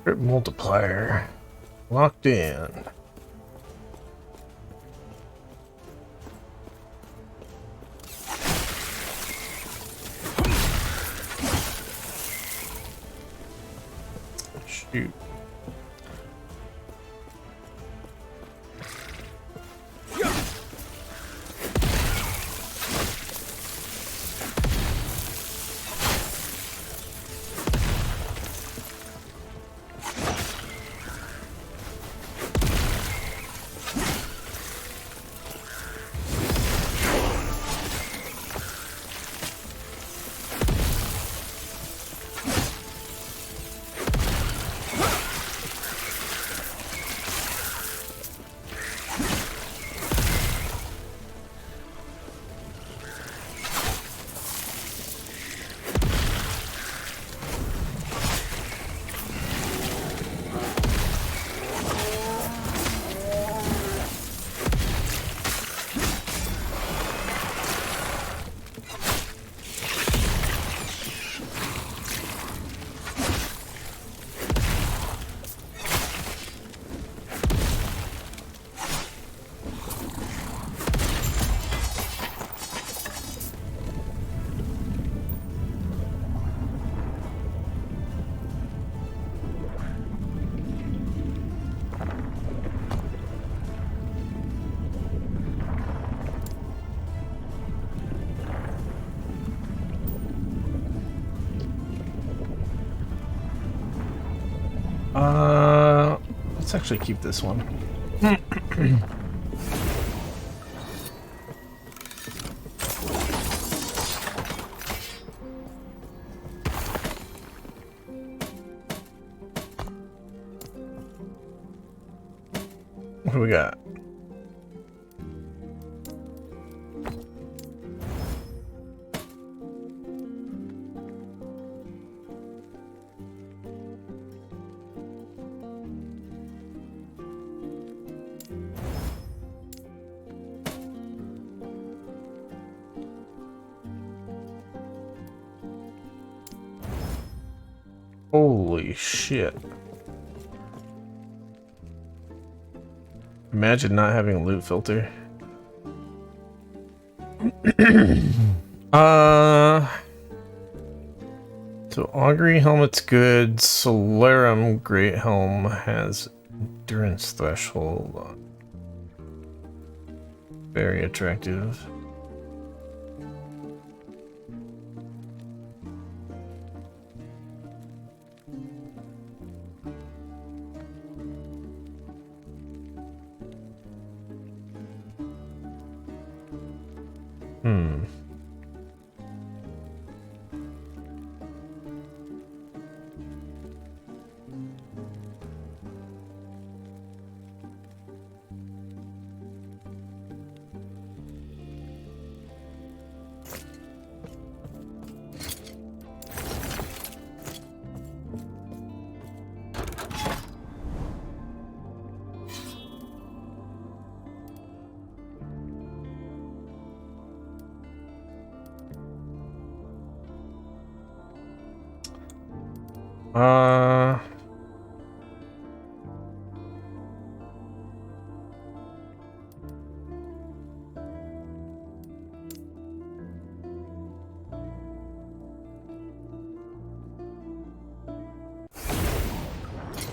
Crit multiplier. Locked in. Shoot. Let's actually keep this one. What do we got? Holy shit. Imagine not having a loot filter. So Augury helmet's good. Solarum Great Helm has endurance threshold. Very attractive.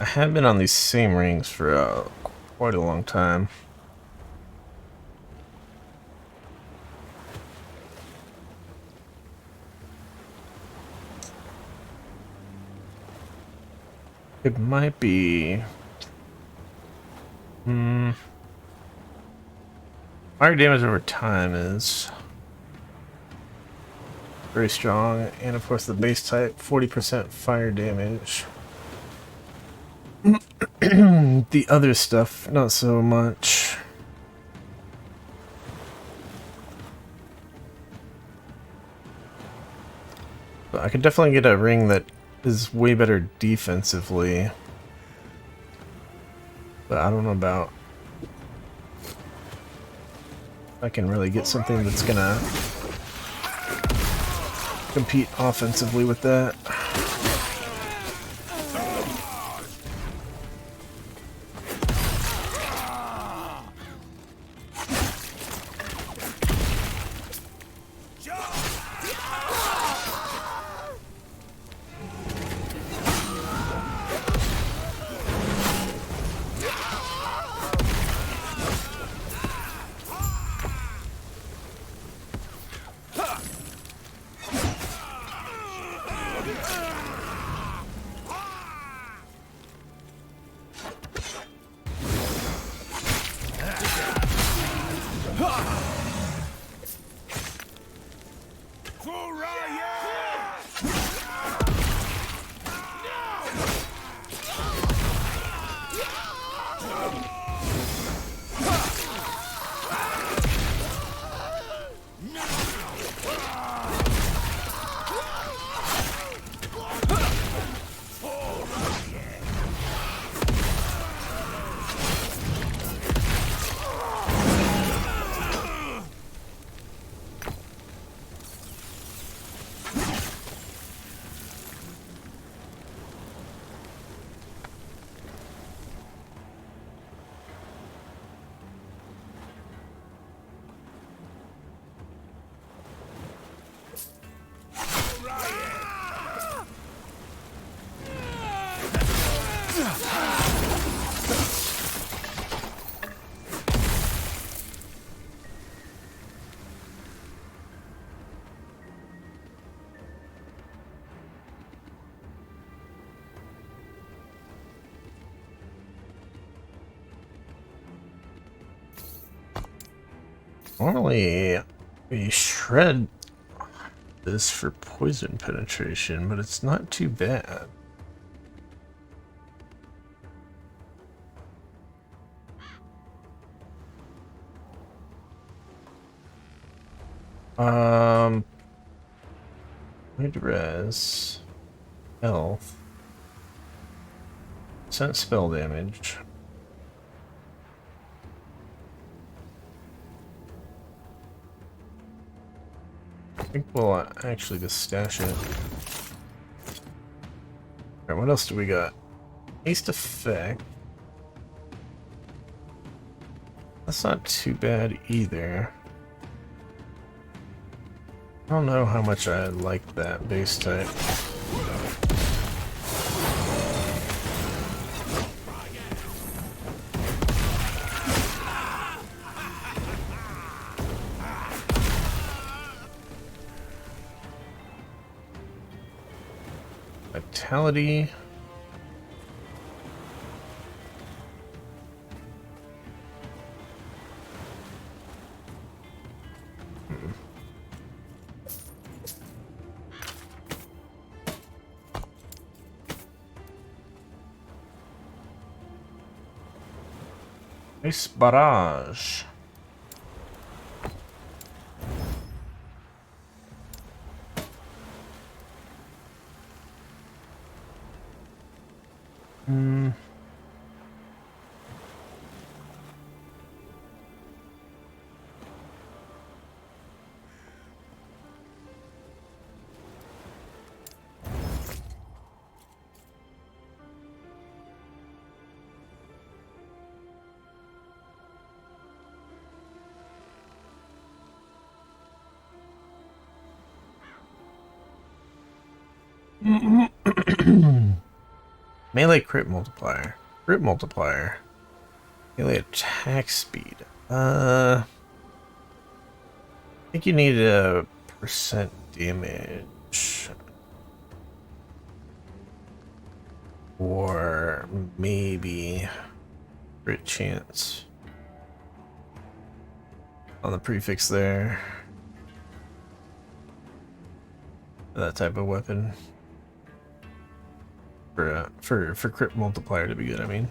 I have been on these same rings for quite a long time. It might be... Fire damage over time is very strong, and of course the base type, 40% fire damage. The other stuff, not so much. But I could definitely get a ring that is way better defensively. But I don't know about... I can really get something that's gonna compete offensively with that. Normally, we shred this for poison penetration, but it's not too bad. Mid-res, health, % spell damage. I think we'll actually just stash it. Alright, what else do we got? Haste effect. That's not too bad either. I don't know how much I like that base type. Vitality. Nice barrage. Melee crit multiplier. Crit multiplier. Melee attack speed. I think you need a % damage. Or maybe crit chance on the prefix there. That type of weapon. For crit multiplier to be good, I mean.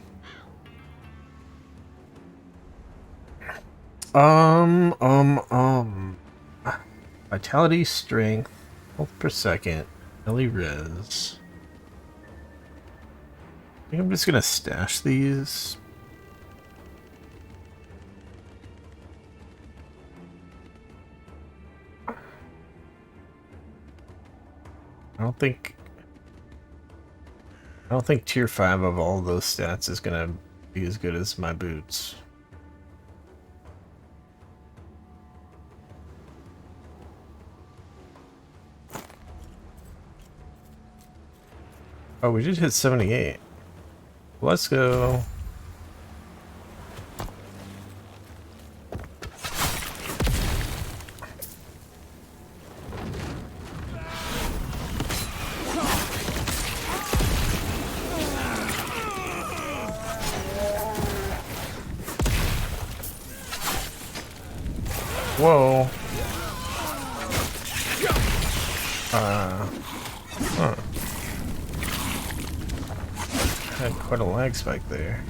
Vitality, strength, health per second, melee res. I think I'm just gonna stash these. I don't think tier 5 of all those stats is gonna be as good as my boots. Oh, we just hit 78. Let's go. Whoa. Huh. Had quite a lag spike there.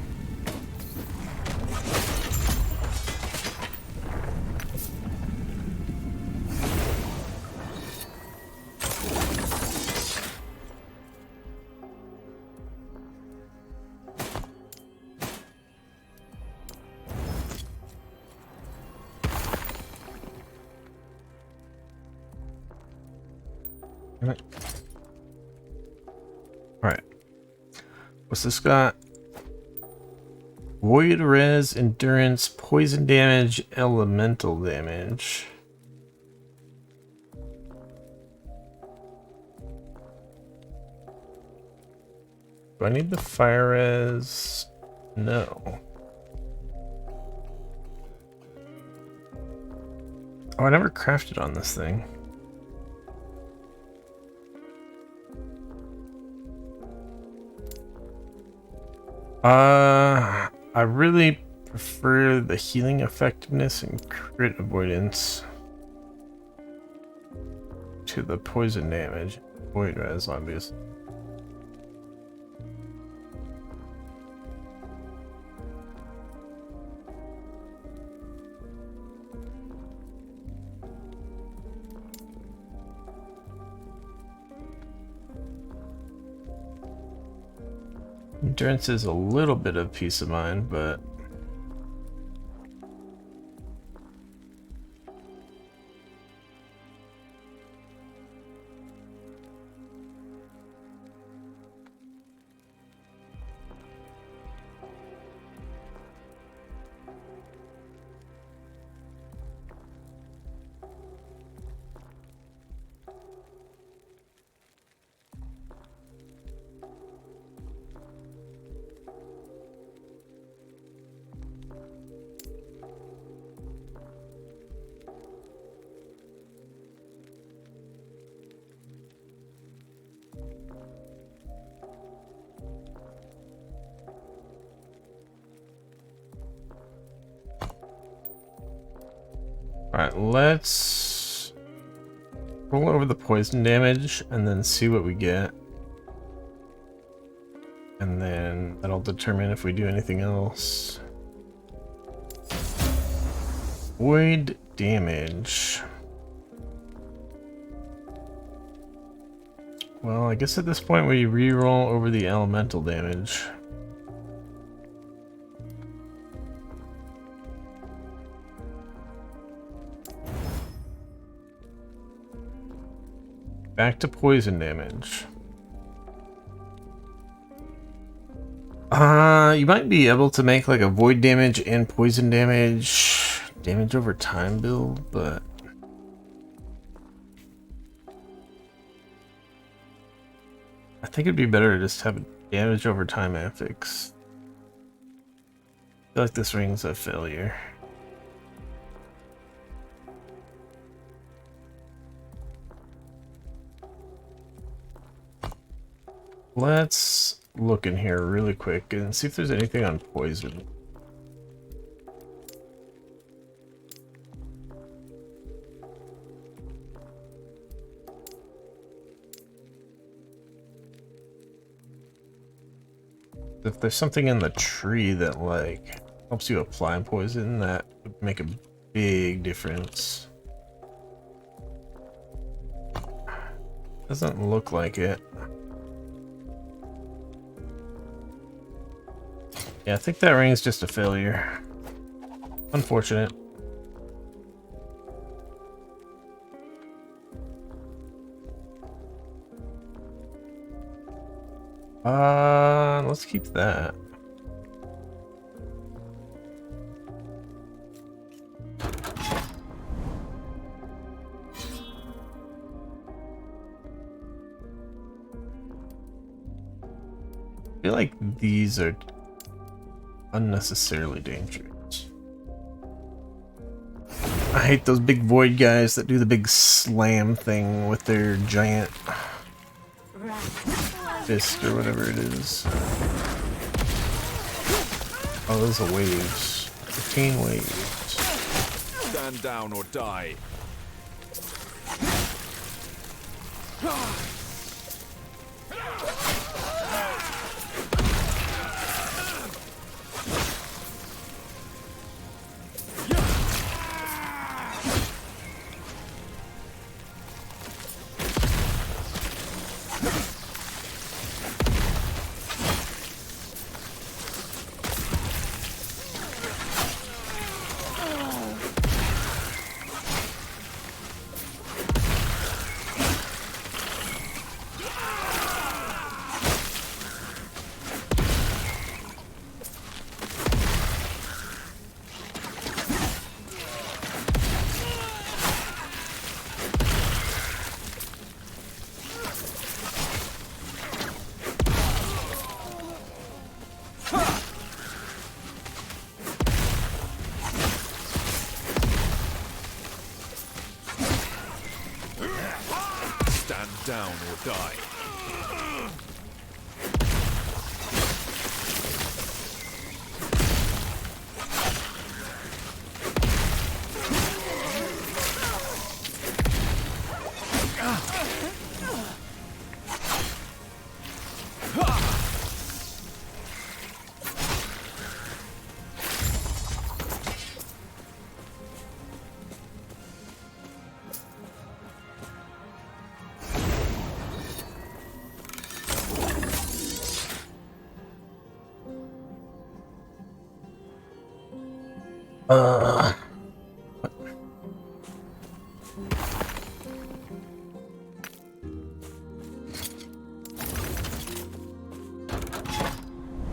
Alright. What's this got? Void res, endurance, poison damage, elemental damage. Do I need the fire res? No. Oh, I never crafted on this thing. I really prefer the healing effectiveness and crit avoidance to the poison damage. Void res, obviously. Endurance is a little bit of peace of mind, but alright, let's roll over the poison damage and then see what we get. And then that'll determine if we do anything else. Void damage. Well, I guess at this point we re-roll over the elemental damage. Back to poison damage. You might be able to make like a void damage and poison damage over time build, but I think it'd be better to just have a damage over time affix. I feel like this ring's a failure. Let's look in here really quick and see if there's anything on poison. If there's something in the tree that like helps you apply poison, that would make a big difference. Doesn't look like it. Yeah, I think that ring's just a failure. Unfortunate. Let's keep that. I feel like these are unnecessarily dangerous. I hate those big void guys that do the big slam thing with their giant fist or whatever it is. Oh, those are waves. 15 waves. Stand down or die. Stand down or die.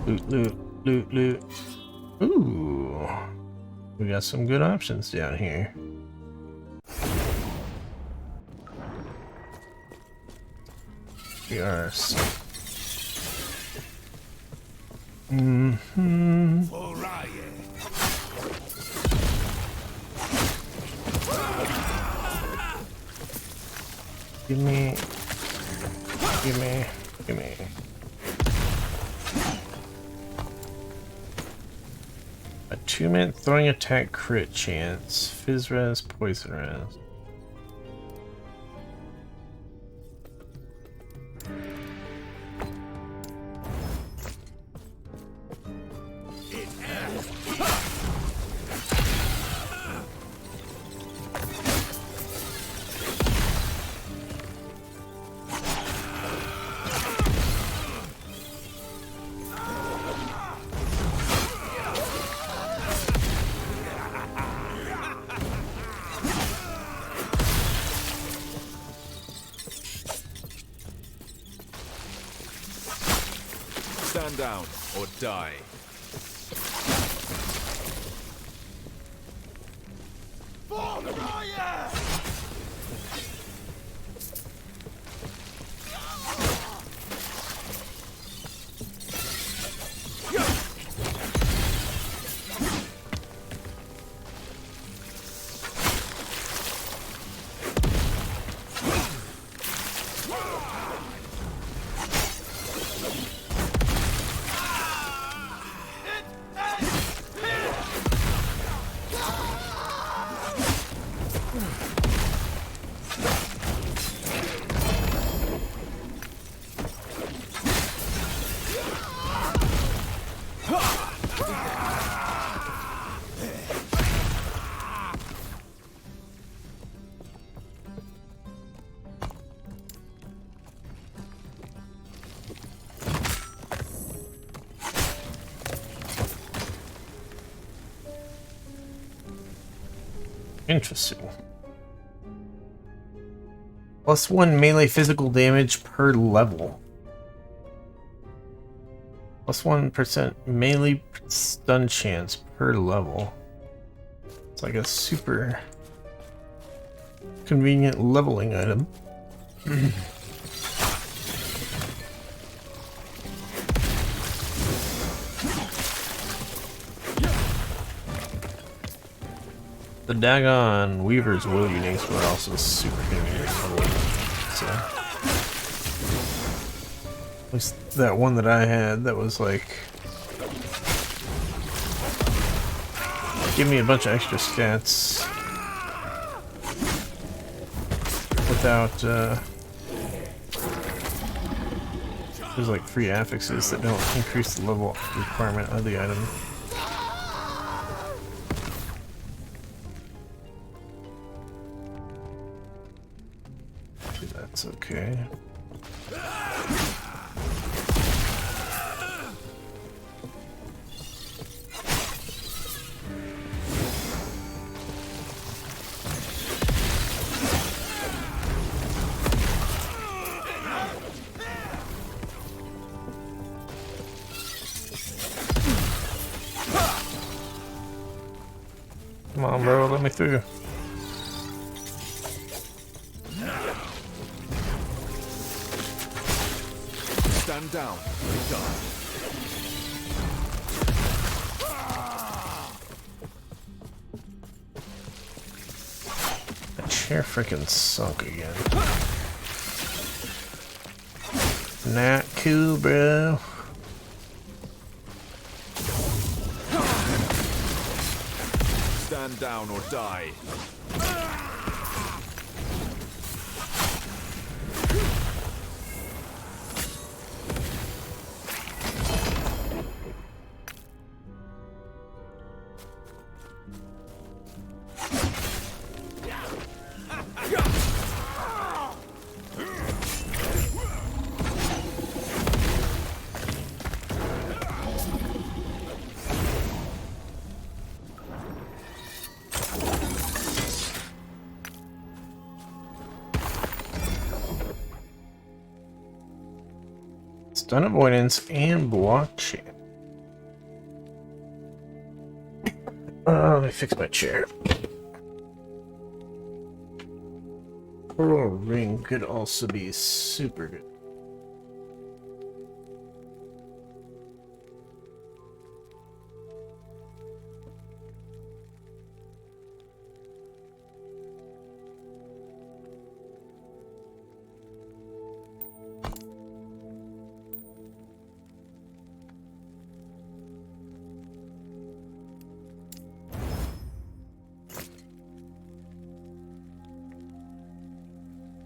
Loot, loot, loot, loot. Ooh. We got some good options down here. We are. Give me. Give me. Give me. Attunement, throwing attack, crit chance, fizz res, poison res. Stand down or die. Interesting. +1 melee physical damage per level. Plus 1% melee stun chance per level. It's like a super convenient leveling item. The daggone Weaver's Will uniques were also super convenient. So, at least that one that I had, that was like, give me a bunch of extra stats without, there's like free affixes that don't increase the level requirement of the item. That's okay. Come on, bro, let me through. Stand down or die. That chair freaking sunk again. Not cool, bro. Stand down or die. Stun avoidance and blockchain. Let me fix my chair. Coral ring could also be super good.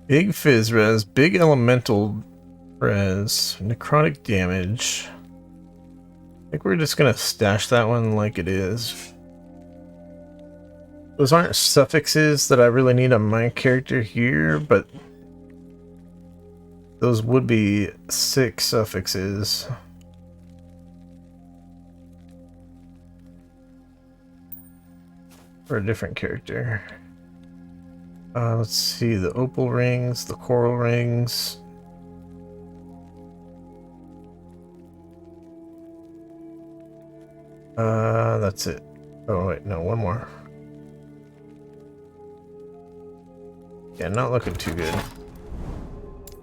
Big Fizz res, big elemental res, necrotic damage. I think we're just gonna stash that one like it is. Those aren't suffixes that I really need on my character here, but those would be 6 suffixes. For a different character. Let's see, the opal rings, the coral rings. That's it. Oh wait, no, one more. Yeah, not looking too good.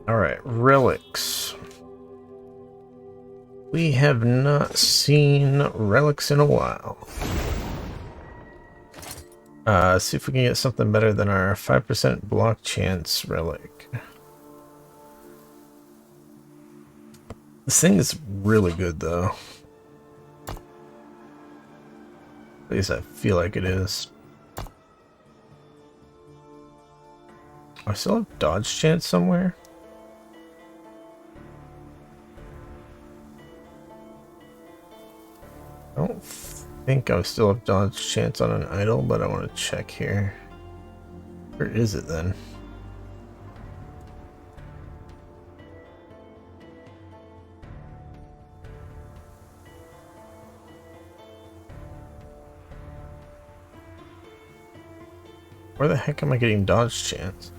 Alright, relics. We have not seen relics in a while. See if we can get something better than our 5% block chance relic. This thing is really good though. At least I feel like it is. I still have dodge chance somewhere? I don't think I still have dodge chance on an idol, but I want to check here. Where is it then? Where the heck am I getting dodge chance?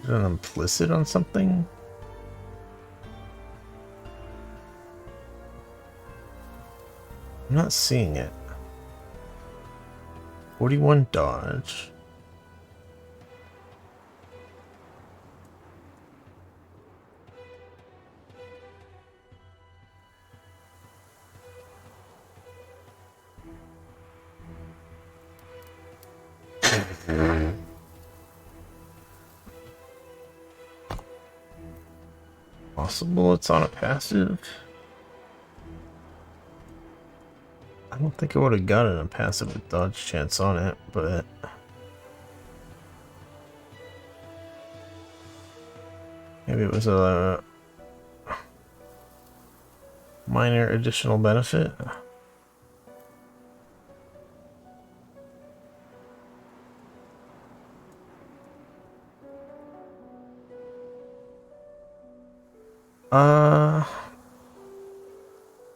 Is it an implicit on something? I'm not seeing it. 41 dodge. Possible it's on a passive. I don't think I would have gotten a passive with dodge chance on it, but maybe it was a minor additional benefit.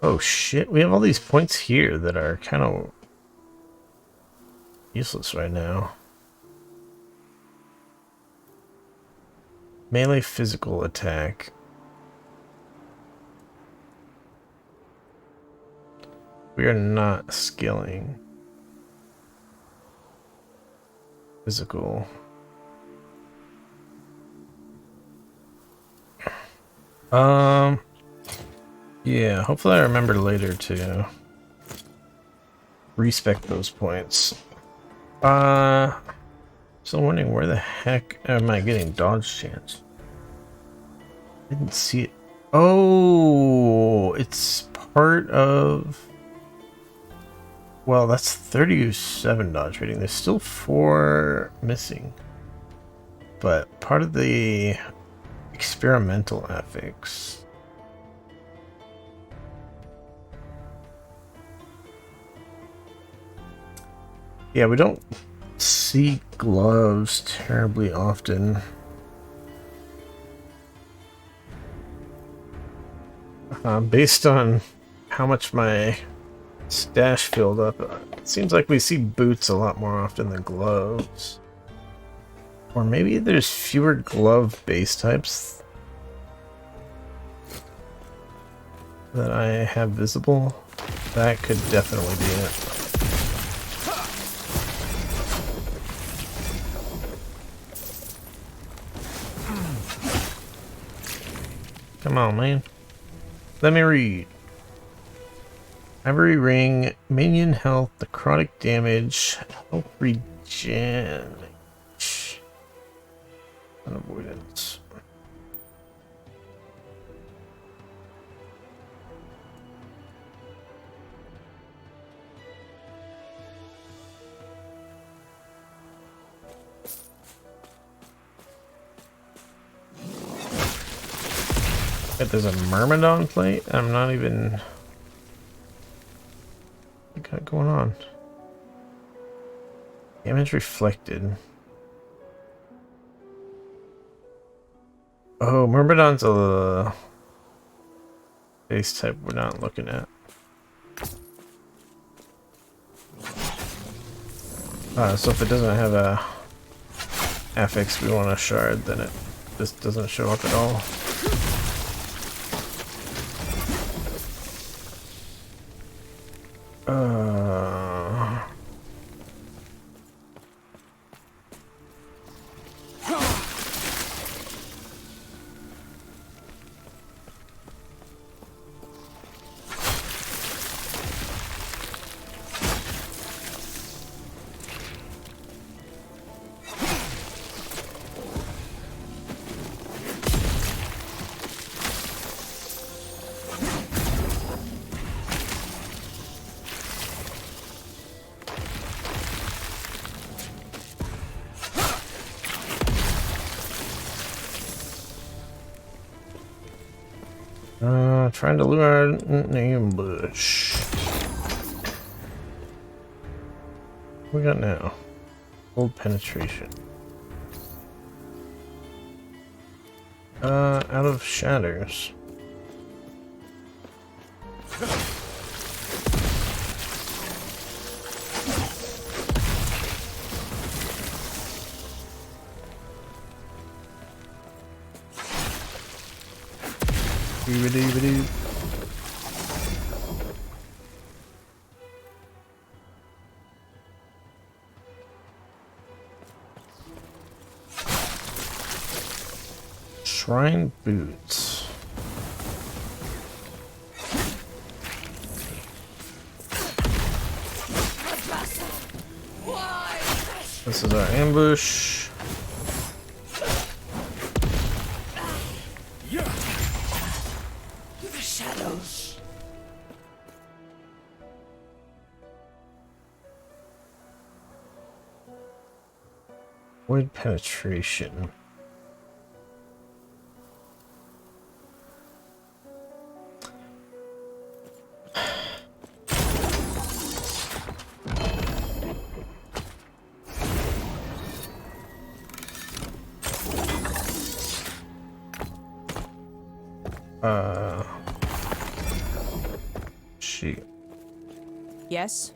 Oh shit, we have all these points here that are kind of useless right now. Melee physical attack. We are not scaling. Physical. Yeah, hopefully I remember later to respec those points. Still wondering where the heck am I getting dodge chance? Didn't see it. Oh, it's part of... Well, that's 37 dodge rating. There's still 4 missing. But part of the experimental affix. Yeah, we don't see gloves terribly often. Based on how much my stash filled up, it seems like we see boots a lot more often than gloves. Or maybe there's fewer glove base types that I have visible. That could definitely be it. Come on, man. Let me read. Ivory ring, minion health, necrotic damage, health regen, unavoidance. If there's a Myrmidon plate, I'm not even... What you got going on? Damage reflected. Oh, Myrmidon's a base type we're not looking at. So if it doesn't have a affix we want a shard, then it just doesn't show up at all. Trying to lure an ambush. What we got now? Old penetration. Out of shatters. Doo-ba-doo-ba-doo. Shrine boots. This is our ambush. The shadows. Void penetration. Shoot. Yes?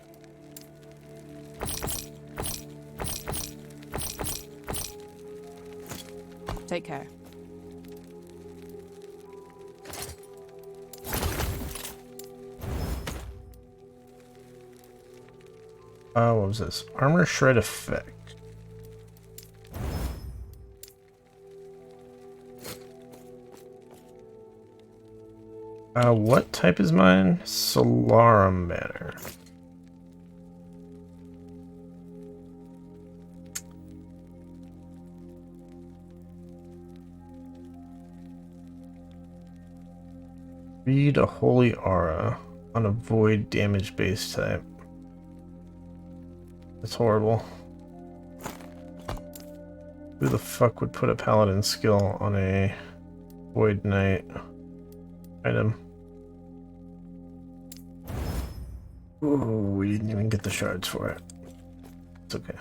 Take care. What was this? Armor shred effect. What type is mine? Solarum banner. Read a holy aura on a void damage base type. That's horrible. Who the fuck would put a paladin skill on a void knight item? Ooh, we didn't even get the shards for it. It's okay.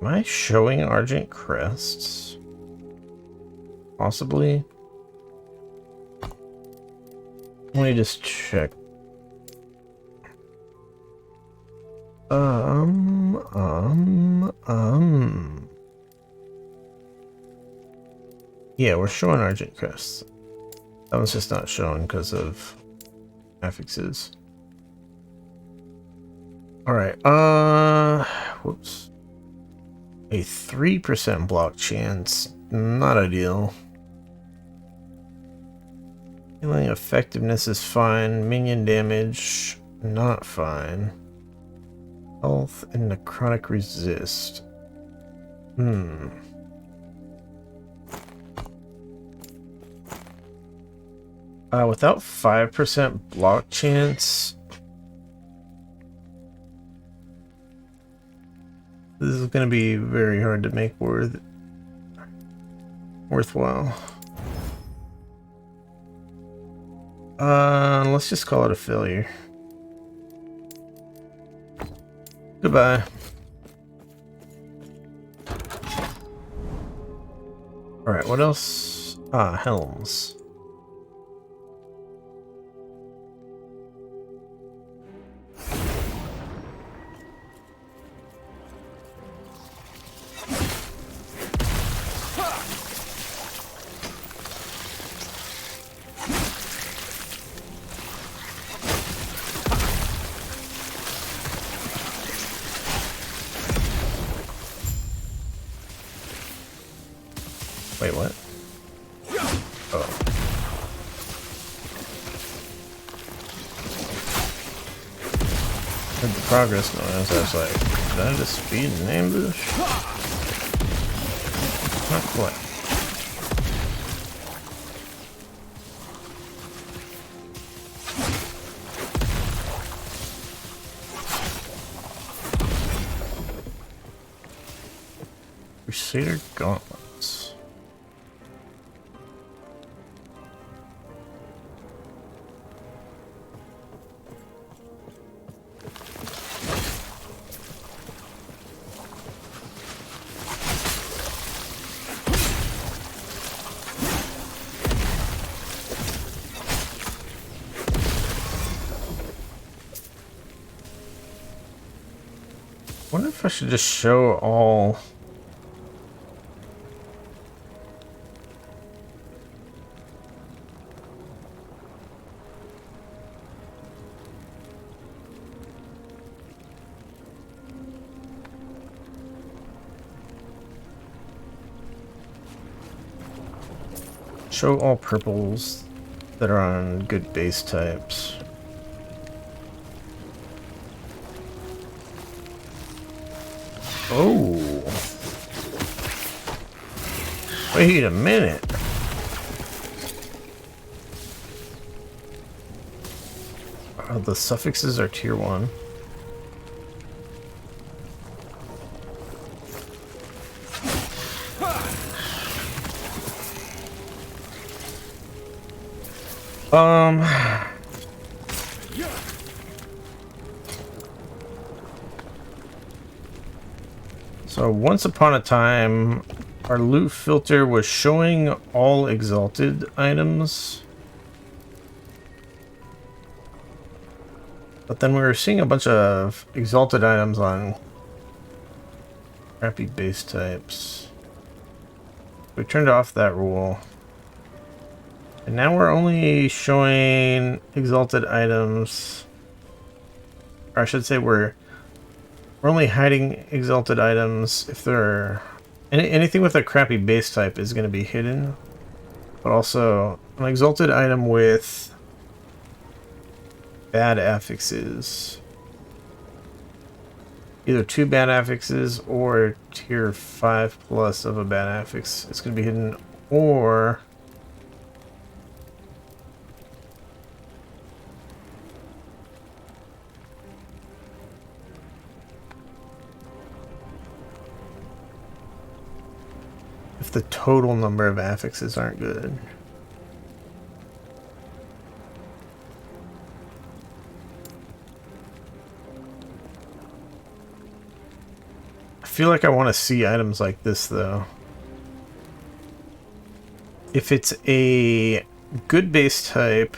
Am I showing Argent crests? Possibly. Let me just check. Yeah, we're showing Argent crests. That one's just not shown because of affixes. Alright, whoops. A 3% block chance, not ideal. Healing effectiveness is fine. Minion damage, not fine. Health and necrotic resist. Without 5% block chance, this is going to be very hard to make worthwhile. Let's just call it a failure. Goodbye. Alright, what else? Helms. Wait, what? Oh. Heard the progress noise. I was like, did I just speed an ambush? Not quite. Crusader gauntlets. wonder if I should just show all. Show all purples that are on good base types. Oh. Wait a minute. The suffixes are tier 1. So once upon a time, our loot filter was showing all exalted items. But then we were seeing a bunch of exalted items on crappy base types. We turned off that rule. And now we're only showing exalted items. Or I should say we're only hiding exalted items if they're... anything with a crappy base type is going to be hidden. But also an exalted item with bad affixes. Either 2 bad affixes or tier 5 plus of a bad affix. It's going to be hidden, or if the total number of affixes aren't good. I feel like I want to see items like this though. If it's a good base type,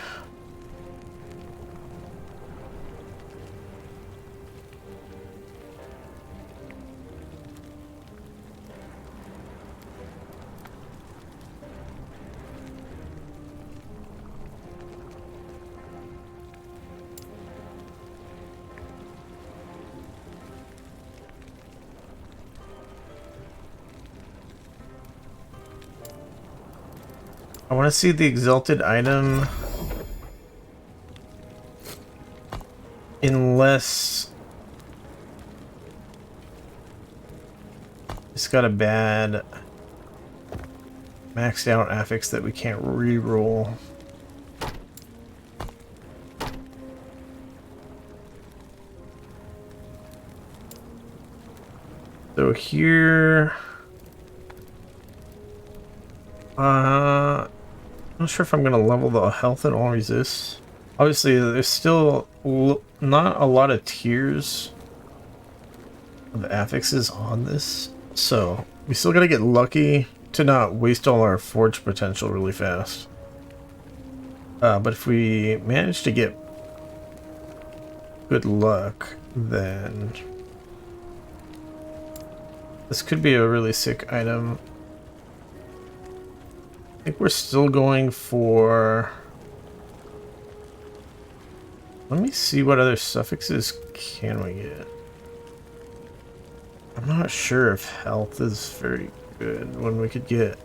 I want to see the exalted item unless it's got a bad maxed out affix that we can't re-roll. So here, I'm not sure if I'm gonna level the health and all resists. Obviously, there's still not a lot of tiers of affixes on this, so we still gotta get lucky to not waste all our forge potential really fast. But if we manage to get good luck, then this could be a really sick item. I think we're still going for... Let me see what other suffixes can we get. I'm not sure if health is very good when we could get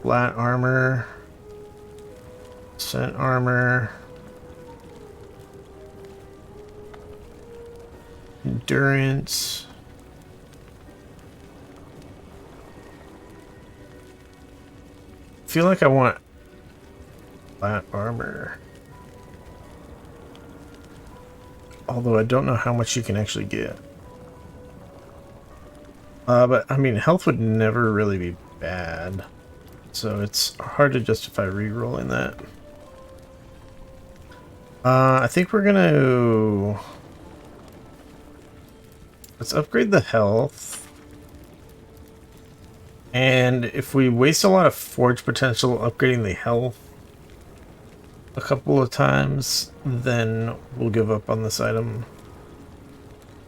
flat armor, scent armor, endurance. I feel like I want flat armor. Although I don't know how much you can actually get. But I mean, health would never really be bad. So it's hard to justify re-rolling that. I think we're gonna... Let's upgrade the health. And if we waste a lot of forge potential upgrading the health a couple of times, then we'll give up on this item.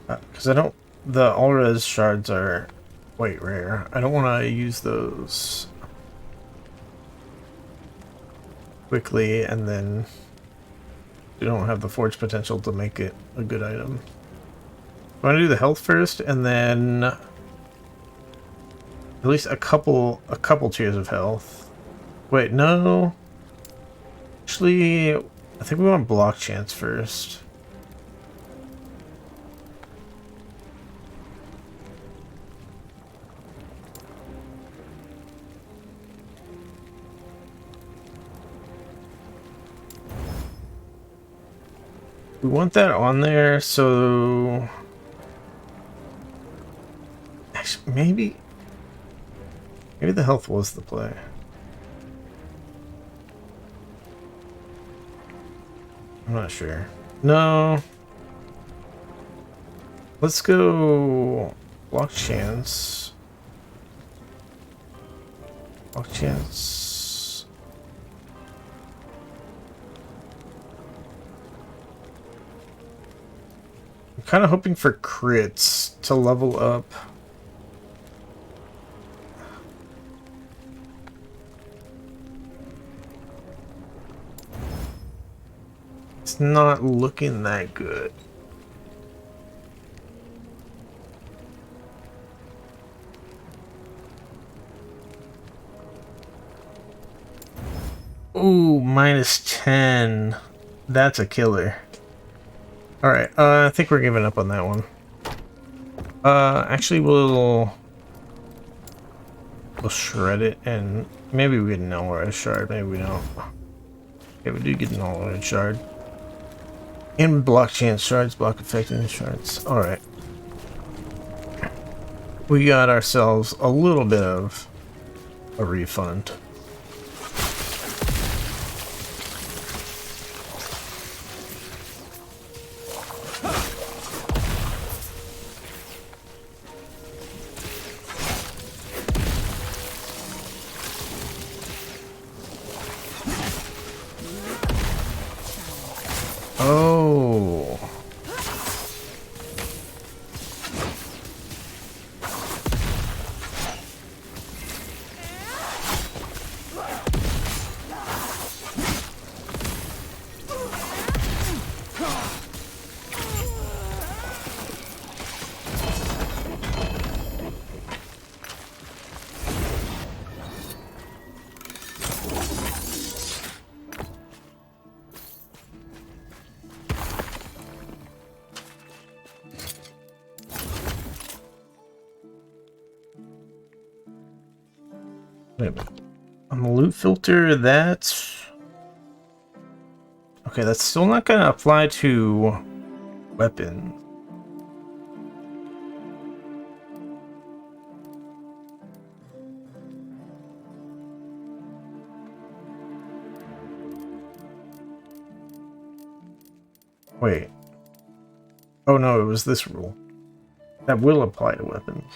Because I don't... The all-res shards are quite rare. I don't want to use those quickly and then you don't have the forge potential to make it a good item. I want to do the health first and then at least a couple tiers of health. Wait, no. Actually, I think we want block chance first. We want that on there, so actually, maybe the health was the play. I'm not sure. No. Let's go block chance. Block chance. I'm kind of hoping for crits to level up. It's not looking that good. Ooh, -10. That's a killer. Alright, I think we're giving up on that one. Actually, we'll shred it, and maybe we get an all-red shard, maybe we don't. Okay, we do get an all-red shard. And block chance shards, block effectiveness shards. Alright. We got ourselves a little bit of a refund. Oh. Wait a minute. On the loot filter, that's... Okay, that's still not going to apply to weapons. Wait. Oh no, it was this rule. That will apply to weapons.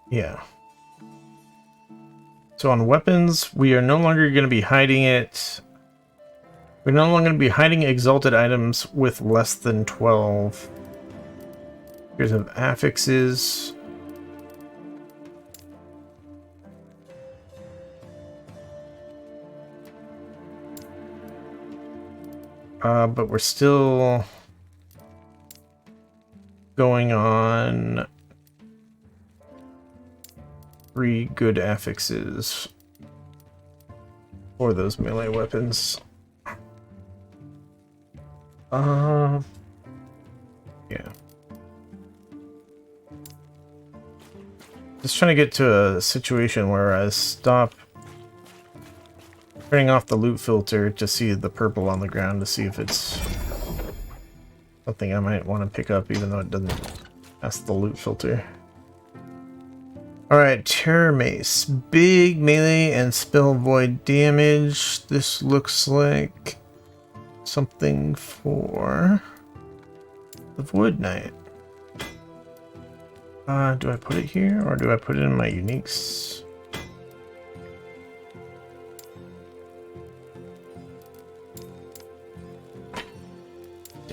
Yeah. So on weapons, we are no longer going to be hiding it. We're no longer going to be hiding exalted items with less than 12 pairs of affixes. But we're still going on 3 good affixes for those melee weapons. Yeah. Just trying to get to a situation where I stop turning off the loot filter to see the purple on the ground to see if it's something I might want to pick up even though it doesn't pass the loot filter. Alright, Terror Mace. Big melee and spell void damage. This looks like something for the Void Knight. Do I put it here or do I put it in my uniques?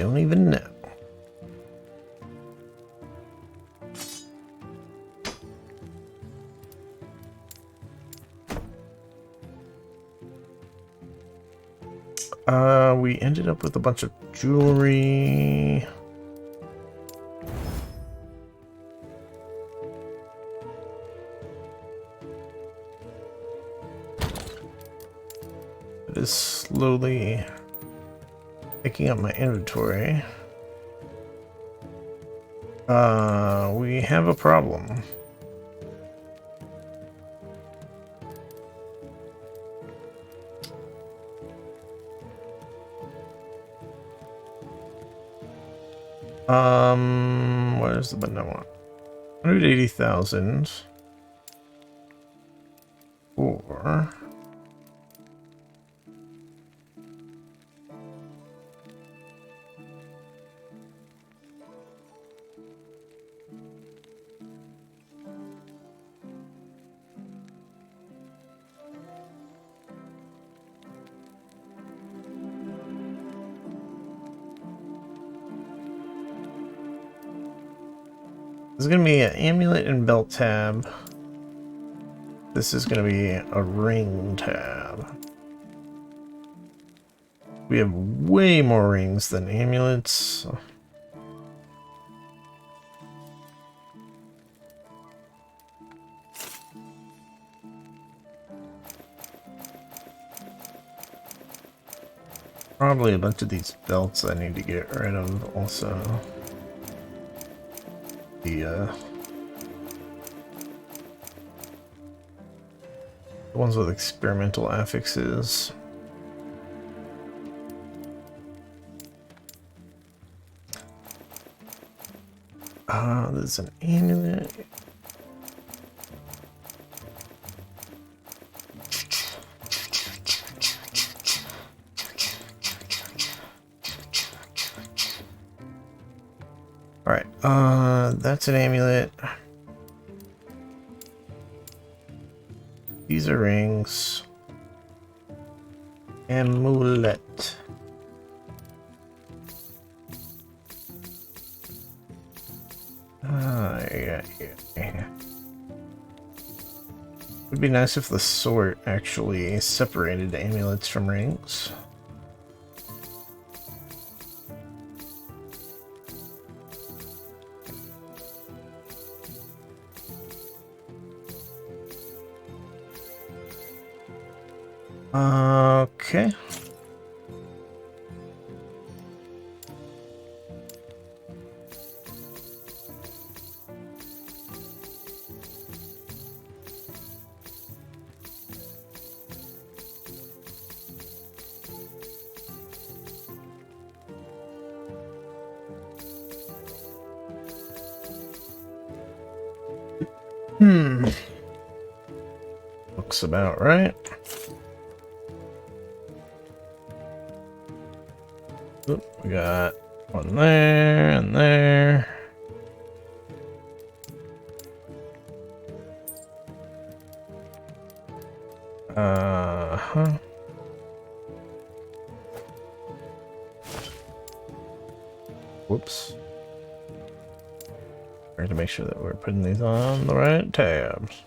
don't even know. We ended up with a bunch of jewelry. It is slowly picking up my inventory. We have a problem. Where's the button I want? 180,000 for This is going to be an amulet and belt tab. This is going to be a ring tab. We have way more rings than amulets. Probably a bunch of these belts I need to get rid of also. The ones with experimental affixes. There's an amulet. Alright, that's an amulet. These are rings. Amulet. Yeah. Would be nice if the sort actually separated amulets from rings. Okay. Looks about right. Oop, we got one there and there. Whoops. Trying to make sure that we're putting these on the right tabs.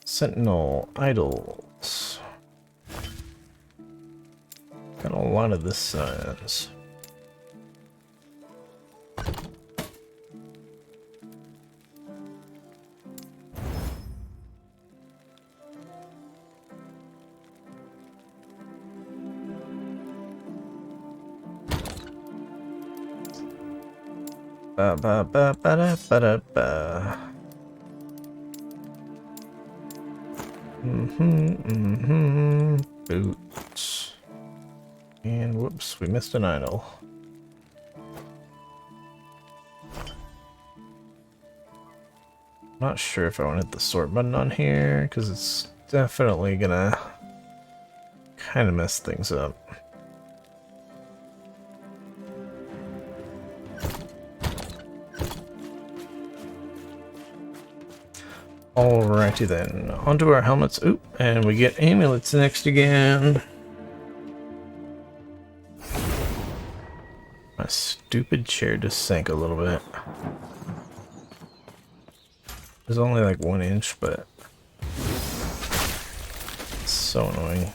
Sentinel idols. Got a lot of this size. Ba ba ba ba da ba da ba. Boots. And whoops, we missed an idol. Not sure if I want to hit the sort button on here, because it's definitely gonna kind of mess things up. Alrighty then, onto our helmets. Oop, and we get amulets next again. stupid chair just sank a little bit. It was only like 1 inch, but it's so annoying.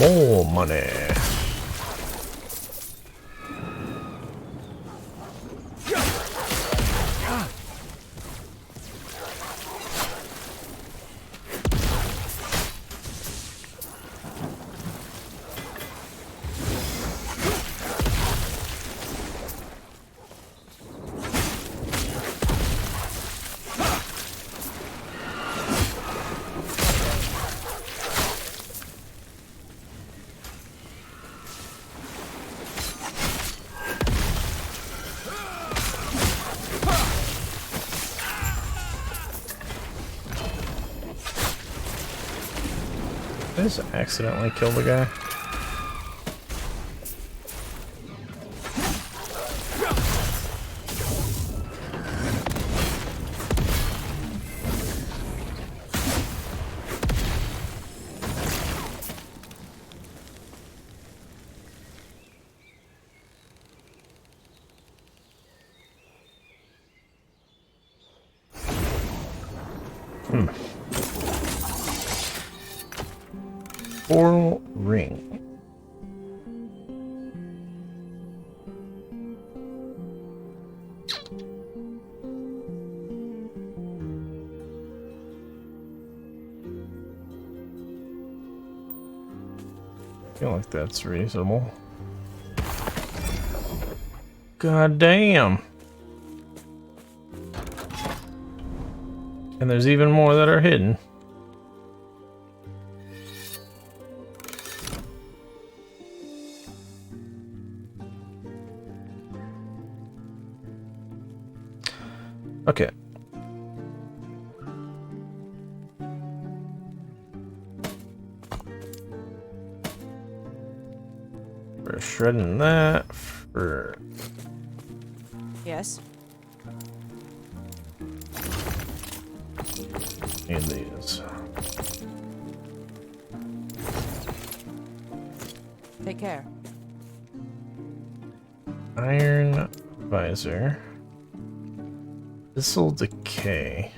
More money. I just accidentally killed the guy. Coral ring. I feel like that's reasonable. God damn. And there's even more that are hidden. Okay. We're shredding that for... Yes. Need these. Take care. Iron visor. This'll decay.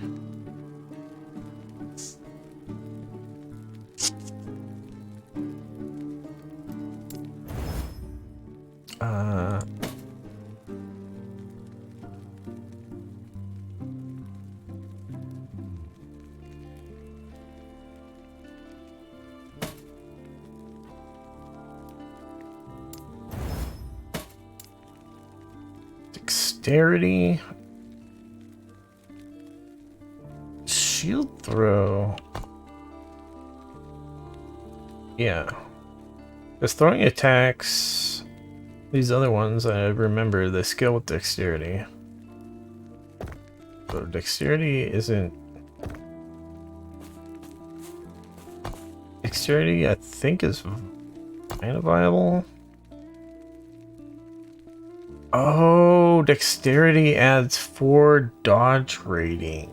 Dexterity. Shield throw. Yeah. Because throwing attacks, these other ones, I remember they scale with dexterity. So dexterity isn't... Dexterity, I think, is kind of viable. Oh, dexterity adds 4 dodge rating.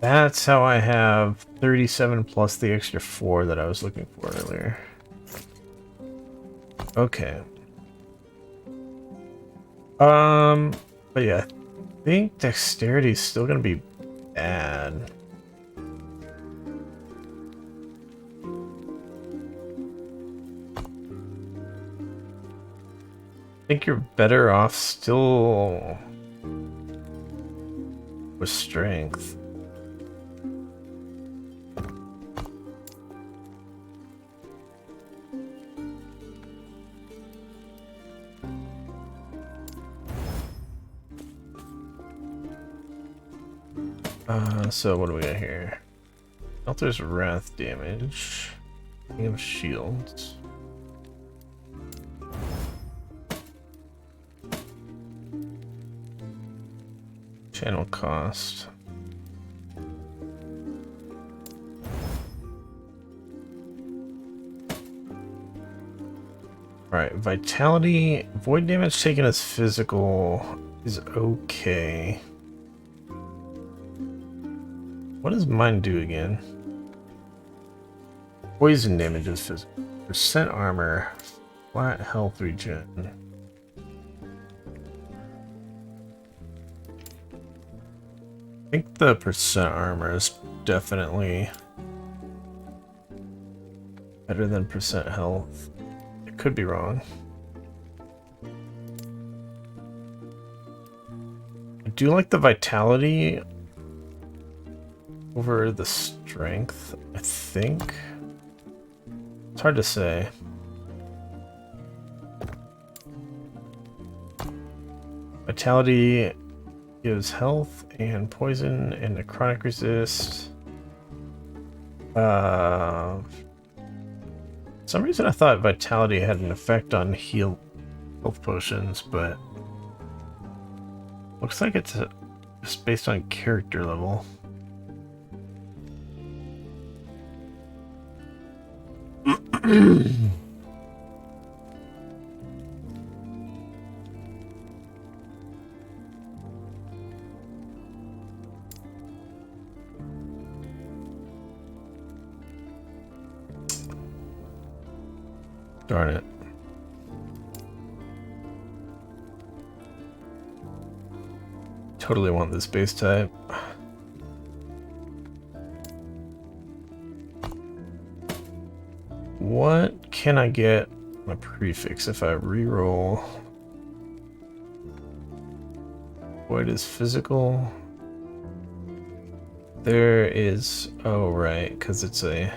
That's how I have 37 plus the extra 4 that I was looking for earlier. Okay. But yeah, I think dexterity is still gonna be bad. I think you're better off still with strength. So what do we got here? Shelter's wrath damage. King of shields. Channel cost. Alright, vitality. Void damage taken as physical is okay. What does mine do again? Poison damage is physical. Percent armor. Flat health regen. I think the percent armor is definitely better than percent health. I could be wrong. I do like the vitality over the strength, I think. It's hard to say. Vitality gives health and poison and necrotic resist. For some reason I thought vitality had an effect on health potions, but looks like it's just based on character level. Darn it. Totally want this base type. What can I get on a prefix if I reroll? Void is physical. There is, oh right, because it's a,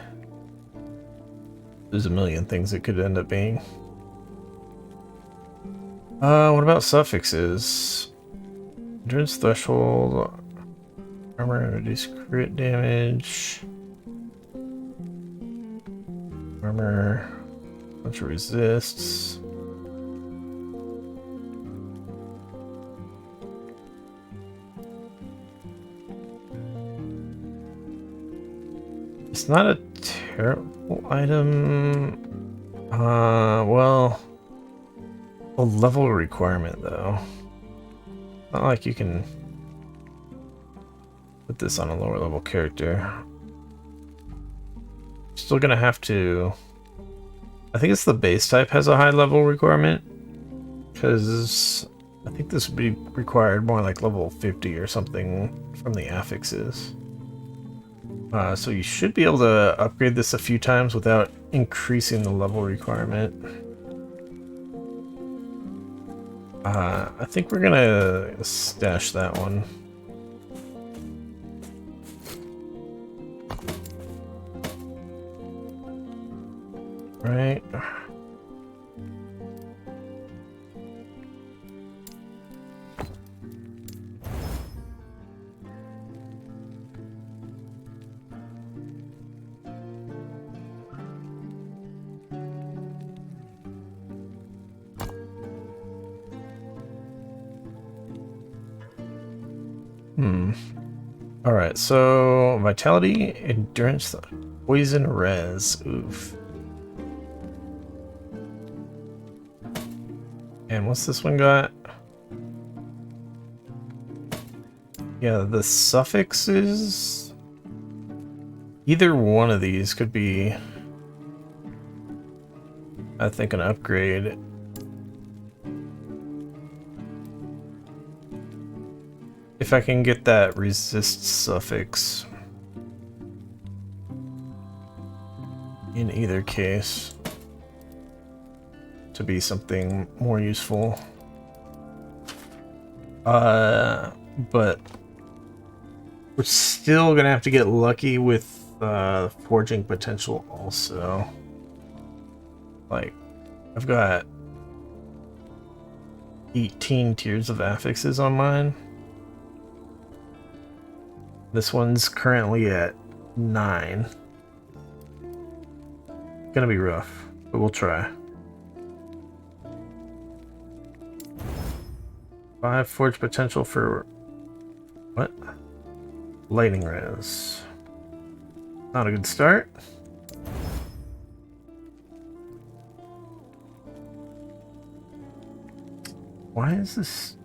there's a million things it could end up being. What about suffixes? Endurance threshold, armor, reduce crit damage, armor, bunch of resists. It's not a terrible item. Well, a level requirement though. Not like you can put this on a lower level character. Still gonna have to. I think it's the base type has a high level requirement, because I think this would be required more like level 50 or something from the affixes. So you should be able to upgrade this a few times without increasing the level requirement. I think we're gonna stash that one. Right. Alright, so vitality, endurance, poison, res. Oof. And what's this one got? Yeah, the suffixes. Either one of these could be, I think, an upgrade. If I can get that resist suffix in either case to be something more useful. But we're still gonna have to get lucky with forging potential also. Like, I've got 18 tiers of affixes on mine. This one's currently at 9. Gonna be rough, but we'll try. 5 forge potential for what? Lightning res. Not a good start. Why is this?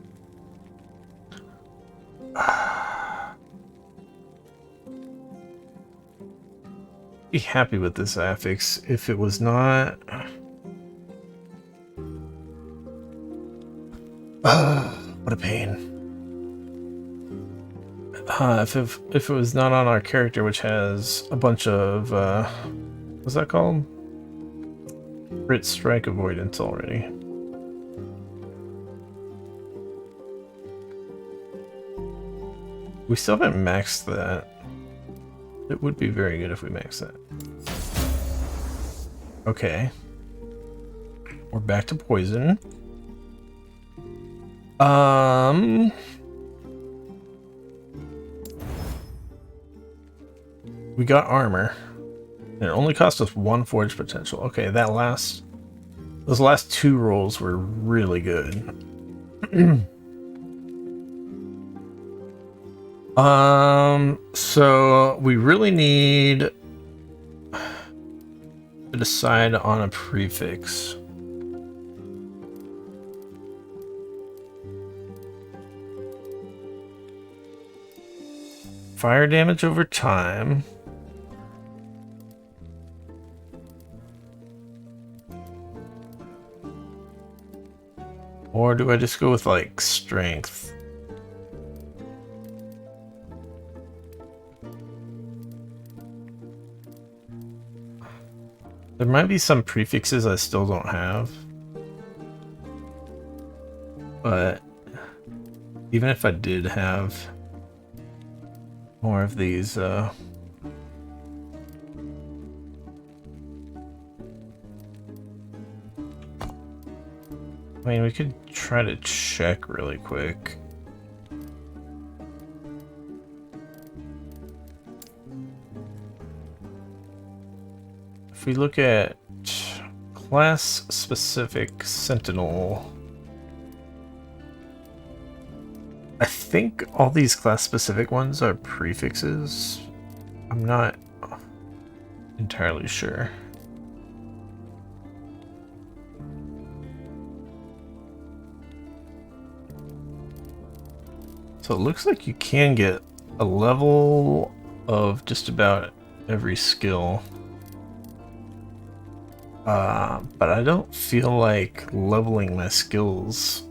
Be happy with this affix if it was not. What a pain. If it was not on our character, which has a bunch of what's that called? Crit strike avoidance already. We still haven't maxed that. It would be very good if we maxed that. Okay. We're back to poison. We got armor. And it only cost us 1 forge potential. Okay, those last 2 rolls were really good. So we really need to decide on a prefix. Fire damage over time. Or do I just go with like strength? There might be some prefixes I still don't have. But even if I did have more of these, I mean, we could try to check really quick. If we look at class-specific Sentinel, I think all these class-specific ones are prefixes. I'm not entirely sure. So it looks like you can get a level of just about every skill. But I don't feel like leveling my skills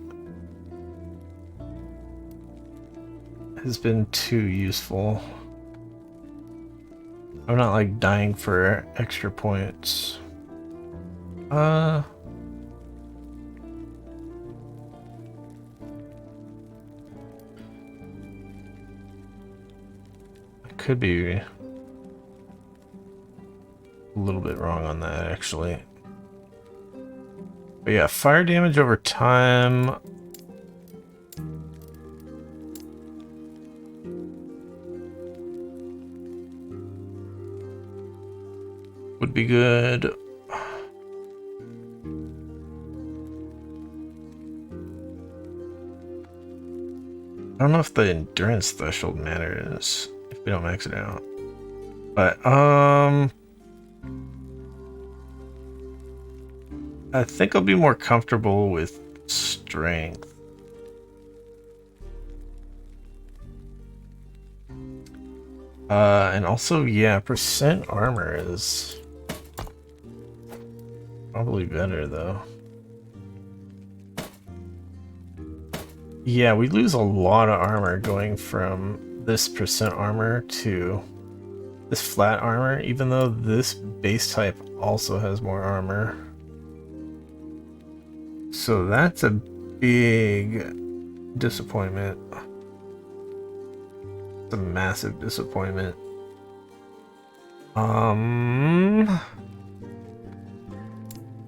has been too useful. I'm not like dying for extra points. Could be a little bit wrong on that, actually. But yeah, fire damage over time. Would be good. I don't know if the endurance threshold matters if we don't max it out. But I think I'll be more comfortable with strength. And also, yeah, percent armor is probably better though. Yeah, we lose a lot of armor going from this percent armor to this flat armor, even though this base type also has more armor. So that's a big disappointment. It's a massive disappointment.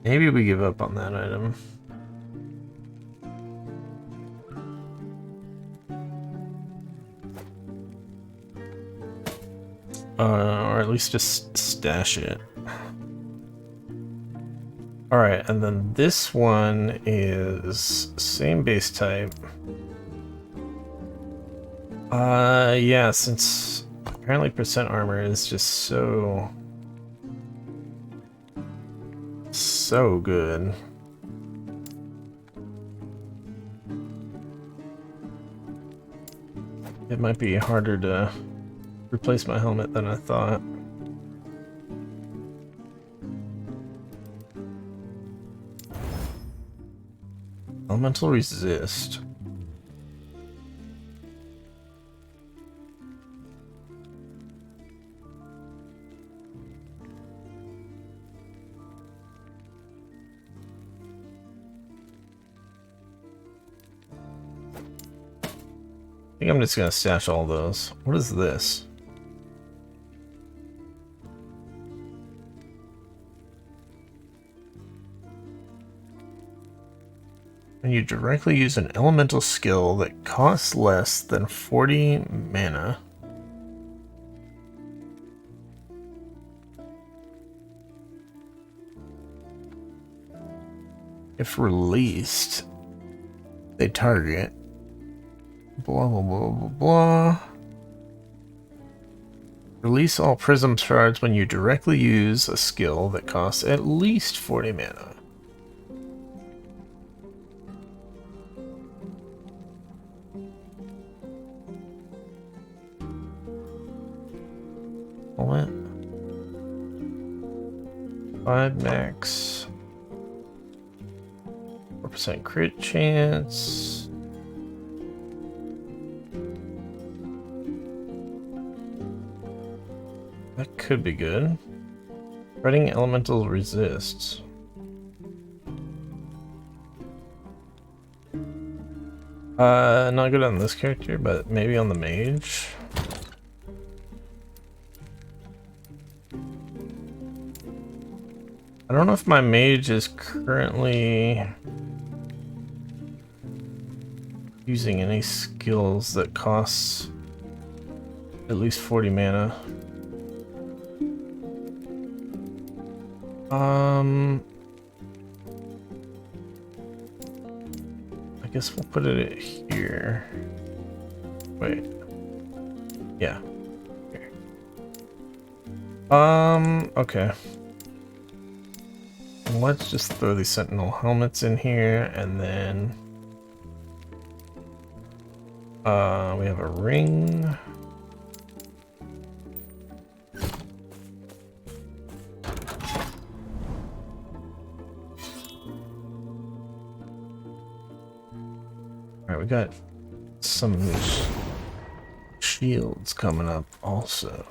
Maybe we give up on that item. Or at least just stash it. Alright, and then this one is same base type. Yeah, since apparently percent armor is just so good. It might be harder to replace my helmet than I thought. Elemental resist. I think I'm just gonna stash all those. What is this? When you directly use an elemental skill that costs less than 40 mana, if released, they target blah blah blah blah blah. Release all prism shards when you directly use a skill that costs at least 40 mana. What? 5 max. 4% crit chance. That could be good. Spreading elemental resists. Not good on this character, but maybe on the mage. I don't know if my mage is currently using any skills that costs at least 40 mana. I guess we'll put it here. Wait. Yeah. Here. Okay. Let's just throw these Sentinel helmets in here, and then we have a ring. Alright, we got some shields coming up also.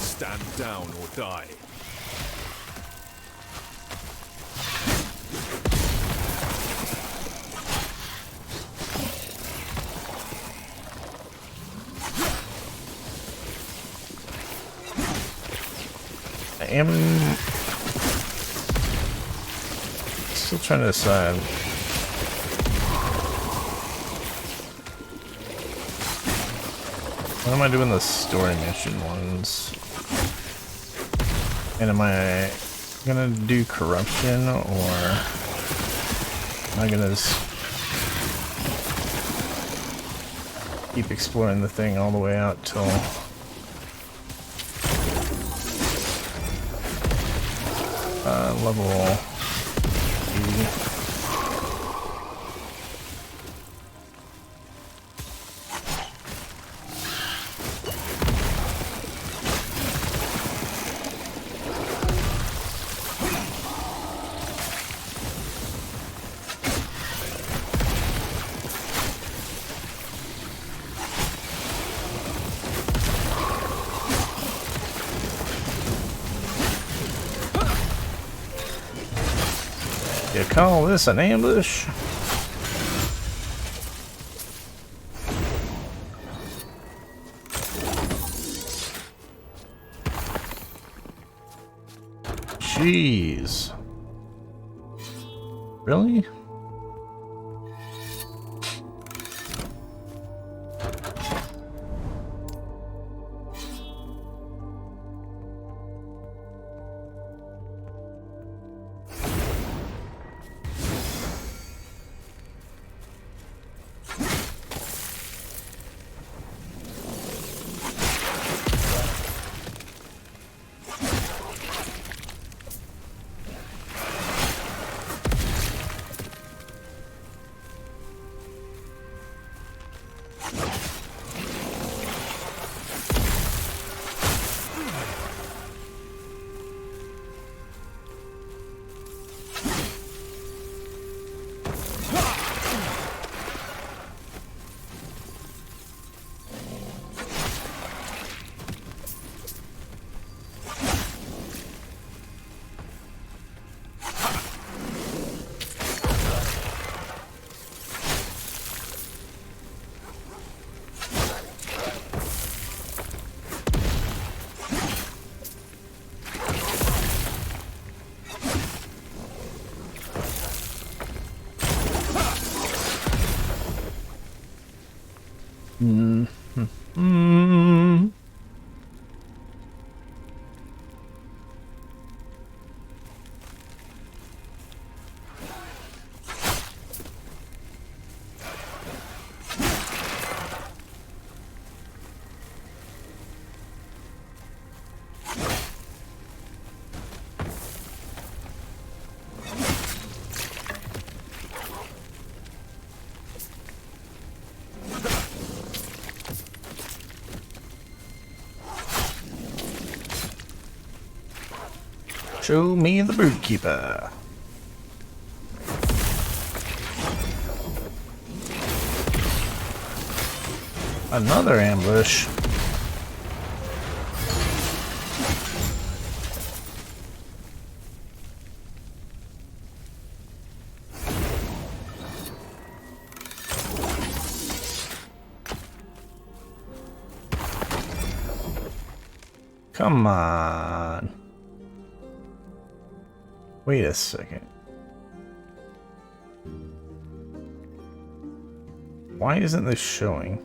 Stand down or die. I am still trying to decide. When am I doing the story mission ones? And am I gonna do corruption, or am I gonna just keep exploring the thing all the way out till level 80? You call this an ambush? Jeez. Really? Mm. Show me the Broodkeeper. Another ambush. Come on. Wait a second. Why isn't this showing?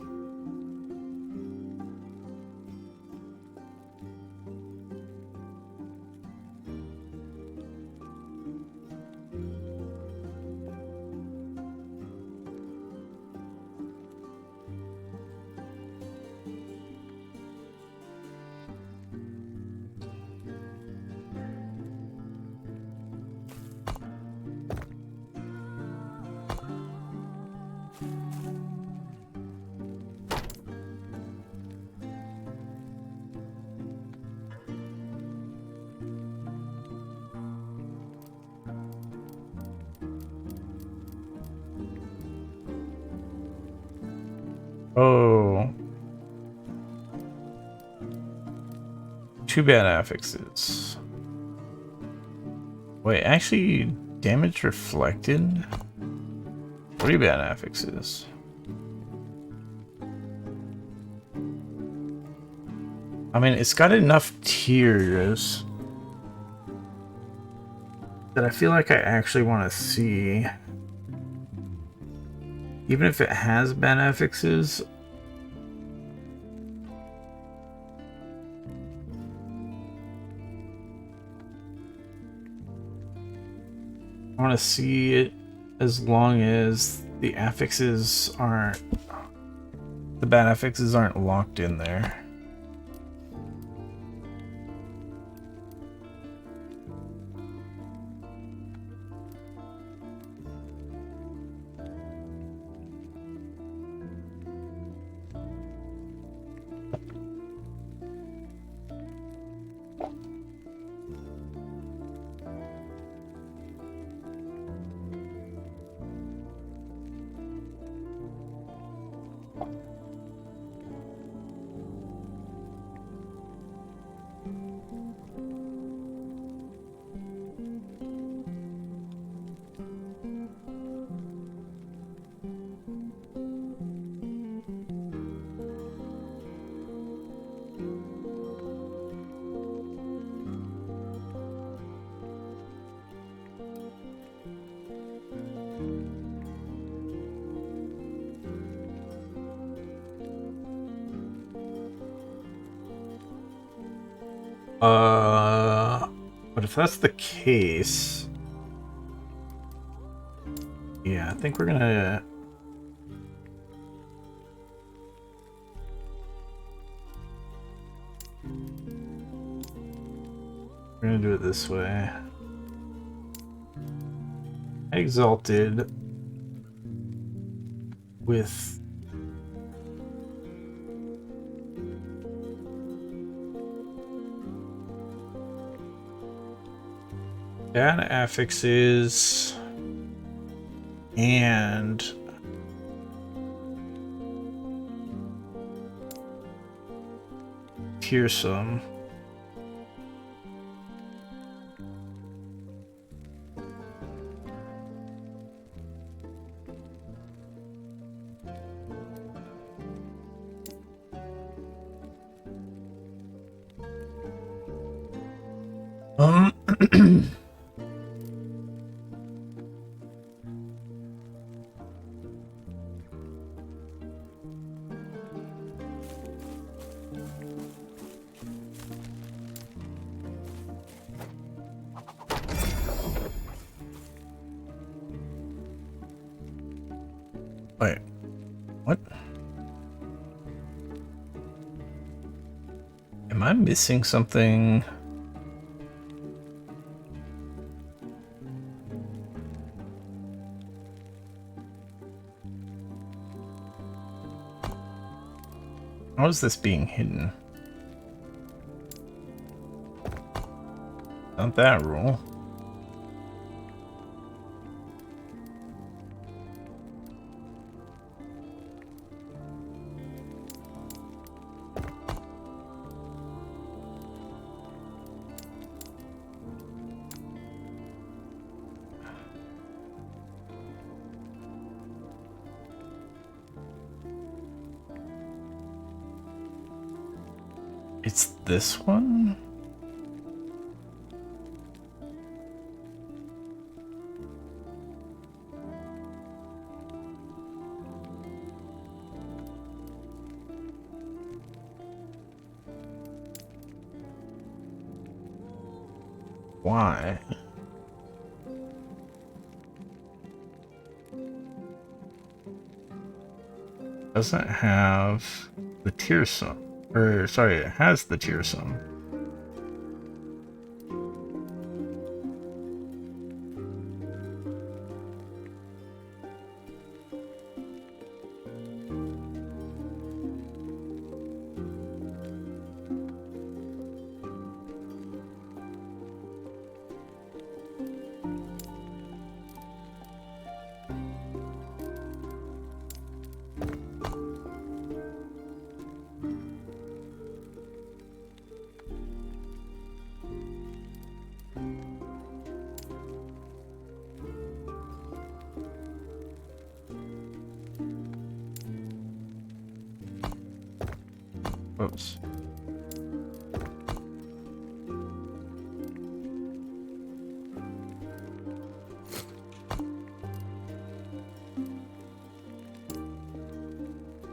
Oh. Two bad affixes. Wait, actually, damage reflected? Three bad affixes. I mean, it's got enough tiers that I feel like I actually want to see. Even if it has bad affixes, I want to see it as long as the affixes aren't, the bad affixes aren't locked in there. But if that's the case, yeah, I think we're gonna. We're gonna do it this way. Exalted with data affixes and Tearsome. Wait, what? Am I missing something? How is this being hidden? Not that rule. It's this one? Why? Doesn't have the Tearsome. Or, sorry, it has the Tearsome. Whoops.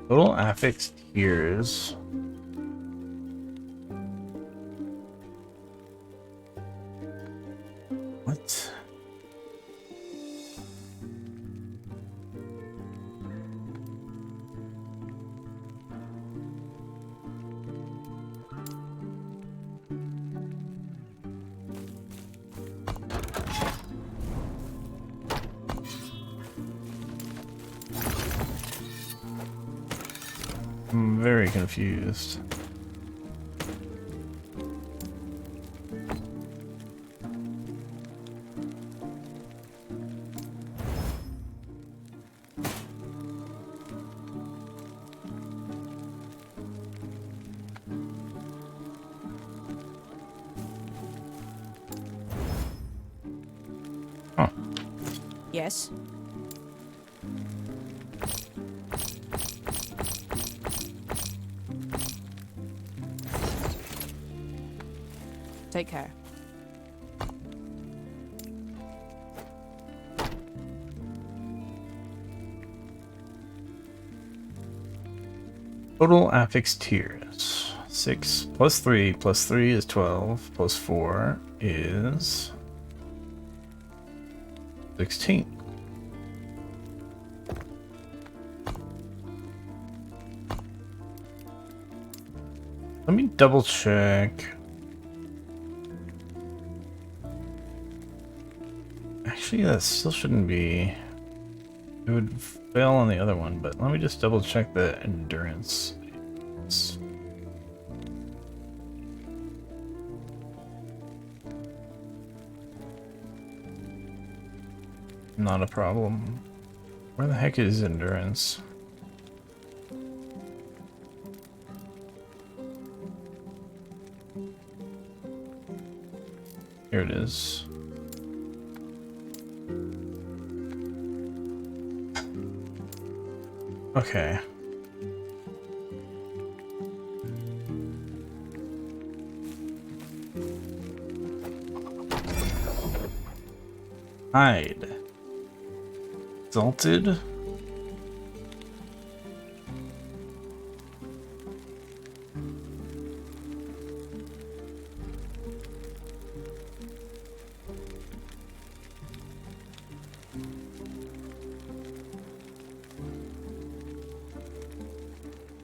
Total affixed tiers. What? I'm very confused. Huh. Yes. Take care. Total affixed tiers. 6 plus 3 is 12, plus 4 is 16. Let me double check. Actually, that still shouldn't be. It would fail on the other one, but let me just double check the endurance. Not a problem. Where the heck is endurance? Here it is. Okay. Hide. Exalted.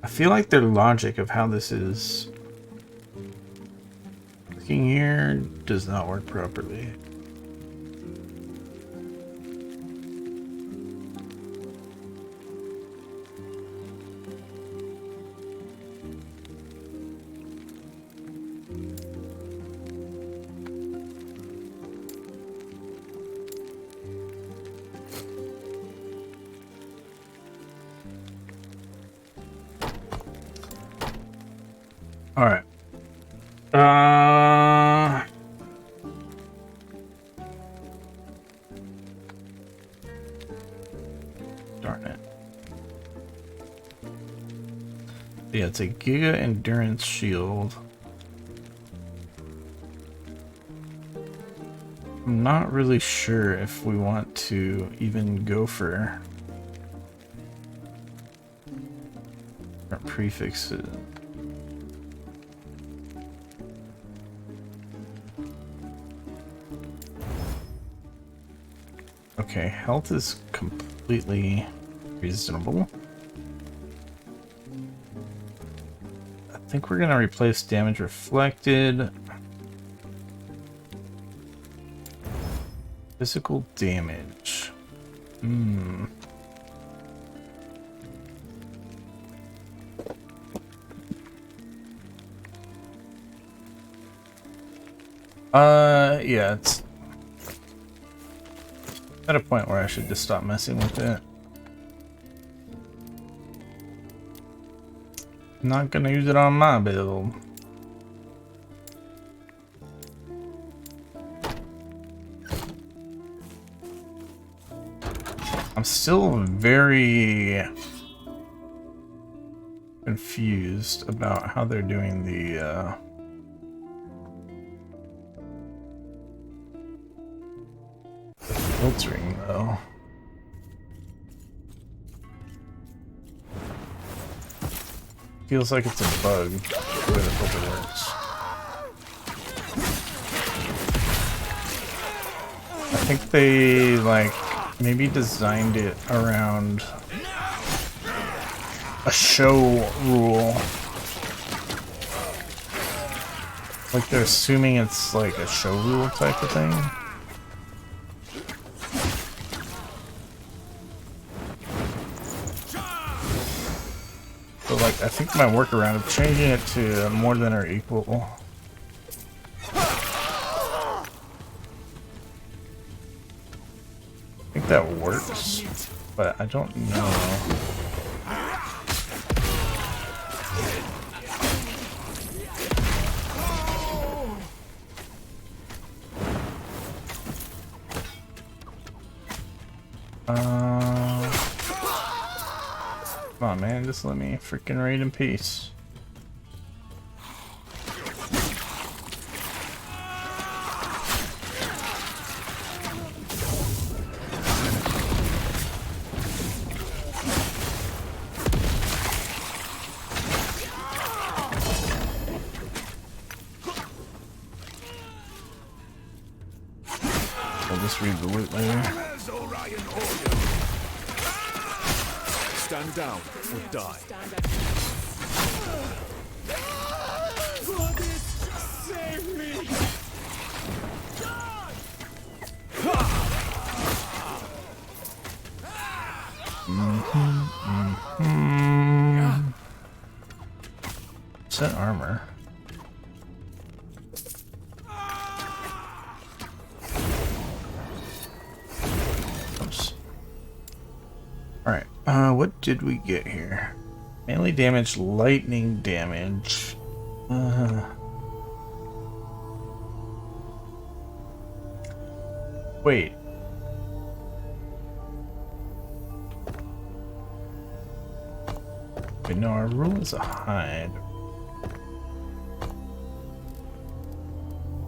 I feel like their logic of how this is working here does not work properly. All right. Darn it. Yeah, it's a Giga Endurance Shield. I'm not really sure if we want to even go for our prefixes. Okay, health is completely reasonable. I think we're gonna replace damage reflected. Physical damage. Yeah, it's at a point where I should just stop messing with it. Not gonna use it on my build. I'm still very confused about how they're doing the filtering though. Feels like it's a bug the way the filter works. I think they like maybe designed it around a show rule. Like they're assuming it's like a show rule type of thing. So like I think my workaround of changing it to more than or equal. I think that works, but I don't know. Come on, man, just let me freaking raid in peace. We'll just read the loot later. As Orion ordered. Stand down or die. Goddess, save me! Set armor. Oops. Alright, what did we get here? Melee damage, lightning damage. Wait. Wait, no, our rule is a hide.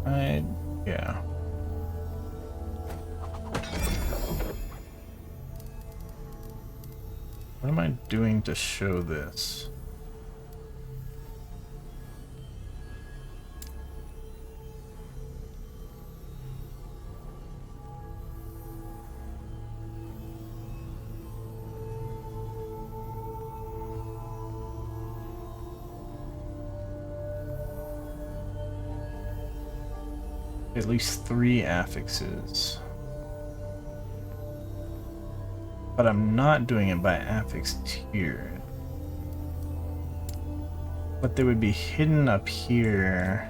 Hide, yeah. What am I doing to show this? At least 3 affixes. But I'm not doing it by affix tier. But they would be hidden up here.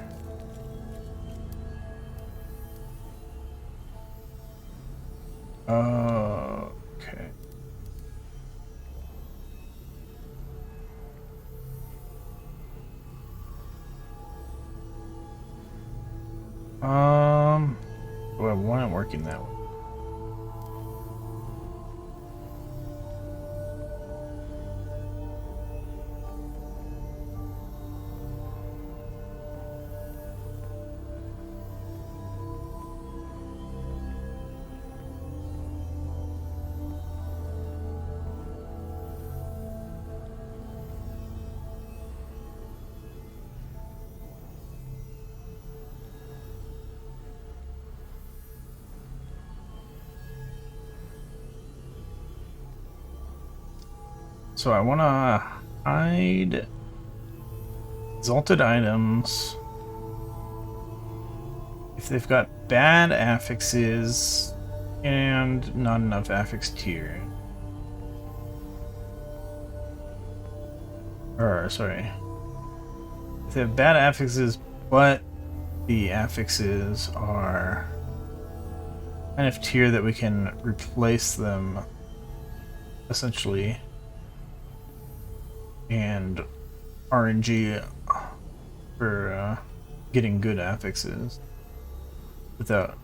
Oh, okay. Well, why am I working that way? So I want to hide exalted items if they've got bad affixes and not enough affix tier. Or, sorry. If they have bad affixes, but the affixes are kind of tier that we can replace them essentially. And RNG for getting good affixes. Without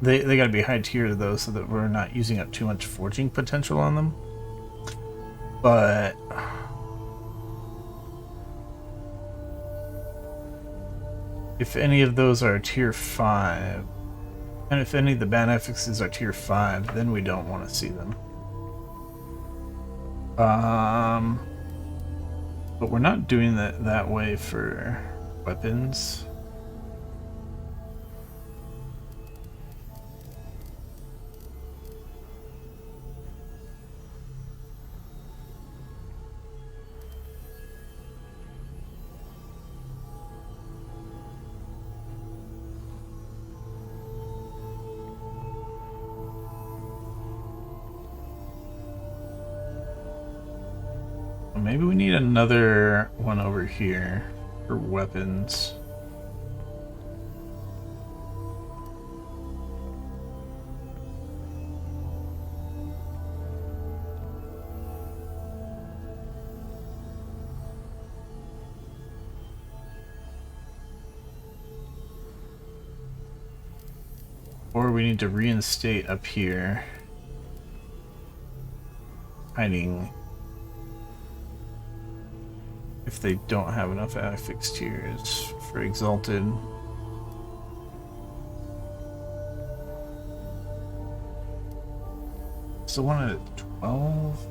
they gotta be high tier though, so that we're not using up too much forging potential on them. But if any of those are tier 5, and if any of the bad affixes are tier 5, then we don't want to see them. But we're not doing that way for weapons. Maybe we need another one over here for weapons. Or we need to reinstate up here, hiding if they don't have enough affix tiers for exalted. So one at 12.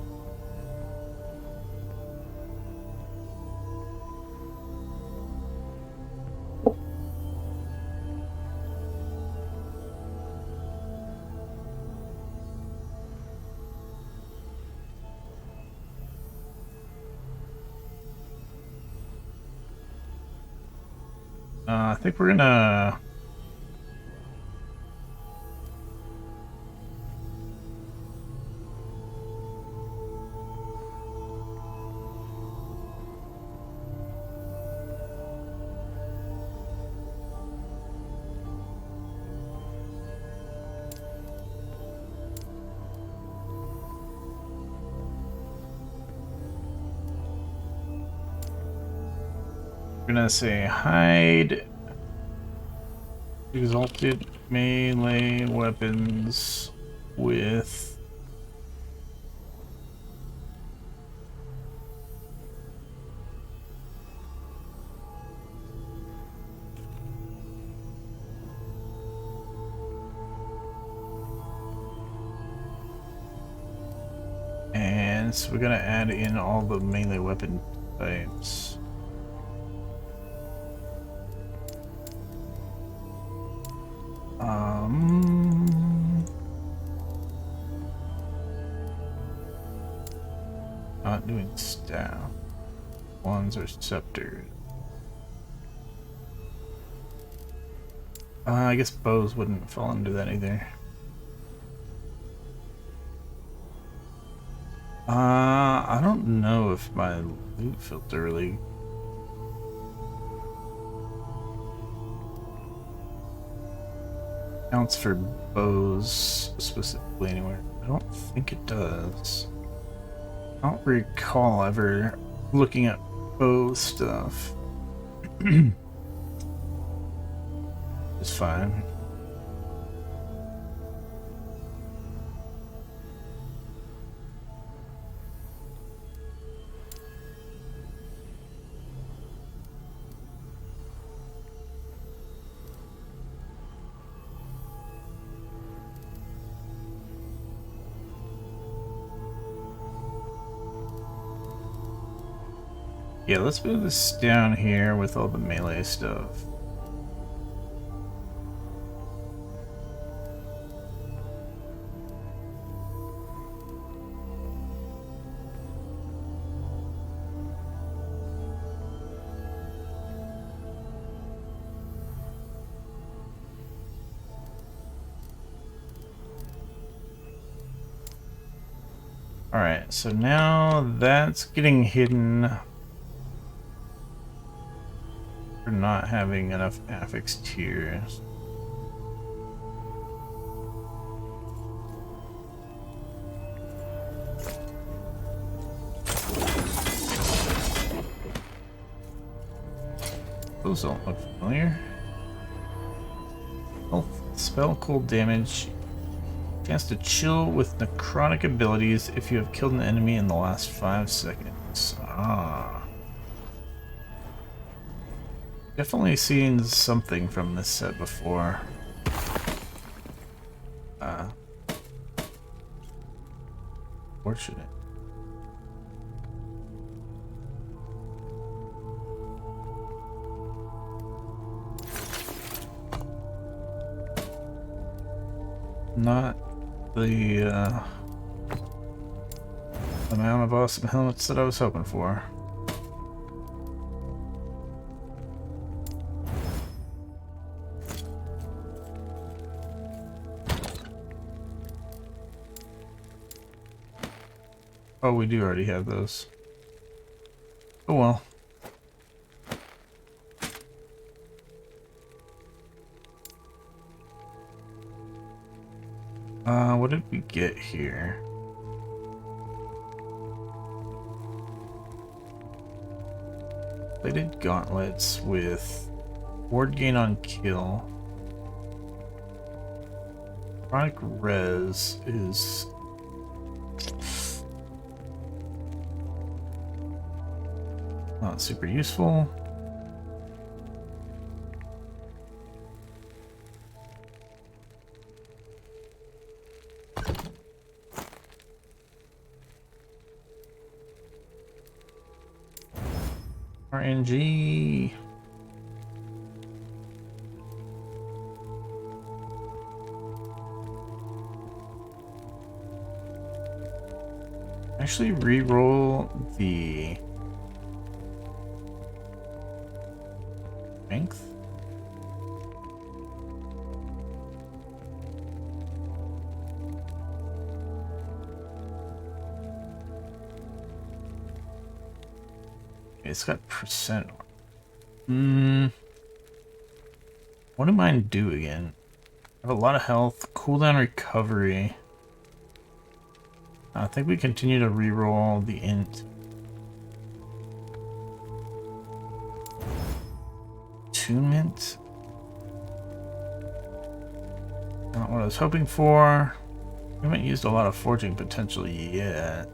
I think we're gonna... We're gonna say hide exalted melee weapons with and so we're gonna add in all the melee weapon types. Not doing staff. Wands or scepters. I guess bows wouldn't fall into that either. I don't know if my loot filter really counts for bows specifically anywhere. I don't think it does. I don't recall ever looking at bow stuff. It's fine. Yeah, let's move this down here with all the melee stuff. Alright, so now that's getting hidden for not having enough affix tiers. Those don't look familiar. Health, spell, cold damage. Chance to chill with necrotic abilities if you have killed an enemy in the last 5 seconds. Ah. Definitely seen something from this set before. Fortunate. Not the amount of awesome helmets that I was hoping for. Oh, we do already have those. Oh well. What did we get here? Plated gauntlets with ward gain on kill. Chronic res is not super useful. RNG. Actually, re-roll the strength. It's got percent. What do mine do again? I have a lot of health, cooldown recovery. I think we continue to reroll the int. Attunement. Not what I was hoping for. We haven't used a lot of forging potential yet.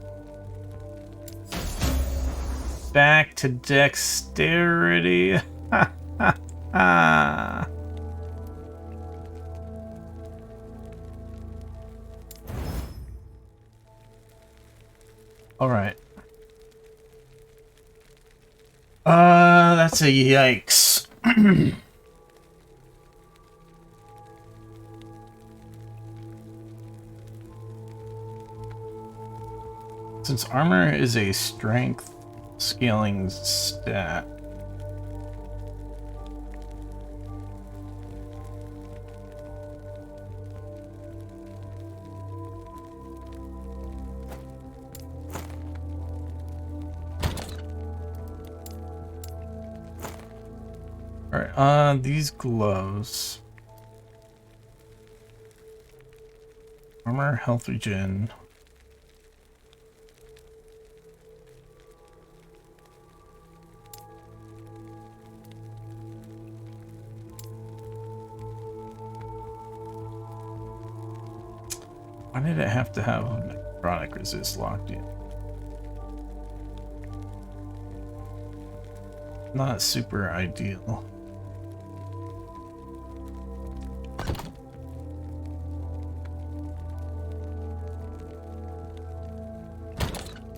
Back to dexterity. Ha ha ha. All right. That's a yikes. Since armor is a strength scaling stat. Alright, these gloves. Armor, health regen. Why did it have to have necrotic resist locked in? Not super ideal.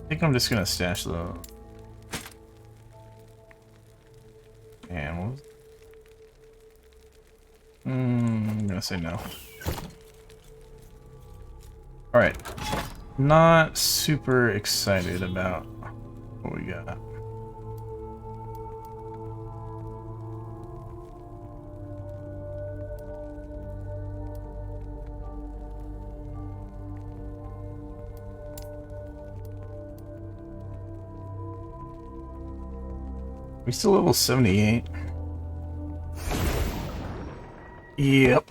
I think I'm just gonna stash the. And what was... I'm gonna say no. Alright. Not super excited about what we got. We still level 78. Yep.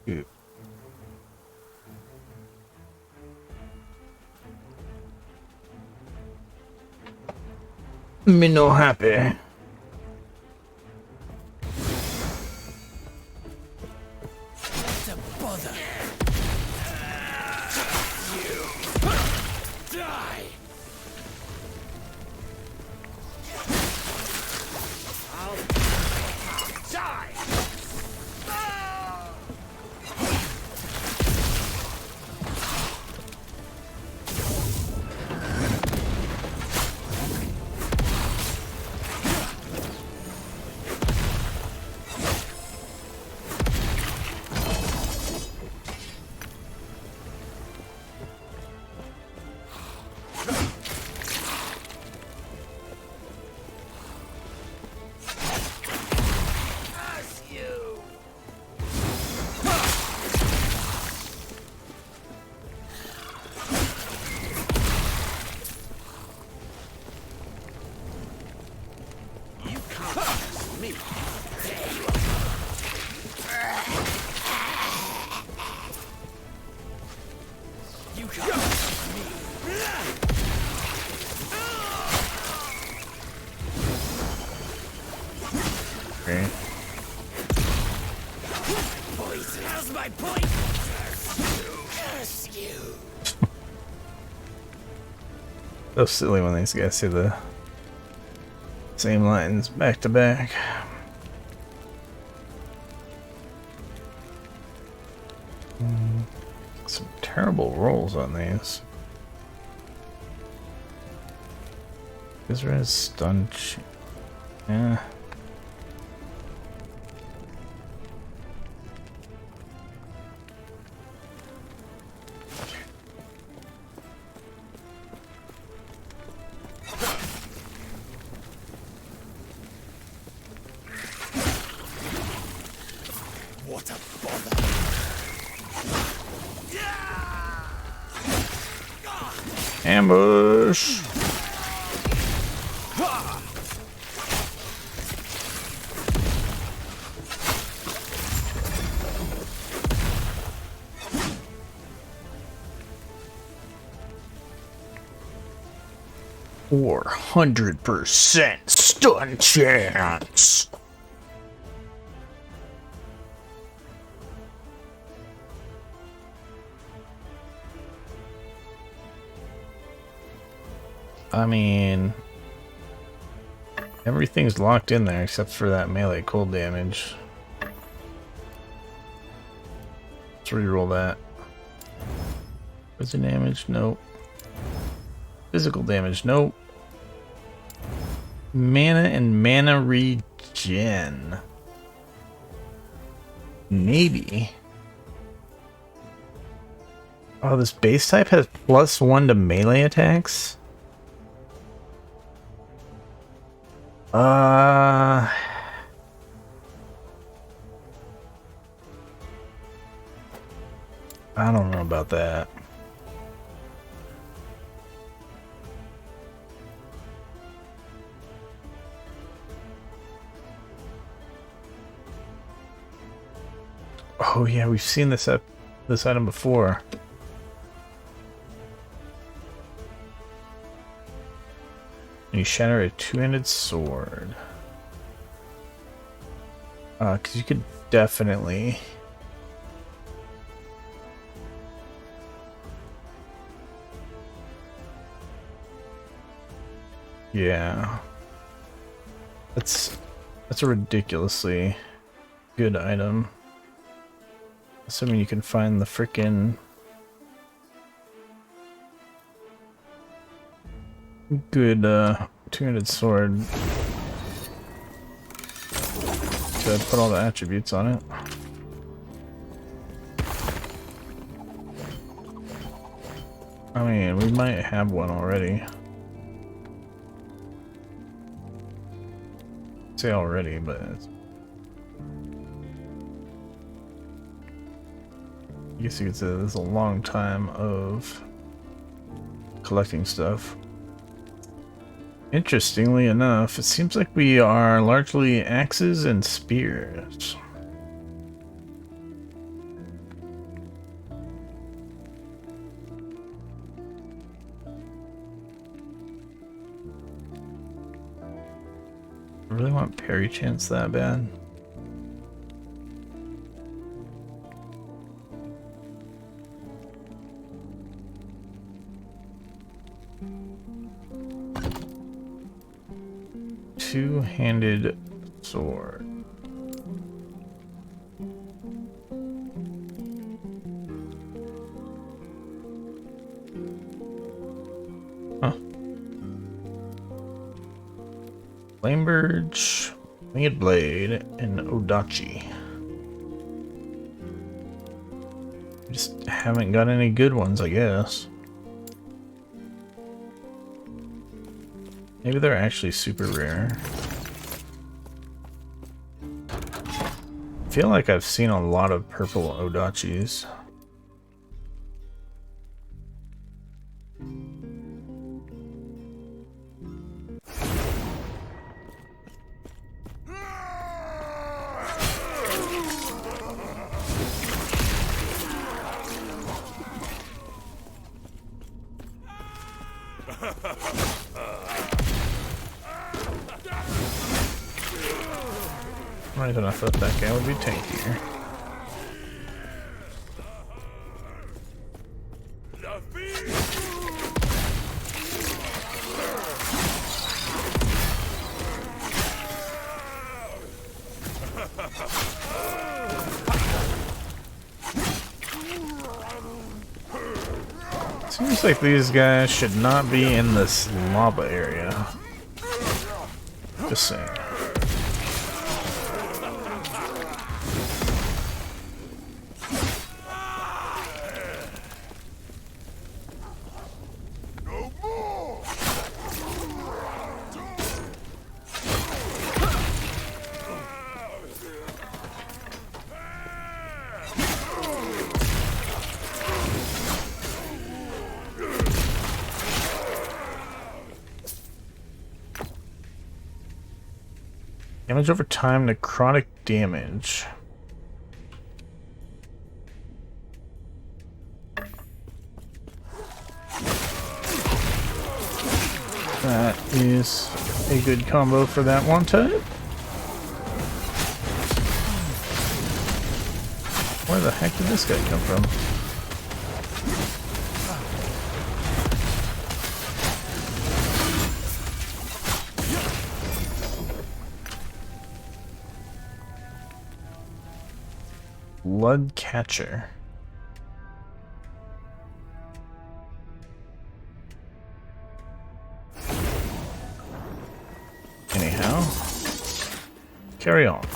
Dude. Me no happy. It's a bother. Die. I'll die. How's my point? Curse you. So silly when these guys say the same lines back to back. Some terrible rolls on these. Israel's stun. Yeah. What a bother. Ambush! %400 stun chance. I mean, everything's locked in there except for that melee cold damage. Let's reroll that. Poison damage? Nope. Physical damage? Nope. Mana and mana regen. Maybe. Oh, this base type has +1 to melee attacks? I don't know about that. Oh yeah, we've seen this item before. You shatter a two-handed sword. Because you could definitely... Yeah. That's a ridiculously good item. Assuming you can find the frickin' good two-handed sword to put all the attributes on it. I mean, we might have one already. Say already, but it's... I guess you could say this is a long time of collecting stuff. Interestingly enough, it seems like we are largely axes and spears. I really want parry chance that bad. Two-handed sword. Huh. Flamebirch, Winged Blade, and Odachi. Just haven't got any good ones, I guess. Maybe they're actually super rare. I feel like I've seen a lot of purple Odachis. Not even I thought that guy would be tankier. Seems like these guys should not be in this lava area. Just saying. Damage over time, necrotic damage. That is a good combo for that one type. Where the heck did this guy come from? Blood Catcher. Anyhow, carry on.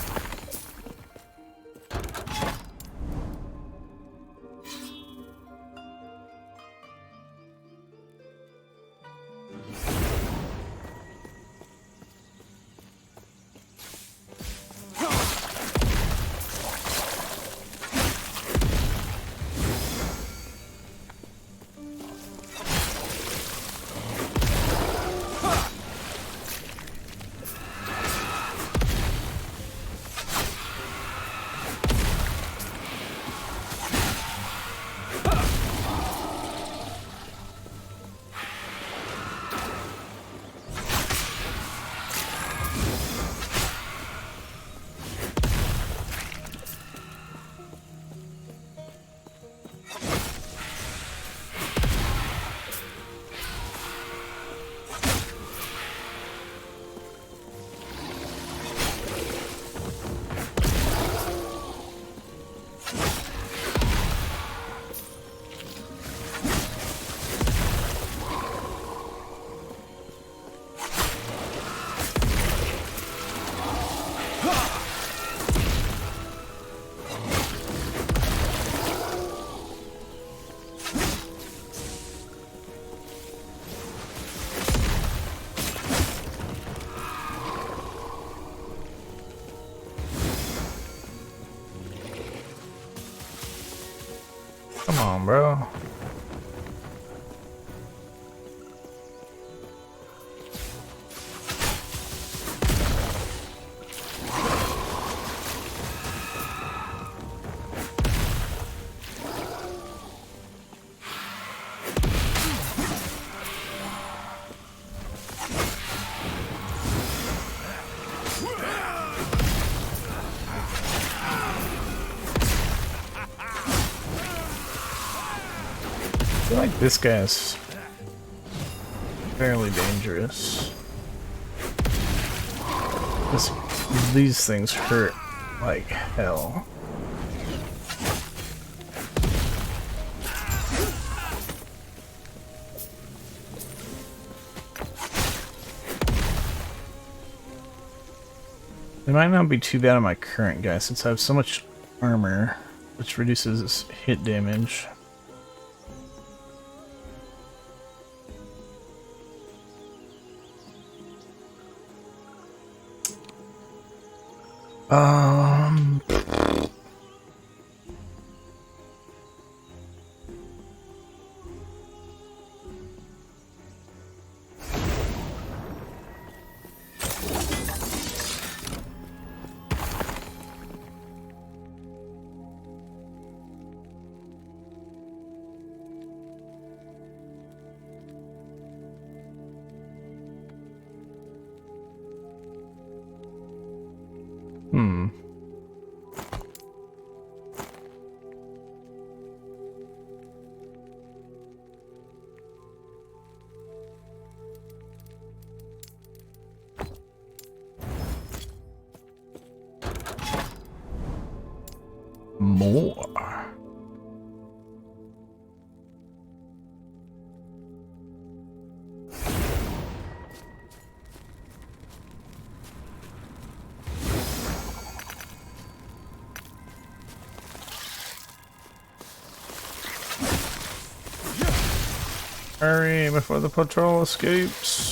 Come on, bro. I feel like this guy's fairly dangerous. These things hurt like hell. They might not be too bad on my current guy since I have so much armor, which reduces hit damage. More. Hurry before the patrol escapes.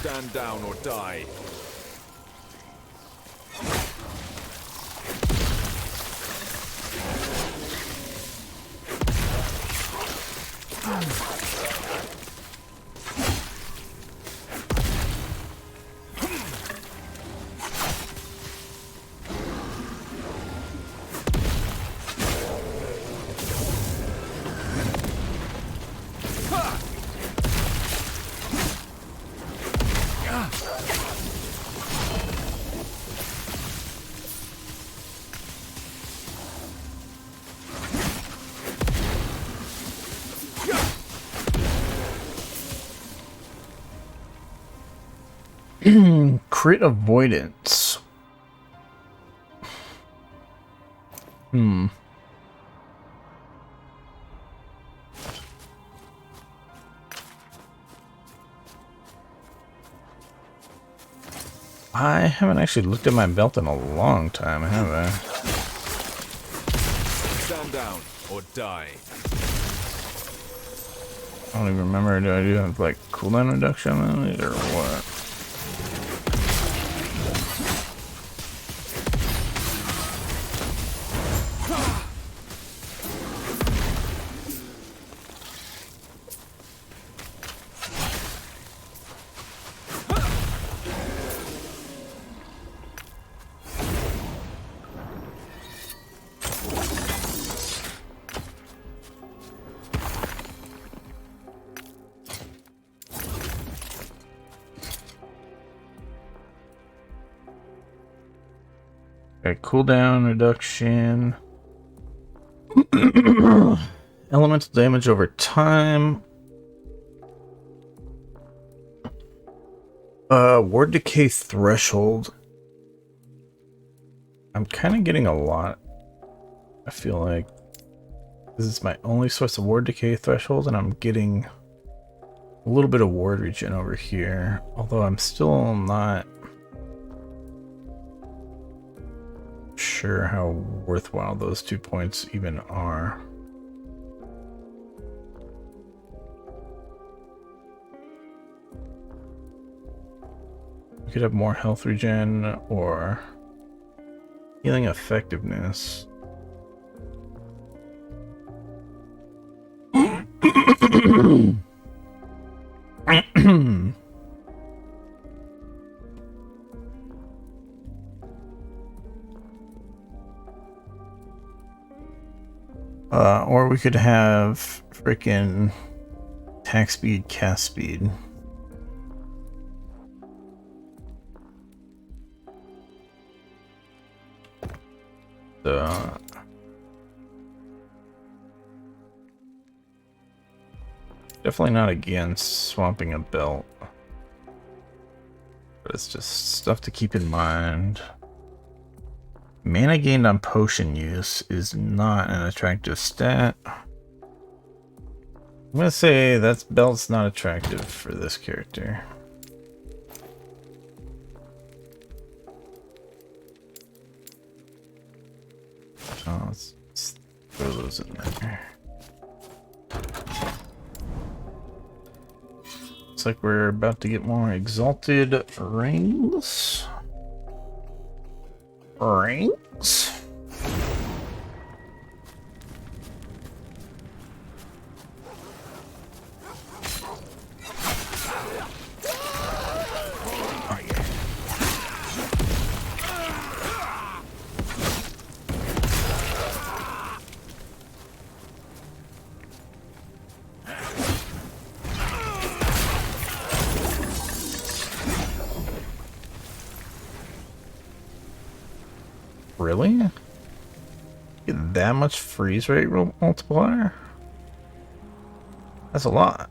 Stand down or die. crit avoidance. I haven't actually looked at my belt in a long time, have I? Stand down or die. I don't even remember. Do I do have like cooldown reduction on it or what? Okay, cooldown reduction. Elemental damage over time. Ward decay threshold. I'm kind of getting a lot. I feel like this is my only source of ward decay threshold, and I'm getting a little bit of ward regen over here. Although I'm still not sure how worthwhile those 2 points even are. We could have more health regen or healing effectiveness. Or we could have freaking attack speed, cast speed. Definitely not against swapping a belt. But it's just stuff to keep in mind. Mana gained on potion use is not an attractive stat. I'm gonna say that belt's not attractive for this character. Oh, let's throw those in there. Looks like we're about to get more exalted rings. Rings? Really? Get that much freeze rate multiplier? That's a lot.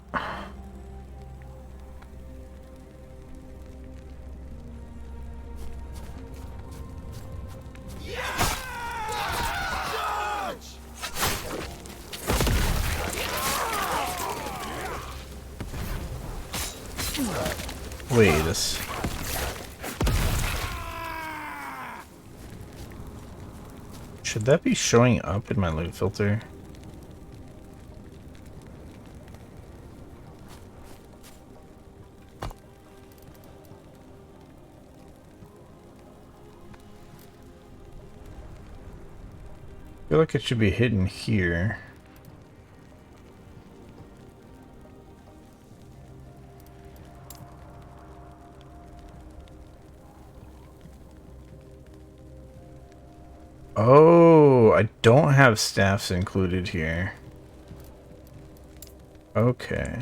Wait a second. Should that be showing up in my loot filter? I feel like it should be hidden here. Oh, I don't have staffs included here. Okay.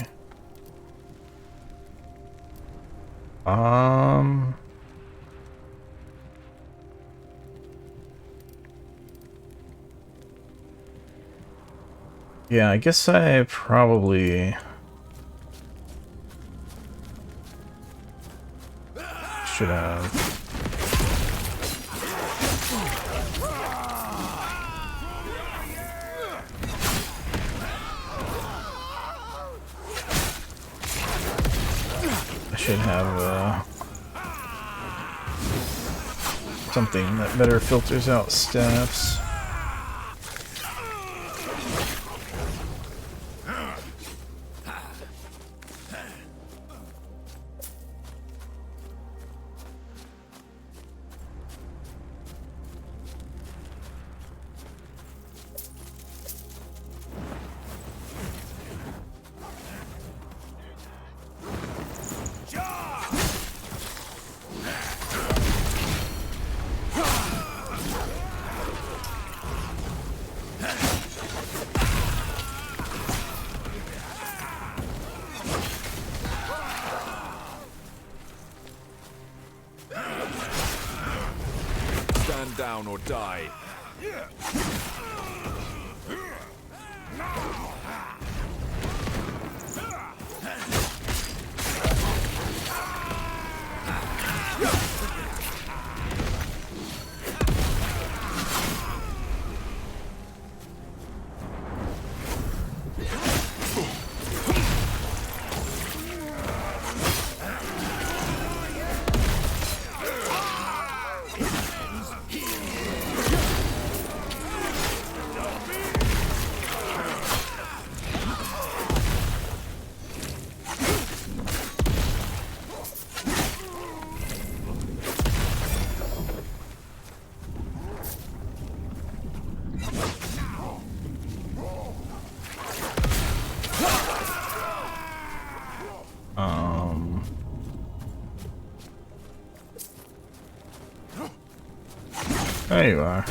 Yeah, I guess I probably should have. I should have something that better filters out staffs. Stand down or die. There you are.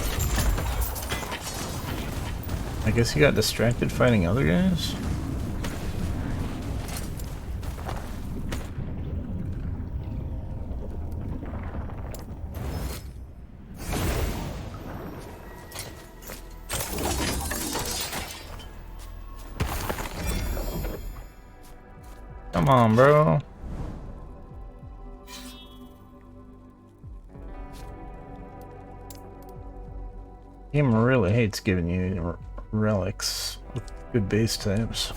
I guess he got distracted fighting other guys? Come on, bro. Game really hates giving you relics with good base types.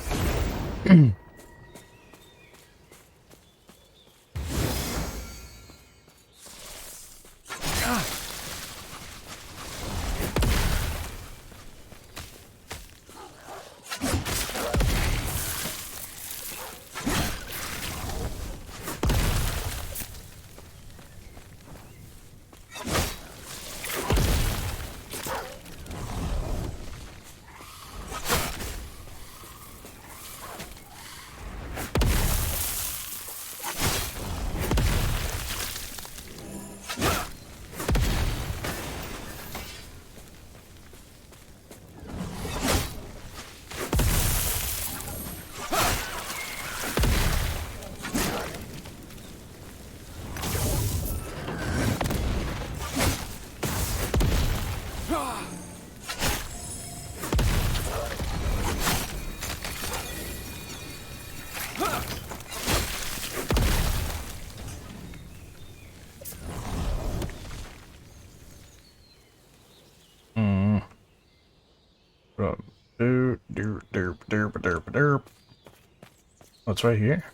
What's right here?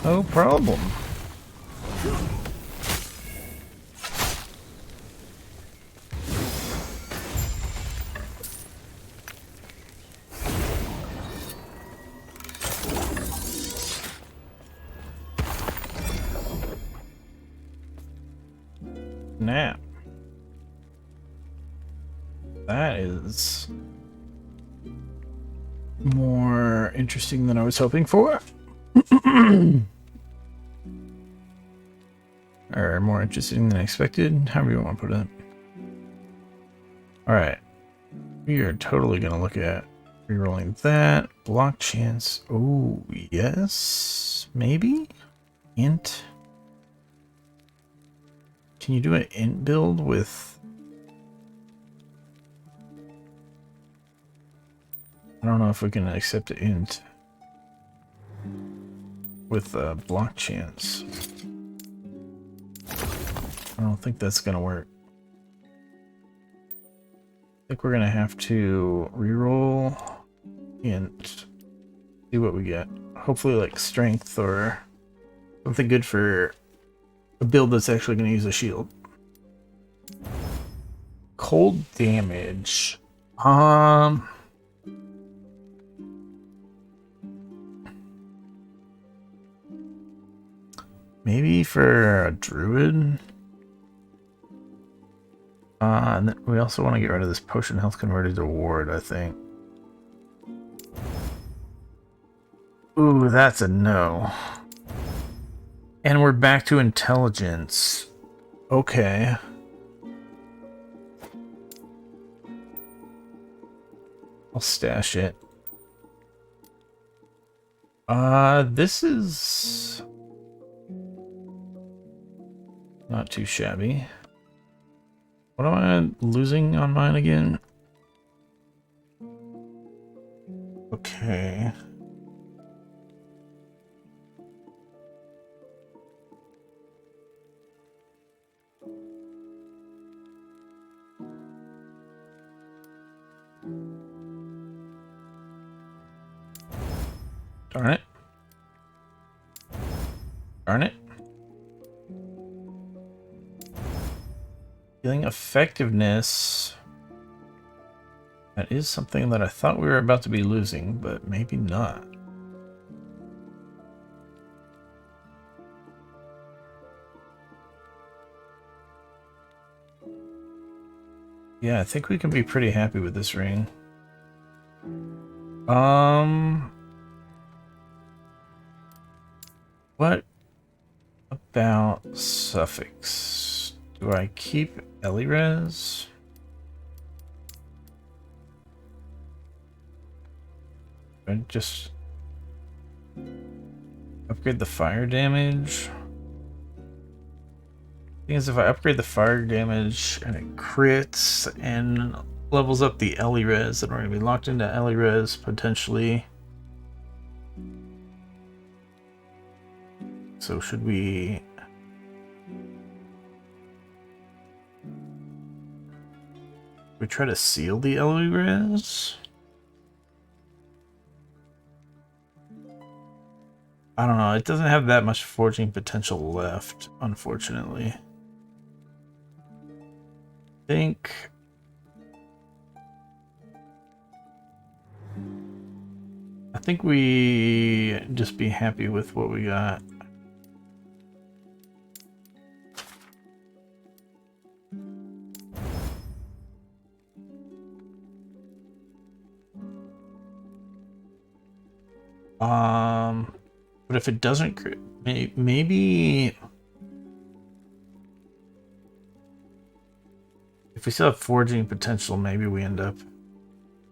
No problem. Nap. That is more interesting than I was hoping for. Or more interesting than expected, however you want to put it. Alright. We are totally going to look at rerolling that. Block chance. Oh, yes. Maybe? Int. Can you do an int build with... I don't know if we can accept an int with block chance. I don't think that's gonna work. I think we're gonna have to reroll and see what we get. Hopefully like strength or something good for a build that's actually gonna use a shield. Cold damage. Maybe for a druid. And then we also want to get rid of this potion health converted to ward, I think. Ooh, that's a no. And we're back to intelligence. Okay. I'll stash it. This is not too shabby. What am I losing on mine again? Okay. Darn it. Darn it. Healing effectiveness. That is something that I thought we were about to be losing, but maybe not. Yeah, I think we can be pretty happy with this ring. What about suffix? Do I keep Elirez? Do I just upgrade the fire damage? Thing is, if I upgrade the fire damage and it crits and levels up the Elirez, then we're going to be locked into Elirez potentially. So should we... try to seal the Elirez? I don't know, it doesn't have that much forging potential left, unfortunately. I think we just be happy with what we got. But if it doesn't, maybe if we still have forging potential, maybe we end up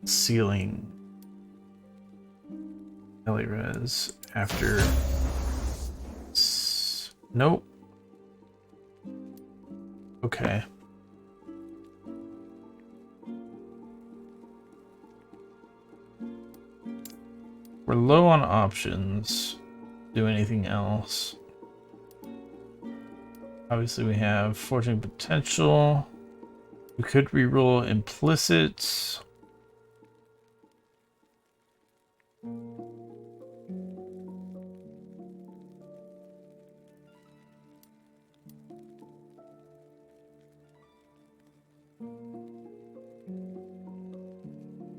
sealing Elirez after. Nope. Okay. We're low on options. Do anything else. Obviously we have forging potential. We could reroll implicit.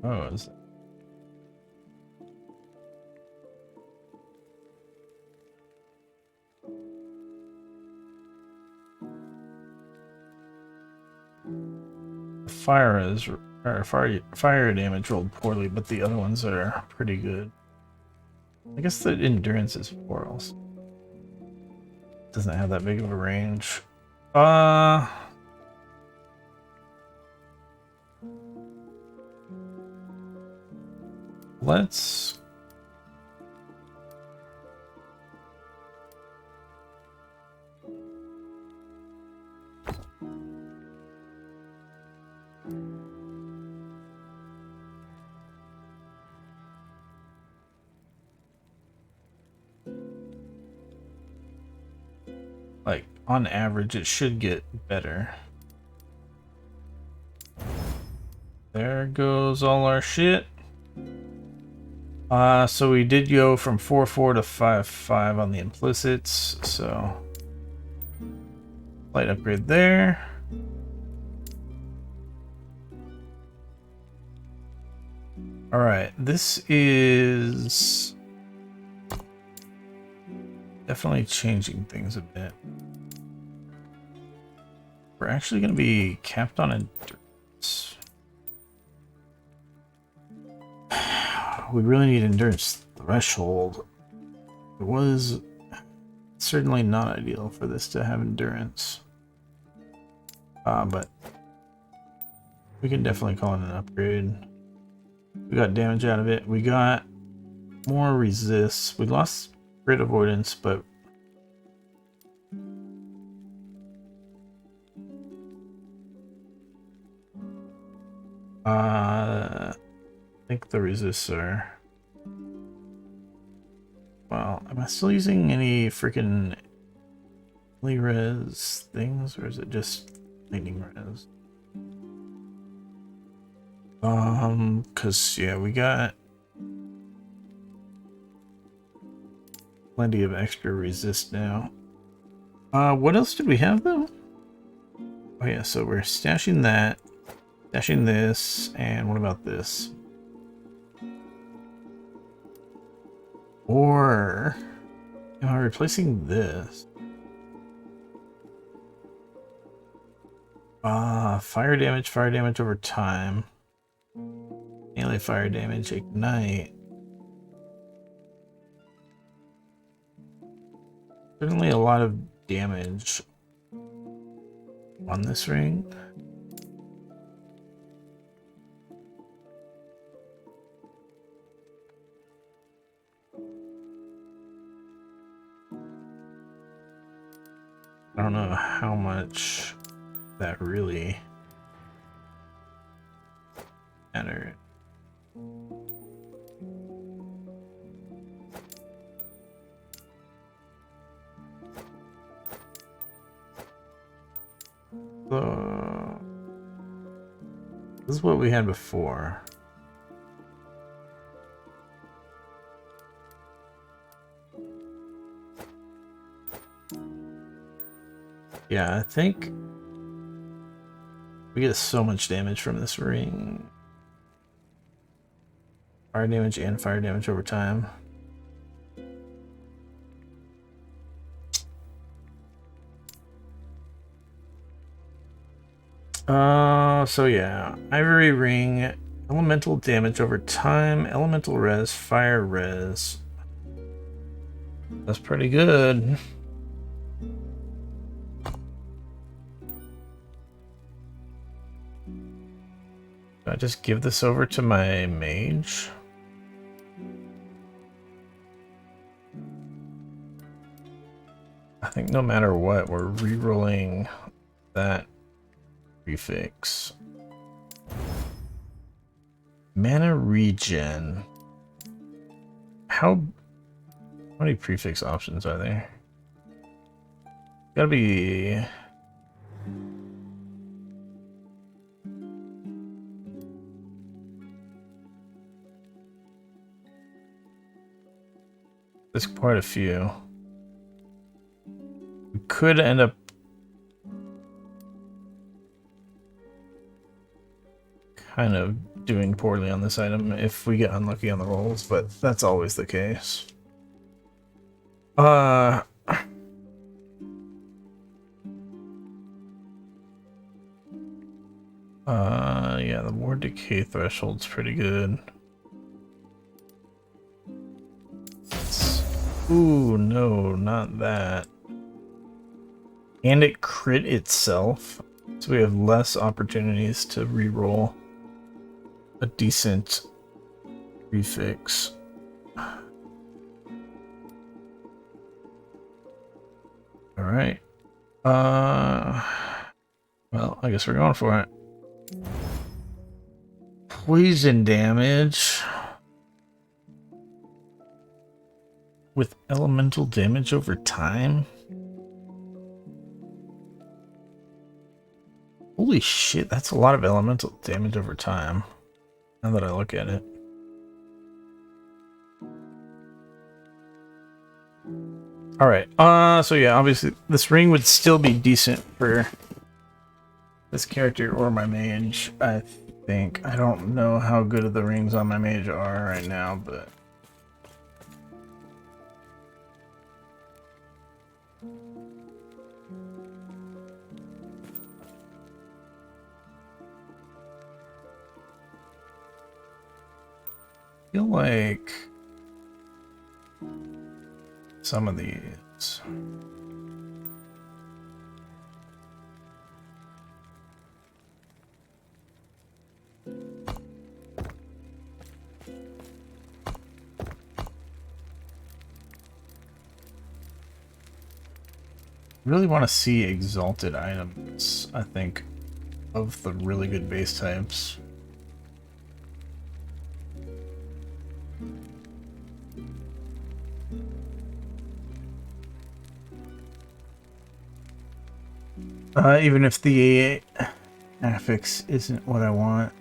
Oh, is it? Fire is or fire damage rolled poorly, but the other ones are pretty good. I guess the endurance is 4 also. Doesn't have that big of a range. Let's like on average, it should get better. There goes all our shit. So we did go from 4-4 to 5-5 on the implicits, so slight upgrade there. Alright, this is definitely changing things a bit. We're actually going to be capped on endurance. We really need endurance threshold. It was certainly not ideal for this to have endurance. But we can definitely call it an upgrade. We got damage out of it. We got more resist. We lost crit avoidance, but I think the resists are... Well, am I still using any freaking res things, or is it just lightning res? Cause yeah, we got plenty of extra resist now. What else did we have though? Oh yeah, so we're stashing that, stashing this, and what about this? Or am I replacing this? Fire damage over time. Melee fire damage, ignite. Certainly a lot of damage on this ring. I don't know how much that really mattered. So this is what we had before. Yeah, I think we get so much damage from this ring. Fire damage and fire damage over time. So yeah, Ivory Ring, elemental damage over time, elemental res, fire res. That's pretty good. Do I just give this over to my mage? I think no matter what, we're re-rolling that prefix. Mana regen. How many prefix options are there? Gotta be... There's quite a few. We could end up kind of doing poorly on this item if we get unlucky on the rolls, but that's always the case. Yeah, the more decay threshold's pretty good. Ooh, no, not that. And it crit itself, so we have less opportunities to reroll a decent prefix. Alright. Well, I guess we're going for it. Poison damage with elemental damage over time. Holy shit, that's a lot of elemental damage over time. Now that I look at it. Alright, so yeah, obviously this ring would still be decent for this character or my mage, I think. I don't know how good the rings on my mage are right now, but... I feel like some of these. Really want to see exalted items, I think, of the really good base types. Even if the affix isn't what I want.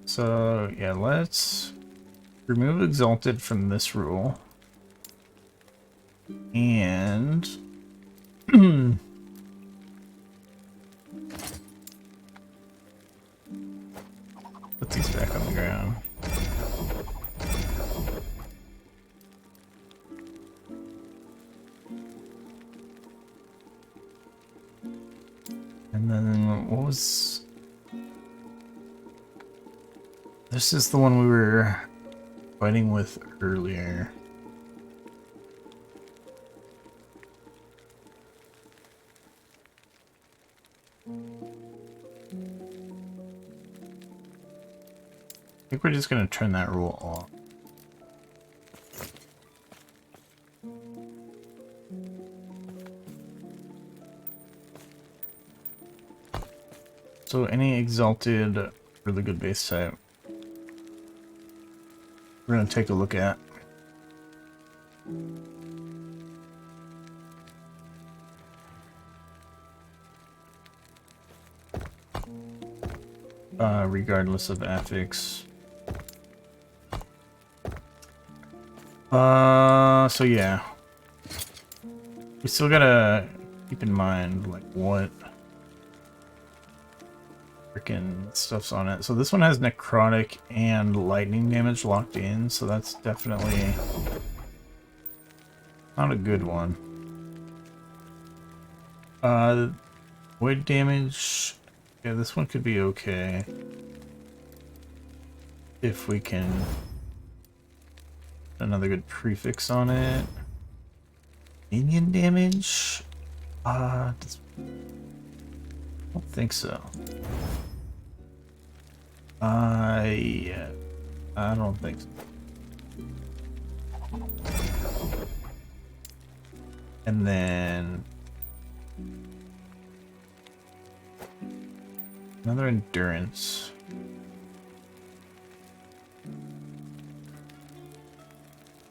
So, yeah, let's remove Exalted from this rule. And... put these back on the ground. And then, what was... This is the one we were fighting with earlier. I think we're just going to turn that rule off. So any exalted really good base type we're going to take a look at. Regardless of affix. So yeah. We still gotta keep in mind, like, what freaking stuff's on it. So this one has necrotic and lightning damage locked in, so that's definitely not a good one. Void damage, yeah, this one could be okay if we can put another good prefix on it. Minion damage, I don't think so. Yeah, I don't think so. And then another endurance.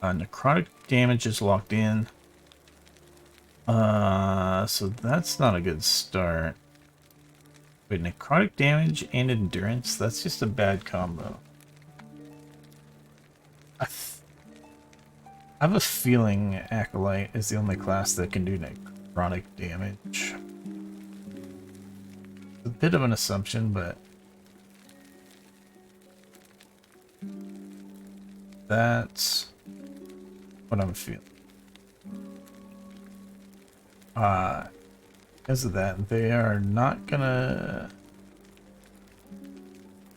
Necrotic damage is locked in. So that's not a good start. Wait, necrotic damage and endurance? That's just a bad combo. I have a feeling Acolyte is the only class that can do necrotic damage. It's a bit of an assumption, but that's what I'm feeling. Because of that, they are not gonna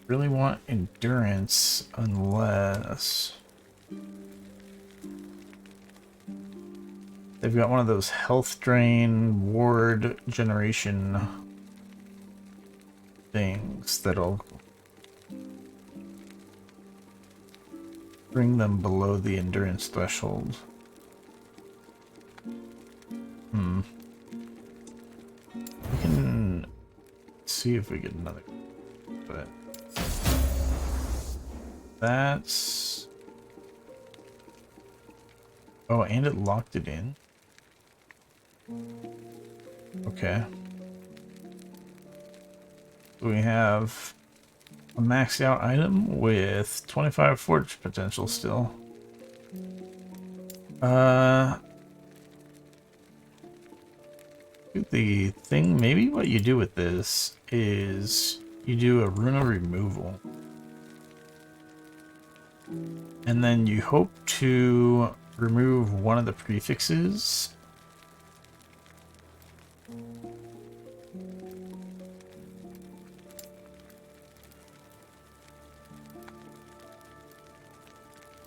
really want endurance unless they've got one of those health drain ward generation things that'll bring them below the endurance threshold. We can see if we get another, but that's... Oh, and it locked it in. Okay. So we have a maxed out item with 25 forge potential still. The thing, maybe what you do with this is you do a runa removal. And then you hope to remove one of the prefixes.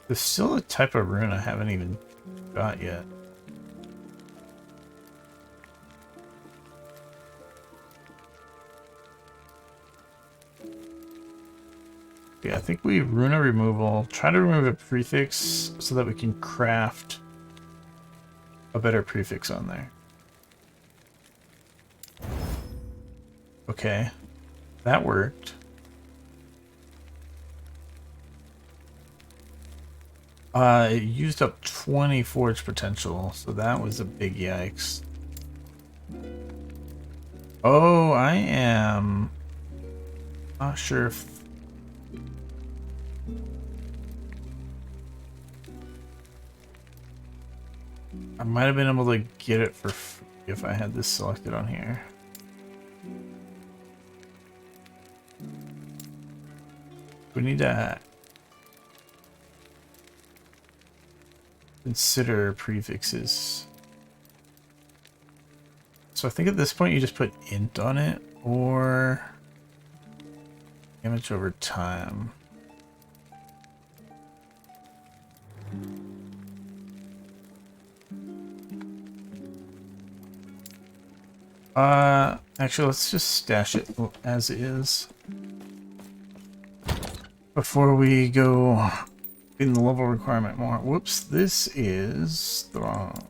There's still a type of rune I haven't even got yet. Yeah, I think we runa removal, try to remove a prefix so that we can craft a better prefix on there. Okay, that worked. It used up 20 forge potential, so that was a big yikes. Oh, I am not sure if I might have been able to get it for free if I had this selected on here. We need to consider prefixes. So I think at this point you just put int on it or damage over time. Actually, let's just stash it as is before we go in the level requirement more. Whoops, this is the wrong.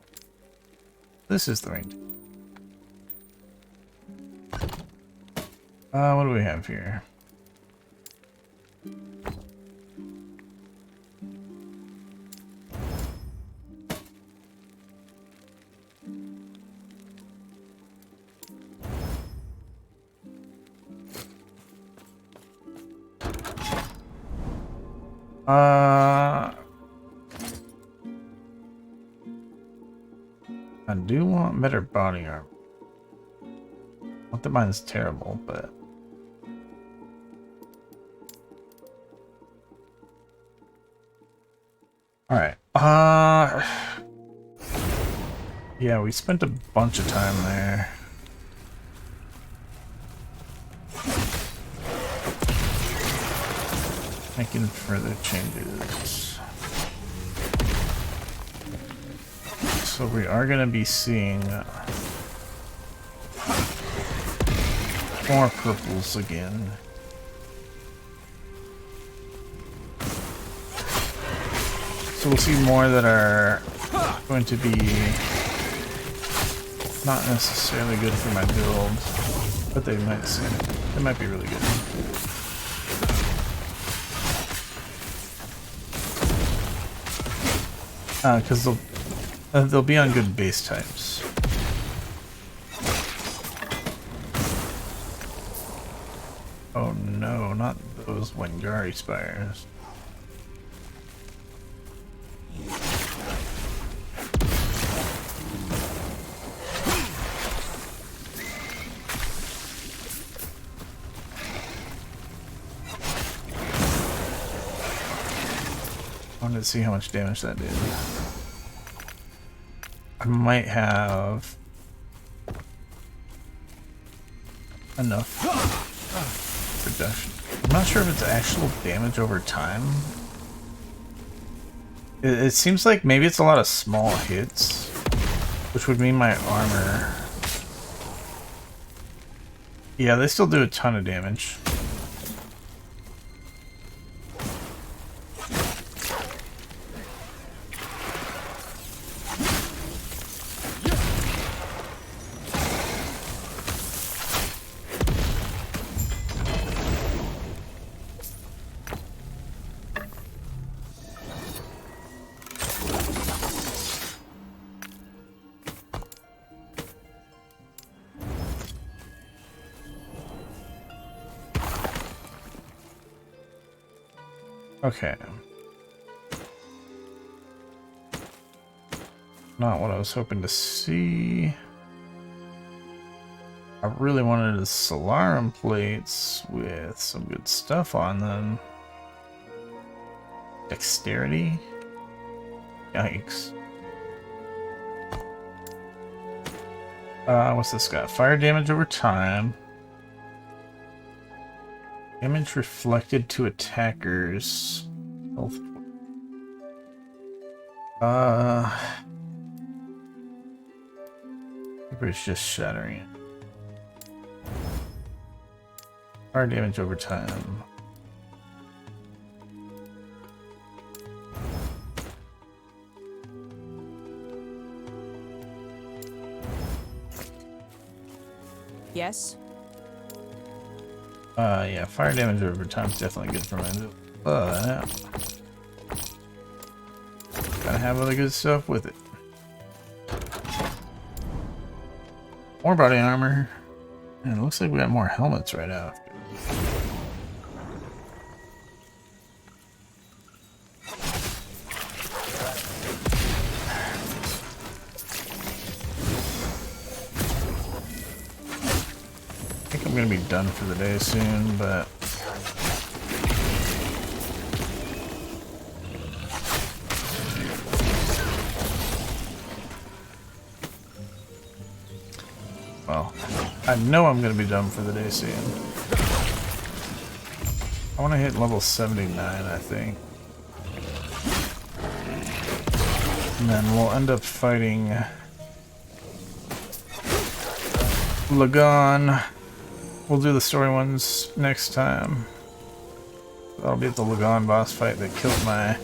This is the right. What do we have here? I do want better body armor. Not that mine's terrible, but alright. Yeah, we spent a bunch of time there. Making further changes. So we are going to be seeing more purples again. So we'll see more that are going to be not necessarily good for my build, but they might be really good. Because they'll be on good base types. Oh no, not those Wengari spires. I wanted to see how much damage that did. I might have enough production. I'm not sure if it's actual damage over time. It seems like maybe it's a lot of small hits, which would mean my armor... Yeah, they still do a ton of damage. Okay. Not what I was hoping to see. I really wanted the Solarum plates with some good stuff on them. Dexterity? Yikes. What's this got? Fire damage over time. Damage reflected to attackers. Health. It's just shattering it. Fire damage over time. Yes. Yeah, fire damage over time is definitely good for me, but gotta have other good stuff with it. More body armor, and it looks like we got more helmets right after. I think I'm gonna be done for the day soon, but well, I know I'm gonna be done for the day soon. I want to hit level 79, I think. And then we'll end up fighting Lagon. We'll do the story ones next time. That'll be at the Lagon boss fight that killed my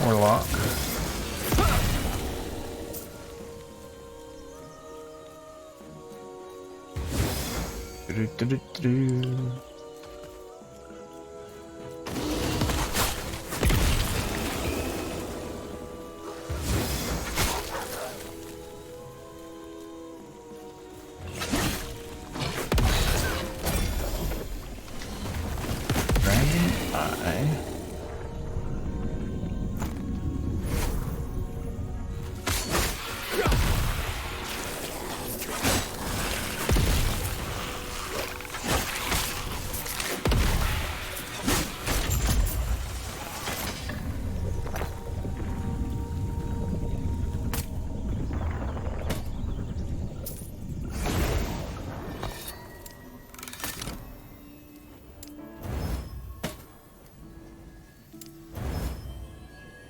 Warlock. Do-do-do-do-do.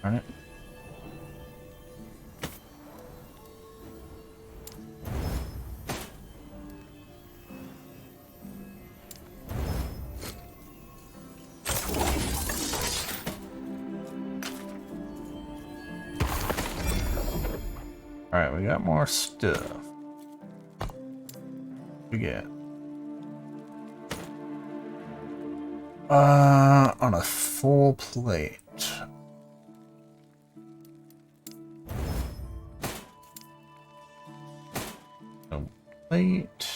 Darn it. Alright, we got more stuff. We get on a full plate. A plate.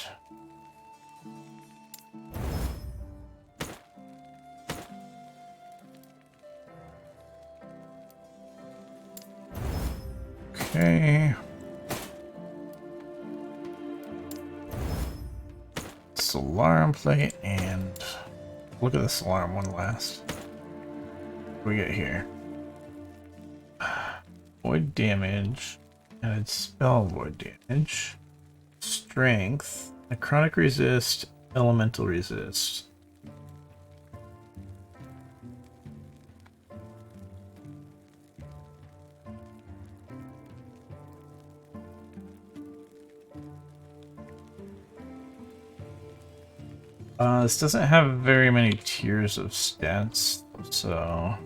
Okay. Solarum plate, and look at the Solarum one last. What do we get here? Void damage, added spell void damage, strength, necrotic resist, elemental resist. This doesn't have very many tiers of stats, so...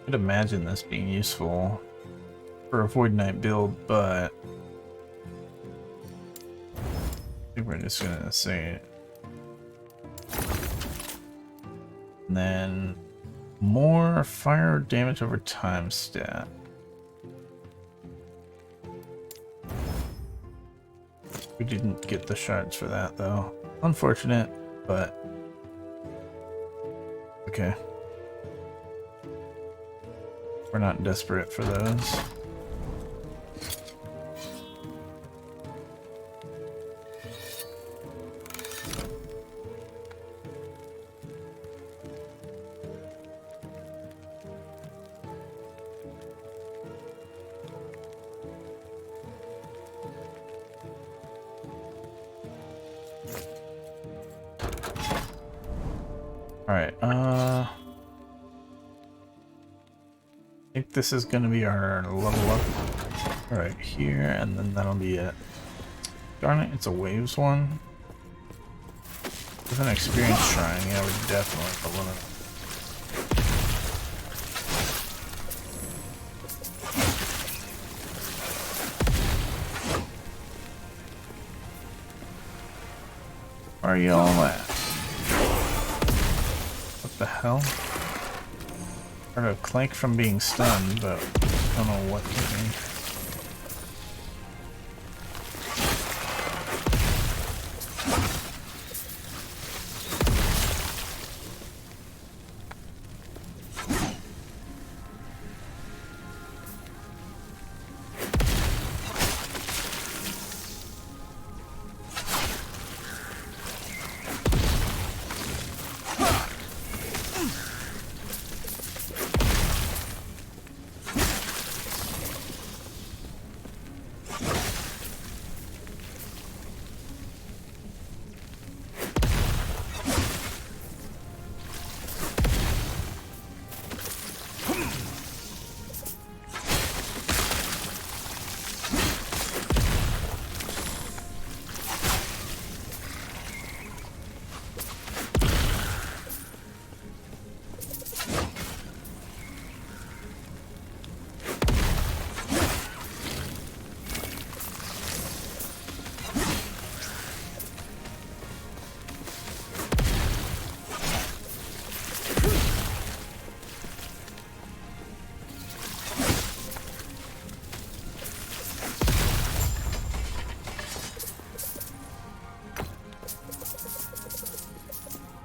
I could imagine this being useful for a Void Knight build, but I think we're just gonna say it. And then more fire damage over time stat. We didn't get the shards for that though. Unfortunate, but okay. We're not desperate for those. Alright, I think this is going to be our level up right here, and then that'll be it. Darn it, it's a waves one. With an experience shrine, yeah, we definitely level it. Where are y'all at? What the hell? Heard a clank from being stunned, but I don't know what hit me.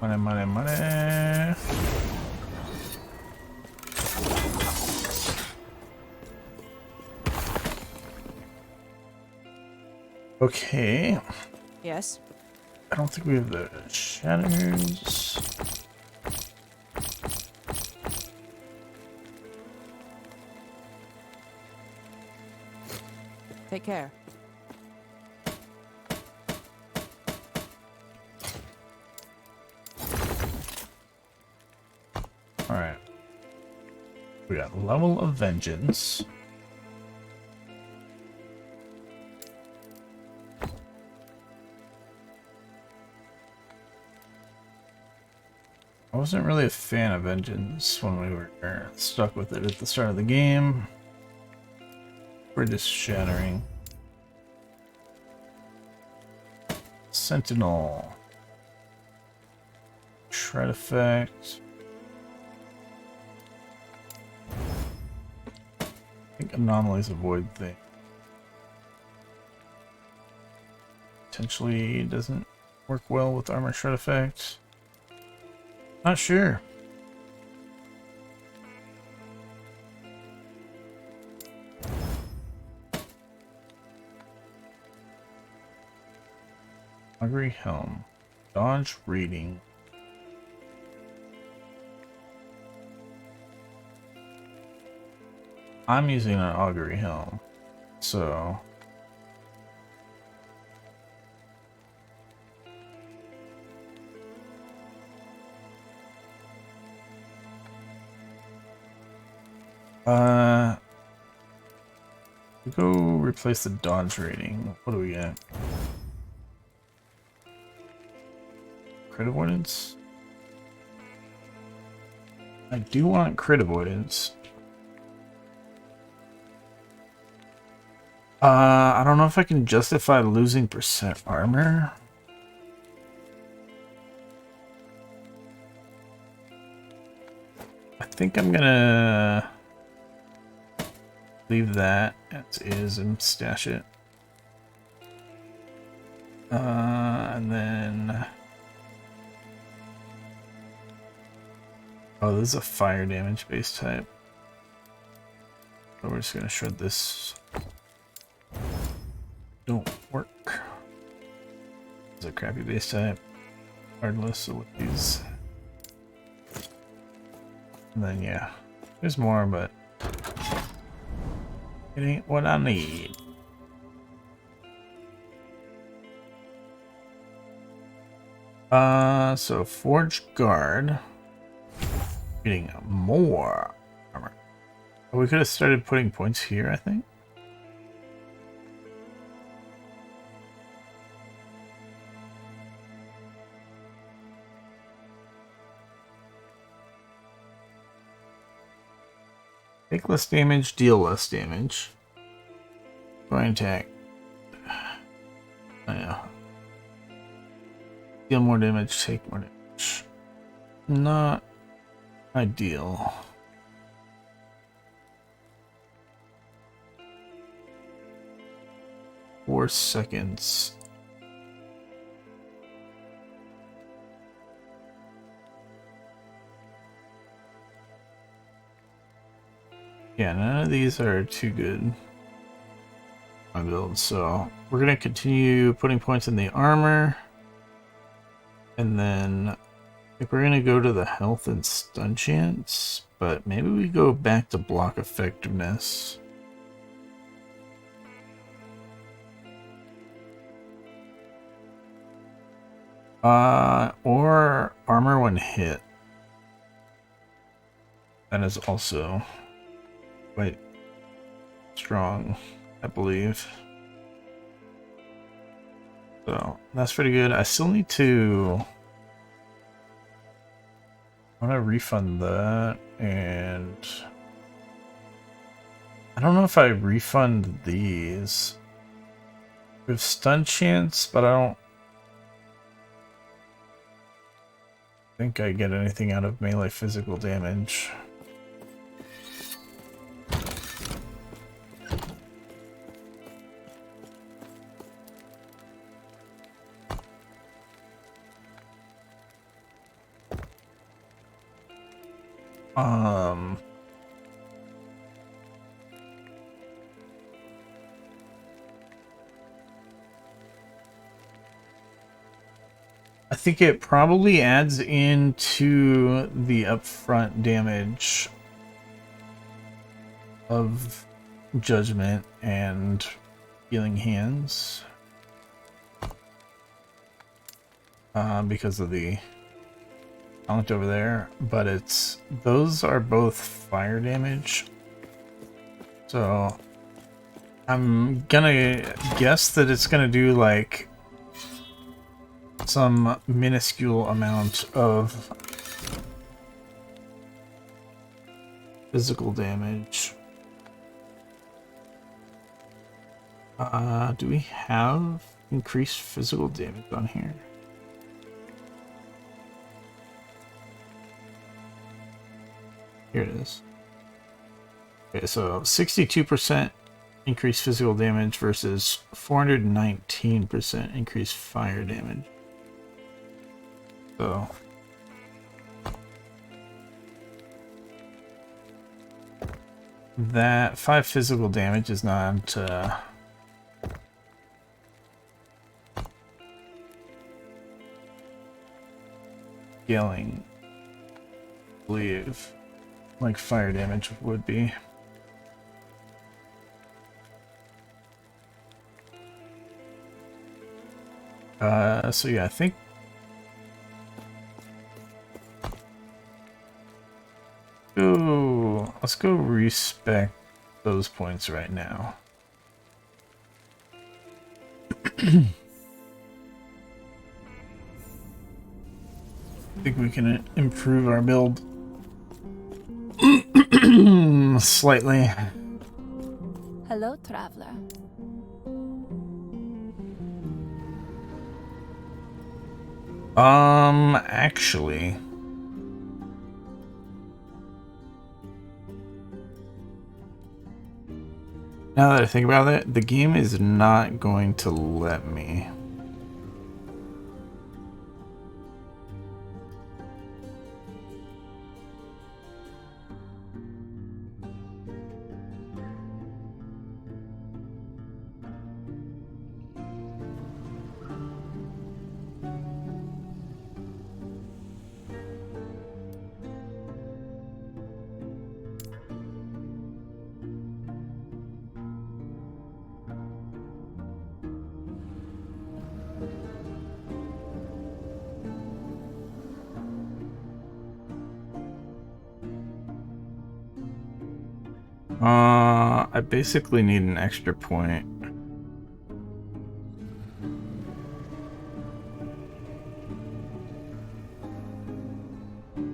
Money, money, money. Okay. Yes. I don't think we have the shatters. Take care. Alright. We got level of vengeance. I wasn't really a fan of vengeance when we were stuck with it at the start of the game. We're just shattering. Sentinel. Shred effect. I think anomalies avoid thing. Potentially doesn't work well with armor shred effect. Not sure. Hungry Helm. Dodge reading. I'm using an augury helm, so we go replace the dodge rating. What do we get? Crit avoidance? I do want crit avoidance. I don't know if I can justify losing percent armor. I think I'm gonna leave that as is and stash it. And then... Oh, this is a fire damage base type. So we're just gonna shred this. Don't work. It's a crappy base type. Regardless of what these. And then yeah, there's more, but it ain't what I need. So Forged Guard. Getting more armor. Oh, we could have started putting points here, I think. Take less damage, deal less damage. Going attack. Oh, yeah. Deal more damage, take more damage. Not ideal. Four seconds. Yeah, none of these are too good. My build, so we're gonna continue putting points in the armor, and then I think we're gonna go to the health and stun chance, but maybe we go back to block effectiveness. Or armor when hit. That is also quite strong, I believe. So that's pretty good. I still need to... I want to refund that, and I don't know if I refund these. We have stun chance, but I don't think I get anything out of melee physical damage. I think it probably adds into the upfront damage of Judgment and Healing Hands. Because of the talent over there, but those are both fire damage. So I'm gonna guess that it's gonna do like some minuscule amount of physical damage. Do we have increased physical damage on here? Here it is. Okay, so 62% increased physical damage versus 419% increased fire damage. So that 5 physical damage is not scaling, I believe, like fire damage would be. So yeah, I think let's go respec those points right now. I think we can improve our build slightly. Hello, traveler. Actually, now that I think about it, the game is not going to let me. I basically need an extra point.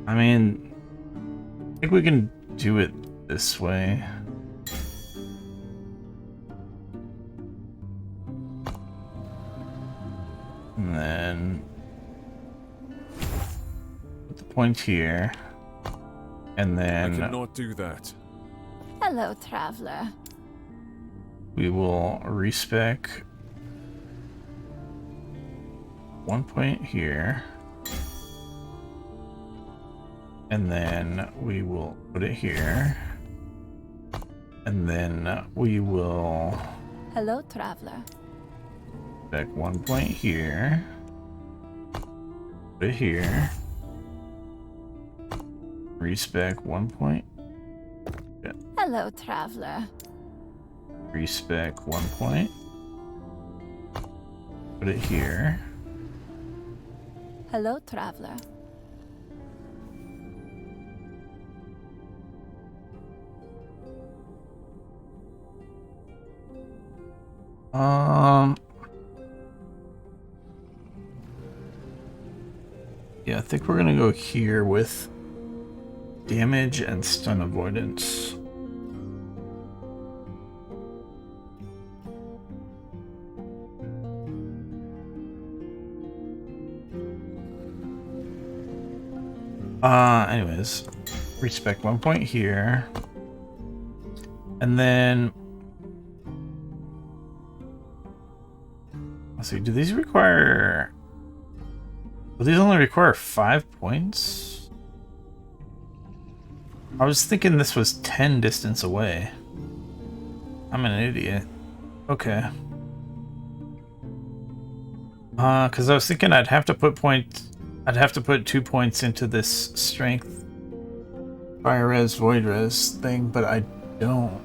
I mean, I think we can do it this way. And then put the point here. And I then cannot do that. Hello, traveler. we will respec 1 point here. And then we will put it here. And then we will Hello, traveler. spec 1 point here. Put it here. Respec 1 point. Hello, traveler. Respec 1 point. Put it here. Hello, traveler. Yeah, I think we're gonna go here with damage and stun avoidance. Anyways, respec 1 point here. And then let's see, do these require... Will these only require 5 points? I was thinking this was 10 distance away. I'm an idiot. Okay. Because I was thinking I'd have to put 2 points into this strength fire res void res thing, but I don't.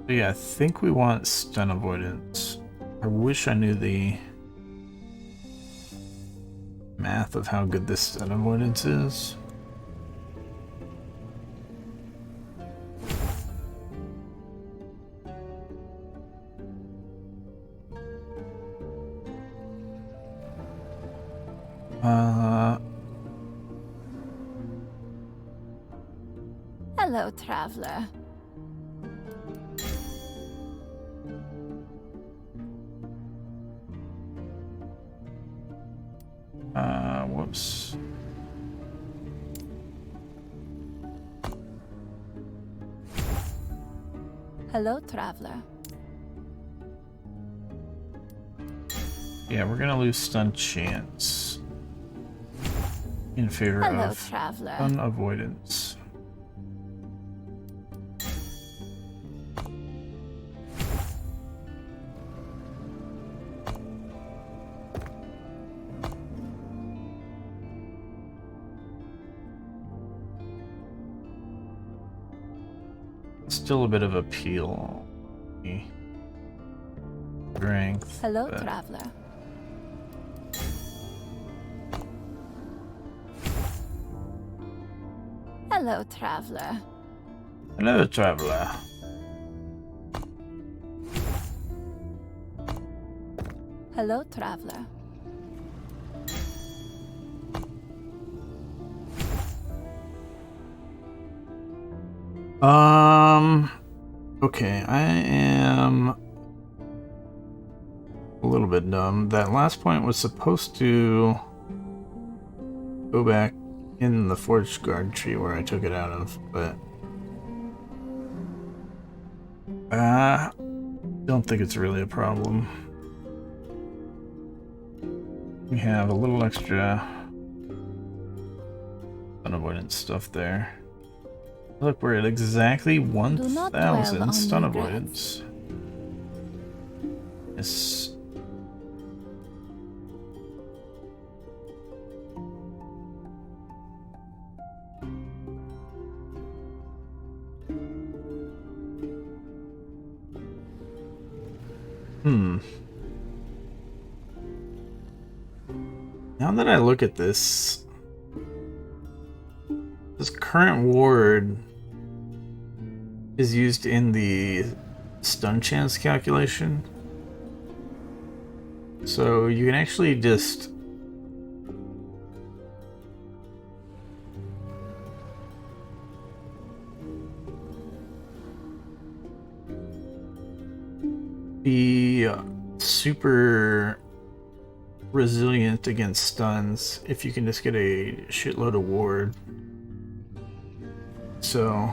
So yeah, I think we want stun avoidance. I wish I knew the math of how good this stun avoidance is. Hello, traveler. Whoops. Hello, traveler. Yeah, we're gonna lose stun chance in favor Hello, of traveler. stun avoidance. still a bit of appeal. Strength. Hello, but- traveler. Hello, traveler. Hello, traveler. Hello, traveler. Okay, I am a little bit dumb. That last point was supposed to go back in the forged guard tree where I took it out of, but don't think it's really a problem. We have a little extra stun avoidance stuff there. Look, we're at exactly not dwell 1,000 on stun regrets. avoidance. Yes. Now that I look at this current ward is used in the stun chance calculation. So you can actually just be super resilient against stuns if you can just get a shitload of ward. So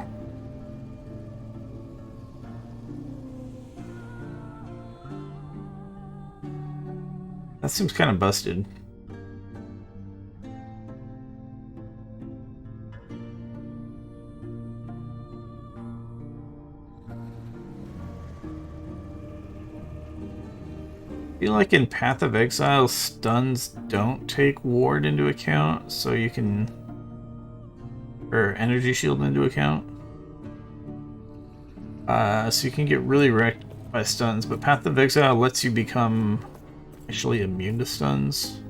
that seems kind of busted. I feel like in Path of Exile, stuns don't take ward into account, so you can, or energy shield into account. So you can get really wrecked by stuns, but Path of Exile lets you become actually immune to stuns.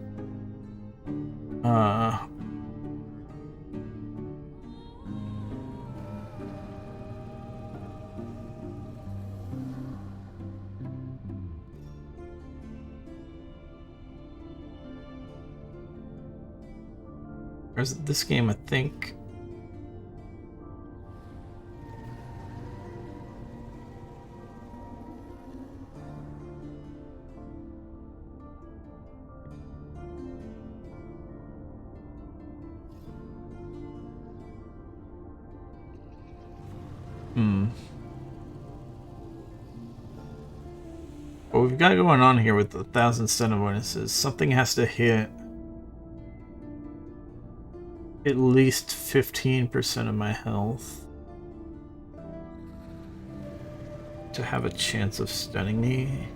Whereas this game, I think. What we've got going on here with the 1,000 stun avoidances, something has to hit at least 15% of my health to have a chance of stunning me.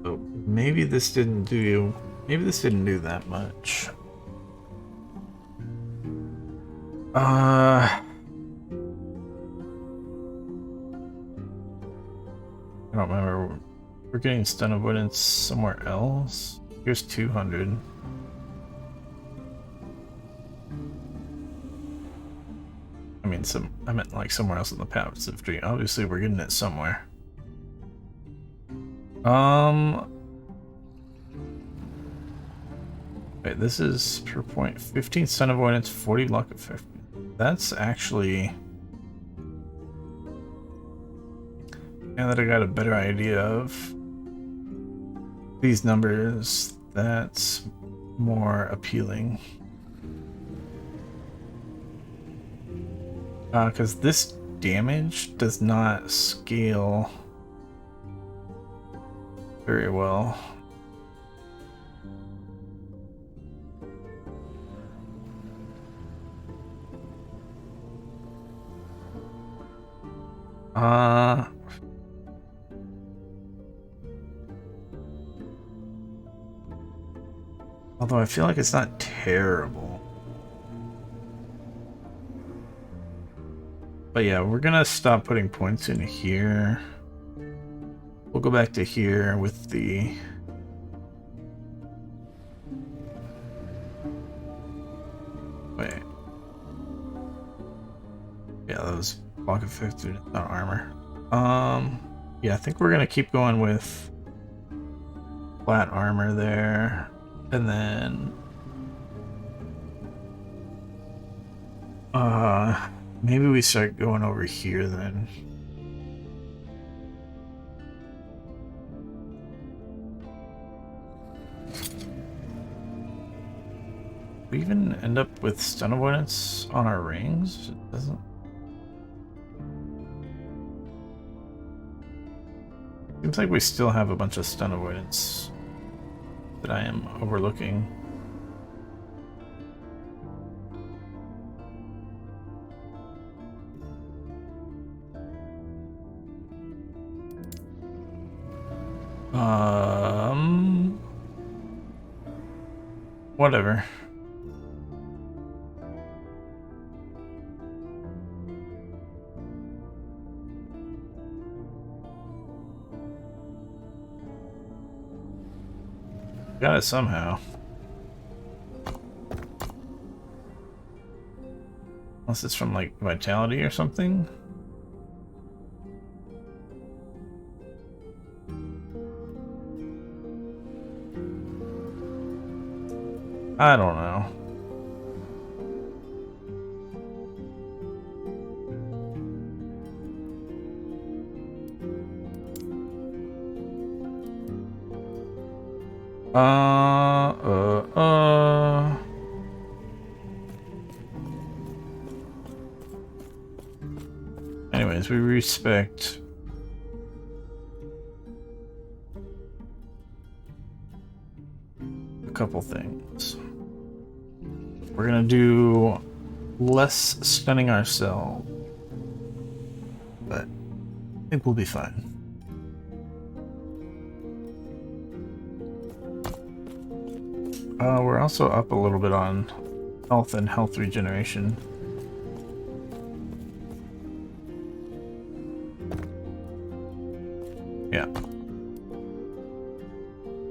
So maybe this didn't do that much. I don't remember. We're getting stun avoidance somewhere else. Here's 200. I meant like somewhere else in the passive tree. Obviously, we're getting it somewhere. Wait, this is per point 15 stun avoidance, 40 luck at 50. That's actually. Now that I got a better idea of these numbers, that's more appealing. Because this damage does not scale very well. Although I feel like it's not terrible. But yeah, we're gonna stop putting points in here. We'll go back to here with the... Wait. Yeah, that was block effect, not armor. Yeah, I think we're gonna keep going with flat armor there, and then maybe we start going over here then. We even end up with stun avoidance on our rings? It doesn't. Seems like we still have a bunch of stun avoidance that I am overlooking. Whatever. Got it somehow. Unless it's from like vitality or something. I don't know. Anyways, we respect a couple things. We're gonna do less stunning ourselves, but I think we'll be fine. We're also up a little bit on health and health regeneration. Yeah.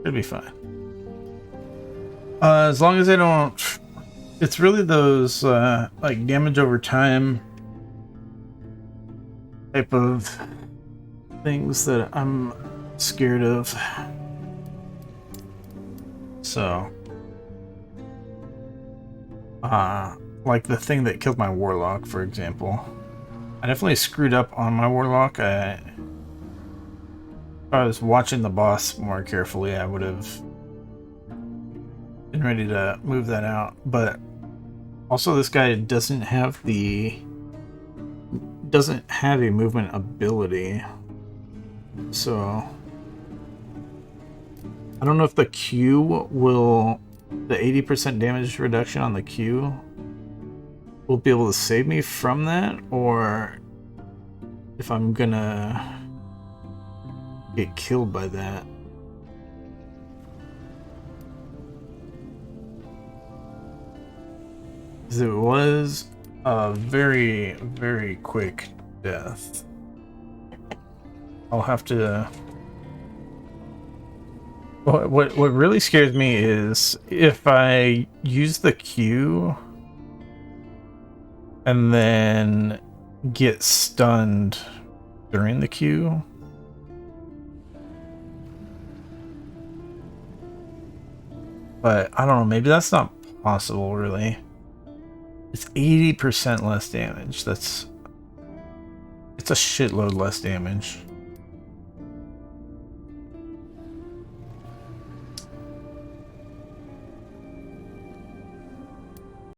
Should be fine. As long as I don't... It's really those, like, damage over time type of things that I'm scared of. So... like the thing that killed my warlock, for example. I definitely screwed up on my warlock. If I was watching the boss more carefully, I would have been ready to move that out. But also, this guy doesn't have a movement ability, so I don't know if the Q will... The 80% damage reduction on the Q will be able to save me from that, or if I'm gonna get killed by that. Because it was a very, very quick death. I'll have to... What really scares me is if I use the Q and then get stunned during the Q. But I don't know, maybe that's not possible really. It's 80% less damage. It's a shitload less damage.